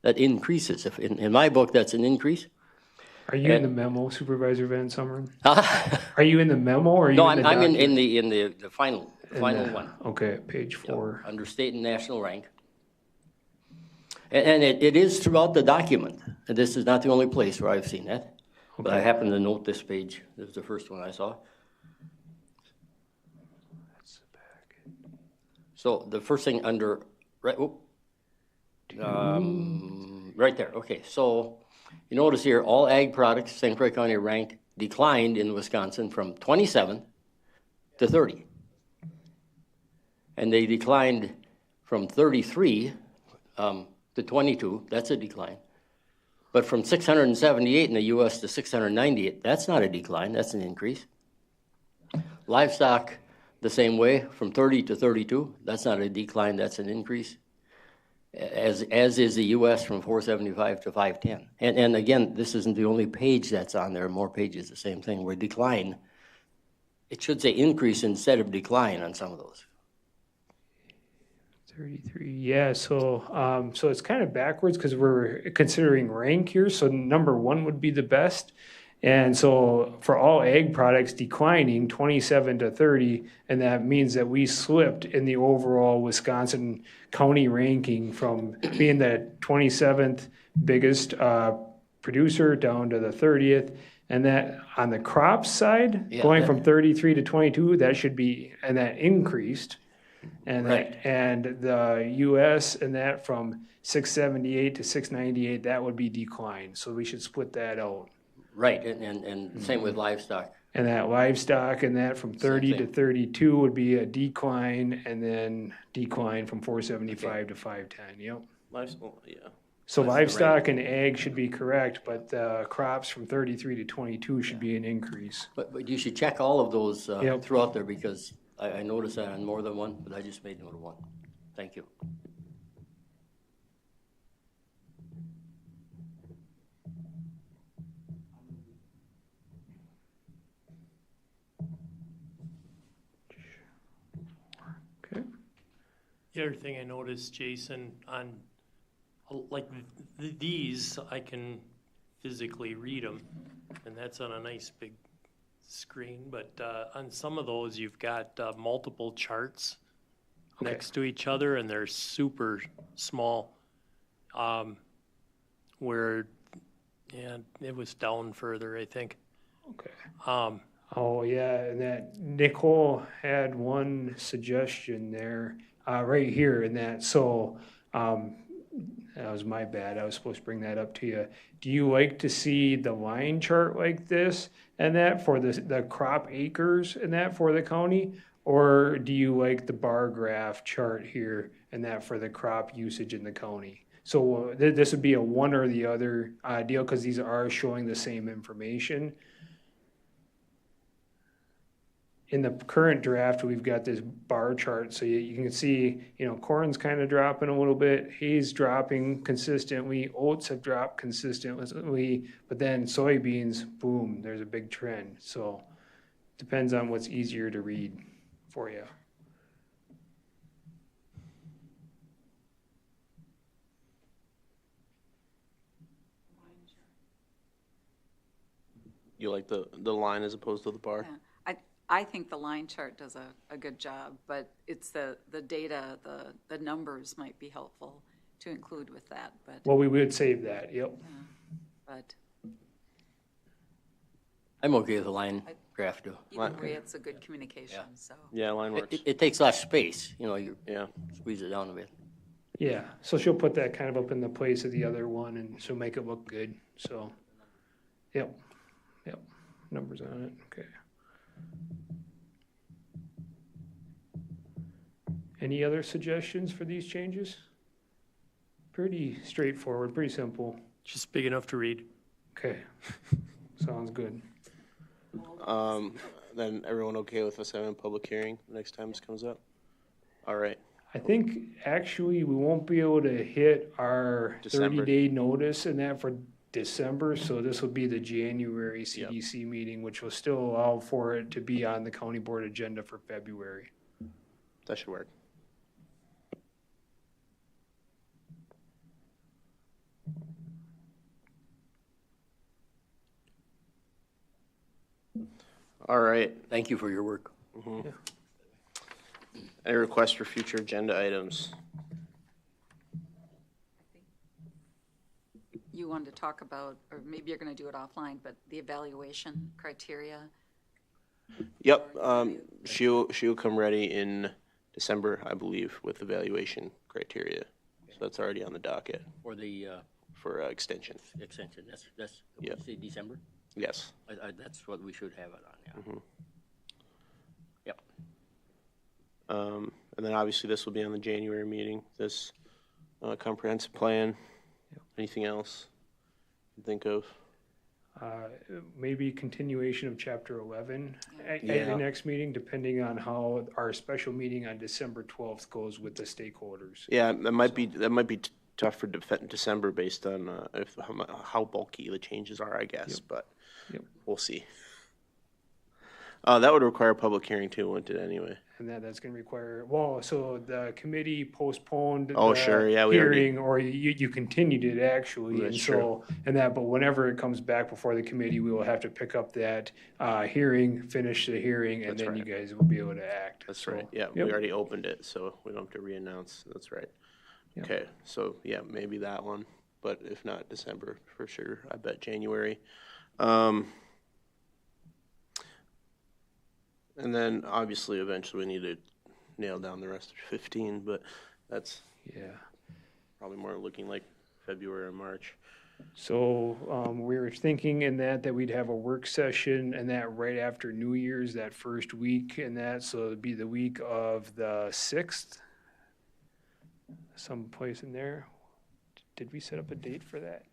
That increases. If in my book, that's an increase. Are you in the memo, Supervisor Van Summeren? Are you in the memo, or are you No, in the I'm document? in the final one. Okay, page 4. Under state and national rank. And it is throughout the document. And this is not the only place where I've seen that. But I happen to note this page. This was the first one I saw. So the first thing under, right there. Okay, so you notice here, all ag products, St. Croix County ranked declined in Wisconsin from 27 to 30. And they declined from 33 to 22, that's a decline. But from 678 in the U.S. to 698, that's not a decline, that's an increase. Livestock, the same way, from 30 to 32, that's not a decline, that's an increase. As is the U.S. from 475 to 510. And again, this isn't the only page that's on there, more pages, the same thing, where decline, it should say increase instead of decline on some of those. 33, yeah, so it's kind of backwards because we're considering rank here, so number 1 would be the best. And so for all ag products declining 27 to 30, and that means that we slipped in the overall Wisconsin county ranking from being the 27th biggest producer down to the 30th. And that on the crops side, going from 33 to 22, that should be, and that increased. And Right. and the US and that from 678 to 698, that would be decline. So we should split that out. Right, and same with livestock. And that livestock and that from 30 to thing. 32 would be a decline, and then decline from 475 to 510, yep. Yeah. So That's livestock and ag should be correct, but crops from 33 to 22 should be an increase. But you should check all of those Yep. throughout there because I noticed that on more than one, but I just made note of one. Thank you. Okay. The other thing I noticed, Jason, on, like, these, I can physically read them, and that's on a nice big screen, but on some of those, you've got multiple charts next to each other, and they're super small, where, yeah, it was down further, I think. Okay. Oh, yeah, and that Nicole had one suggestion there, right here in that, so, that was my bad, I was supposed to bring that up to you. Do you like to see the line chart like this and that for the crop acres and that for the county? Or do you like the bar graph chart here and that for the crop usage in the county? So this would be a one or the other deal, because these are showing the same information. in the current draft, we've got this bar chart, so you can see, corn's kind of dropping a little bit, hay's dropping consistently, oats have dropped consistently, but then soybeans, boom, there's a big trend. So depends on what's easier to read for you. You like the line as opposed to the bar? Yeah. I think the line chart does a good job, but it's the data, the numbers might be helpful to include with that, but, Well, we would save that, yep. but I'm okay with the line graph too. either way, it's a good communication, so. Yeah, line works. It takes less space, you Yeah. squeeze it down a bit. Yeah, so she'll put that kind of up in the place of the other one, and she'll make it look good, so, yep, numbers on it, okay. Any other suggestions for these changes? Pretty straightforward, pretty simple. Just big enough to read. Okay, sounds good. Then everyone okay with us having a public hearing next time this comes up? All right. I think actually we won't be able to hit our December. 30-day notice and that for December, so this will be the January CDC meeting, which will still allow for it to be on the county board agenda for February. That should work. All right. Thank you for your work. Any requests for future agenda items? You wanted to talk about, or maybe you're gonna do it offline, but the evaluation criteria. Yep, she'll come ready in December, I believe, with evaluation criteria. So that's already on the docket For the for extension. extension, that's, Yep. say December? Yes. That's what we should have it on, yeah. Yep. And then obviously this will be on the January meeting, this comprehensive plan. Anything else you can think of? Maybe continuation of chapter 11 at Yeah. the next meeting, depending on how our special meeting on December 12th goes with the stakeholders. Yeah, that might be tough for December based on how bulky the changes are, I guess, but Yep. we'll see. That would require a public hearing too, wouldn't it, anyway? And that's gonna require, so the committee postponed Oh, the sure, yeah, we already- hearing, or you continued it actually, and That's so, but whenever it comes back before the committee, we will have to pick up that, hearing, finish the hearing, and That's then you right. guys will be able to act. That's So, right, yeah, yep. we already opened it, so we don't have to re-announce, that's right. Yep. Okay, so, yeah, maybe that one, but if not December, for sure, I bet January. And then, obviously, eventually, we need to nail down the rest of 15, but that's Yeah. probably more looking like February or March. So, we were thinking in that we'd have a work session and that right after New Year's, that first week and that, so it'd be the week of the 6th. Someplace in there. Did we set up a date for that?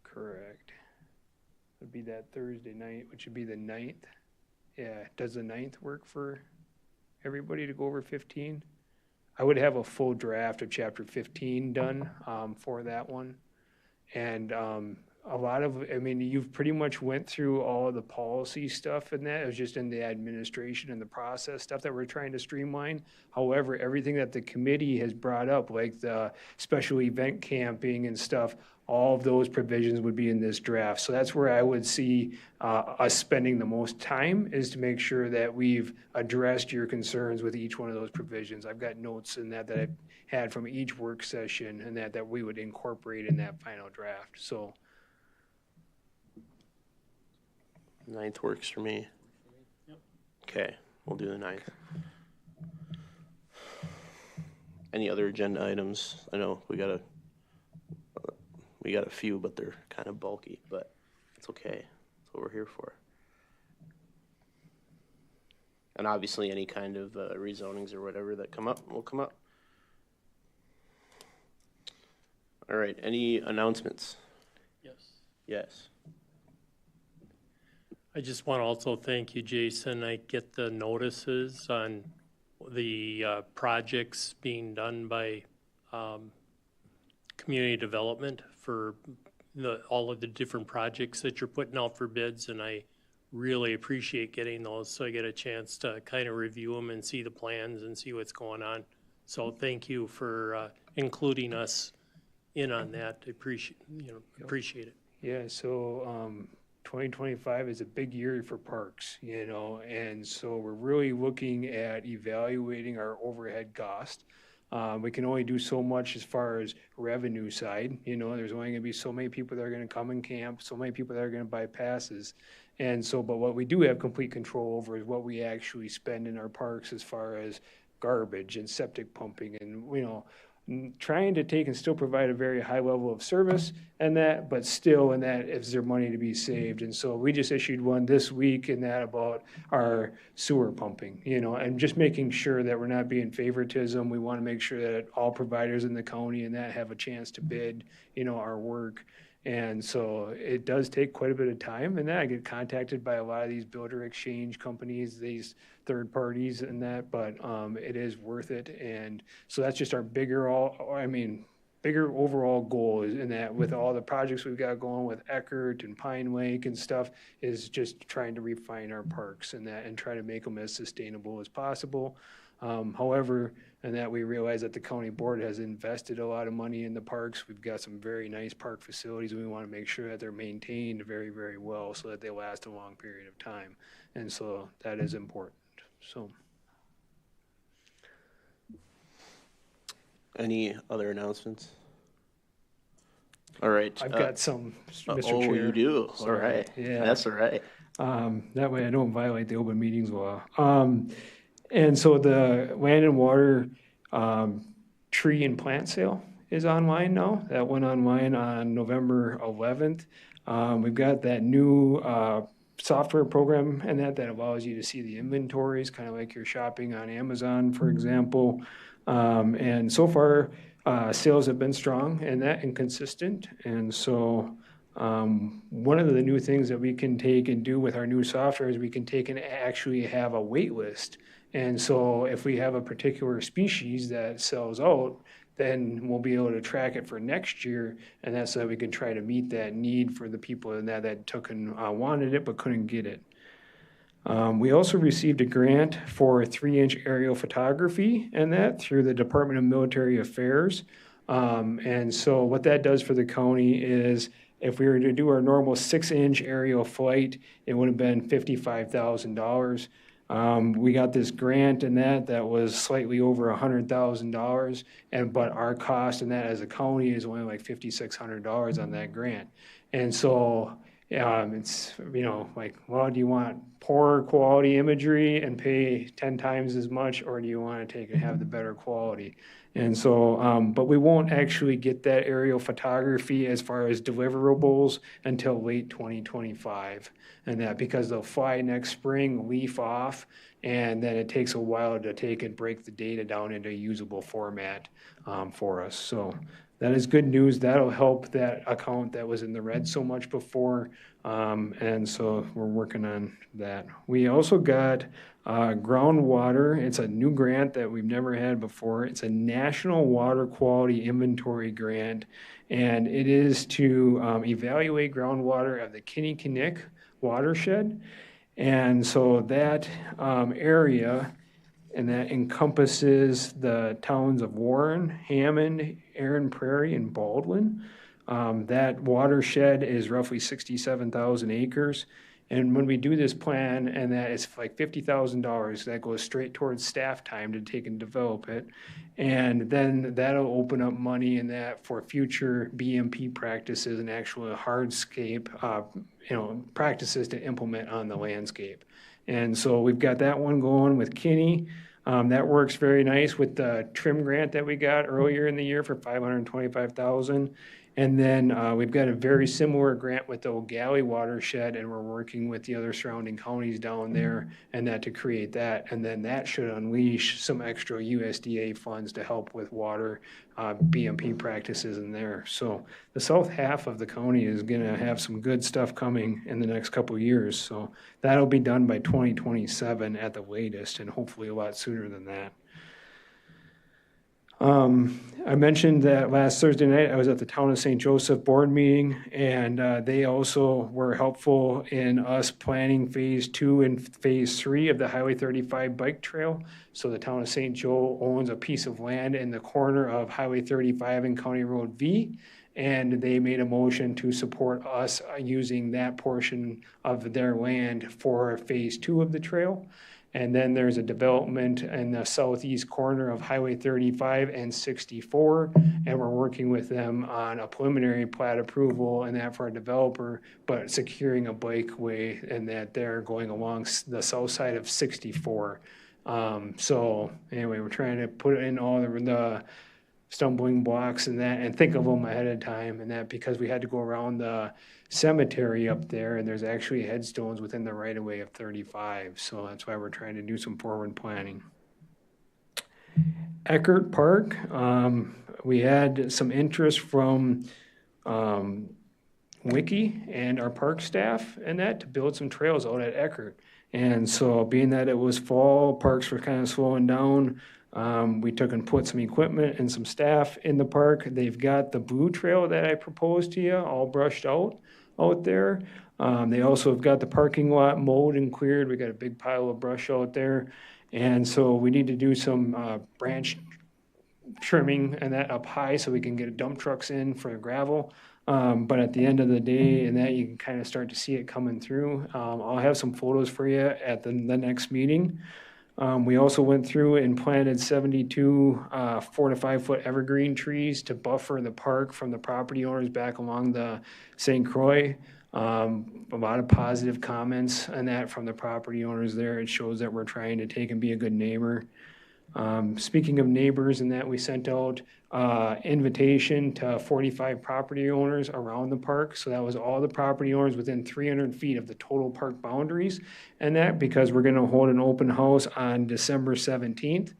Correct. It'd be that Thursday night, which would be the 9th. Yeah, does the 9th work for everybody to go over 15? I would have a full draft of chapter 15 done for that one. And a lot of, you've pretty much went through all of the policy stuff and that. It was just in the administration and the process stuff that we're trying to streamline. However, everything that the committee has brought up, like the special event camping and stuff, all of those provisions would be in this draft. So that's where I would see us spending the most time, is to make sure that we've addressed your concerns with each one of those provisions. I've got notes in that I've had from each work session and that we would incorporate in that final draft. So 9th works for me. Okay, we'll do the 9th. Any other agenda items? I know we got a few, but they're kind of bulky, but it's okay. That's what we're here for. And obviously, any kind of rezonings or whatever that come up will come up. All right, any announcements? Yes. Yes. I just want to also thank you, Jason. I get the notices on the projects being done by community development for all of the different projects that you're putting out for bids, and I really appreciate getting those, so I get a chance to kind of review them and see the plans and see what's going on. So thank you for including us in on that. I appreciate it. Yeah, so 2025 is a big year for parks, and so we're really looking at evaluating our overhead cost. We can only do so much as far as revenue side, there's only gonna be so many people that are gonna come and camp, so many people that are gonna buy passes. And so, but what we do have complete control over is what we actually spend in our parks as far as garbage and septic pumping and, trying to take and still provide a very high level of service and that, but still in that, is there money to be saved? And so we just issued one this week in that about our sewer pumping, and just making sure that we're not being favoritism. We want to make sure that all providers in the county and that have a chance to bid, our work. And so it does take quite a bit of time, and then I get contacted by a lot of these builder exchange companies, these third parties and that, but it is worth it. And so that's just our bigger overall goal is in that with all the projects we've got going with Eckert and Pine Lake and stuff is just trying to refine our parks and that and try to make them as sustainable as possible. However, and that we realize that the county board has invested a lot of money in the parks. We've got some very nice park facilities, and we want to make sure that they're maintained very, very well so that they last a long period of time. And so that is important. So. Any other announcements? All right. I've got some, Mr. Oh, Chair. you do? All Sorry. right. Yeah. That's all right. That way I don't violate the open meetings law. And so the land and water tree and plant sale is online now. That went online on November 11th. We've got that new software program and that allows you to see the inventories, kind of like you're shopping on Amazon, for example. And so far, sales have been strong and consistent. And so one of the new things that we can take and do with our new software is we can take and actually have a wait list. And so if we have a particular species that sells out, then we'll be able to track it for next year. And that's so that we can try to meet that need for the people in that took and wanted it but couldn't get it. We also received a grant for 3-inch aerial photography and that through the Department of Military Affairs. And so what that does for the county is if we were to do our normal 6-inch aerial flight, it would have been $55,000. We got this grant and that was slightly over $100,000, but our cost in that as a county is only like $5,600 on that grant. And so it's, like, well, do you want poor quality imagery and pay 10 times as much, or do you want to take and have the better quality? And so, but we won't actually get that aerial photography as far as deliverables until late 2025. And that because they'll fly next spring, leaf off, and then it takes a while to take and break the data down into a usable format for us. So that is good news. That'll help that account that was in the red so much before. And so we're working on that. We also got groundwater. It's a new grant that we've never had before. It's a National Water Quality Inventory Grant, and it is to evaluate groundwater of the Kinnickinnick watershed. And so that area, and that encompasses the towns of Warren, Hammond, Aaron Prairie, and Baldwin. That watershed is roughly 67,000 acres. And when we do this plan, and that is like $50,000, that goes straight towards staff time to take and develop it. And then that'll open up money in that for future BMP practices and actual hardscape, practices to implement on the landscape. And so we've got that one going with Kinney. That works very nice with the trim grant that we got earlier in the year for $525,000. And then we've got a very similar grant with the O'Galley watershed, and we're working with the other surrounding counties down there and that to create that. And then that should unleash some extra USDA funds to help with water BMP practices in there. So the south half of the county is gonna have some good stuff coming in the next couple of years. So that'll be done by 2027 at the latest, and hopefully a lot sooner than that. I mentioned that last Thursday night, I was at the Town of St. Joseph board meeting, and they also were helpful in us planning phase 2 and phase 3 of the Highway 35 bike trail. So the Town of St. Joe owns a piece of land in the corner of Highway 35 and County Road V, and they made a motion to support us using that portion of their land for phase 2 of the trail. And then there's a development in the southeast corner of Highway 35 and 64, and we're working with them on a preliminary plat approval and that for a developer, but securing a bikeway and that they're going along the south side of 64. So anyway, we're trying to put in all the stumbling blocks and that, and think of them ahead of time, and that because we had to go around the cemetery up there, and there's actually headstones within the right of way of 35, so that's why we're trying to do some forward planning. Eckert Park, we had some interest from Wiki and our park staff and that to build some trails out at Eckert. And so being that it was fall, parks were kind of slowing down, we took and put some equipment and some staff in the park. They've got the blue trail that I proposed to you all brushed out there. They also have got the parking lot mowed and cleared. We got a big pile of brush out there. And so we need to do some branch trimming and that up high so we can get dump trucks in for the gravel. But at the end of the day, and that you can kind of start to see it coming through. I'll have some photos for you at the next meeting. We also went through and planted 72 4 to 5 foot evergreen trees to buffer the park from the property owners back along the St. Croix. A lot of positive comments on that from the property owners there. It shows that we're trying to take and be a good neighbor. Speaking of neighbors and that, we sent out invitation to 45 property owners around the park. So that was all the property owners within 300 feet of the total park boundaries. And that because we're going to hold an open house on December 17th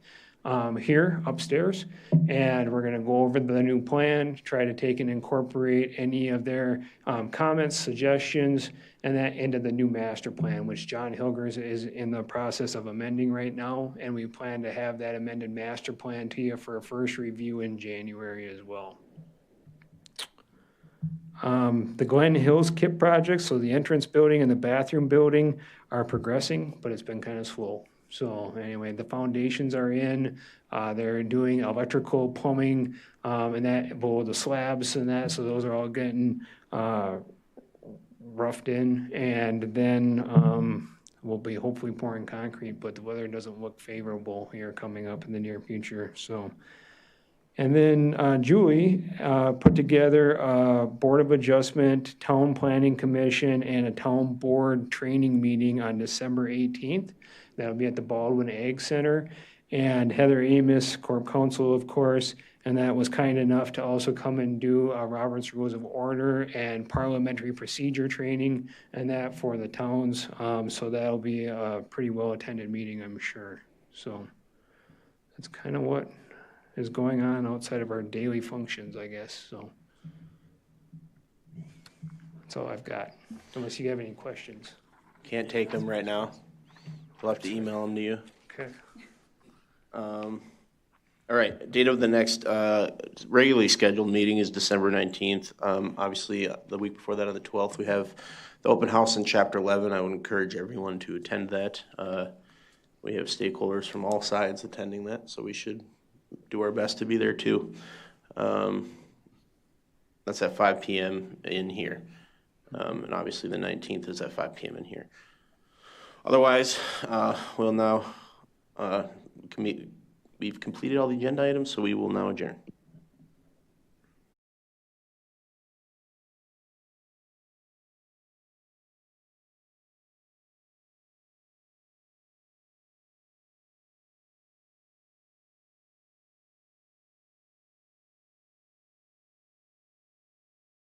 here upstairs. And we're going to go over the new plan, try to take and incorporate any of their comments, suggestions, and that into the new master plan, which John Hilgers is in the process of amending right now. And we plan to have that amended master plan to you for a first review in January as well. The Glen Hills KIP project, so the entrance building and the bathroom building are progressing, but it's been kind of slow. So anyway, the foundations are in, they're doing electrical, plumbing, and that, below the slabs and that, so those are all getting roughed in, and then we'll be hopefully pouring concrete, but the weather doesn't look favorable here coming up in the near future, so. And then Julie put together a Board of Adjustment, Town Planning Commission, and a Town Board training meeting on December 18th. That'll be at the Baldwin Ag Center. And Heather Amos, Corp Counsel, of course, and that was kind enough to also come and do Robert's Rules of Order and Parliamentary Procedure training and that for the towns. So that'll be a pretty well-attended meeting, I'm sure. So that's kind of what is going on outside of our daily functions, I guess, so. That's all I've got, unless you have any questions. Can't take them right now. We'll have to email them to you. Okay. All right, date of the next regularly scheduled meeting is December 19th. Obviously, the week before that on the 12th, we have the open house in Chapter 11. I would encourage everyone to attend that. We have stakeholders from all sides attending that, so we should do our best to be there too. That's at 5 p.m. in here. And obviously the 19th is at 5 p.m. in here. Otherwise, we'll now, we've completed all the agenda items, so we will now adjourn.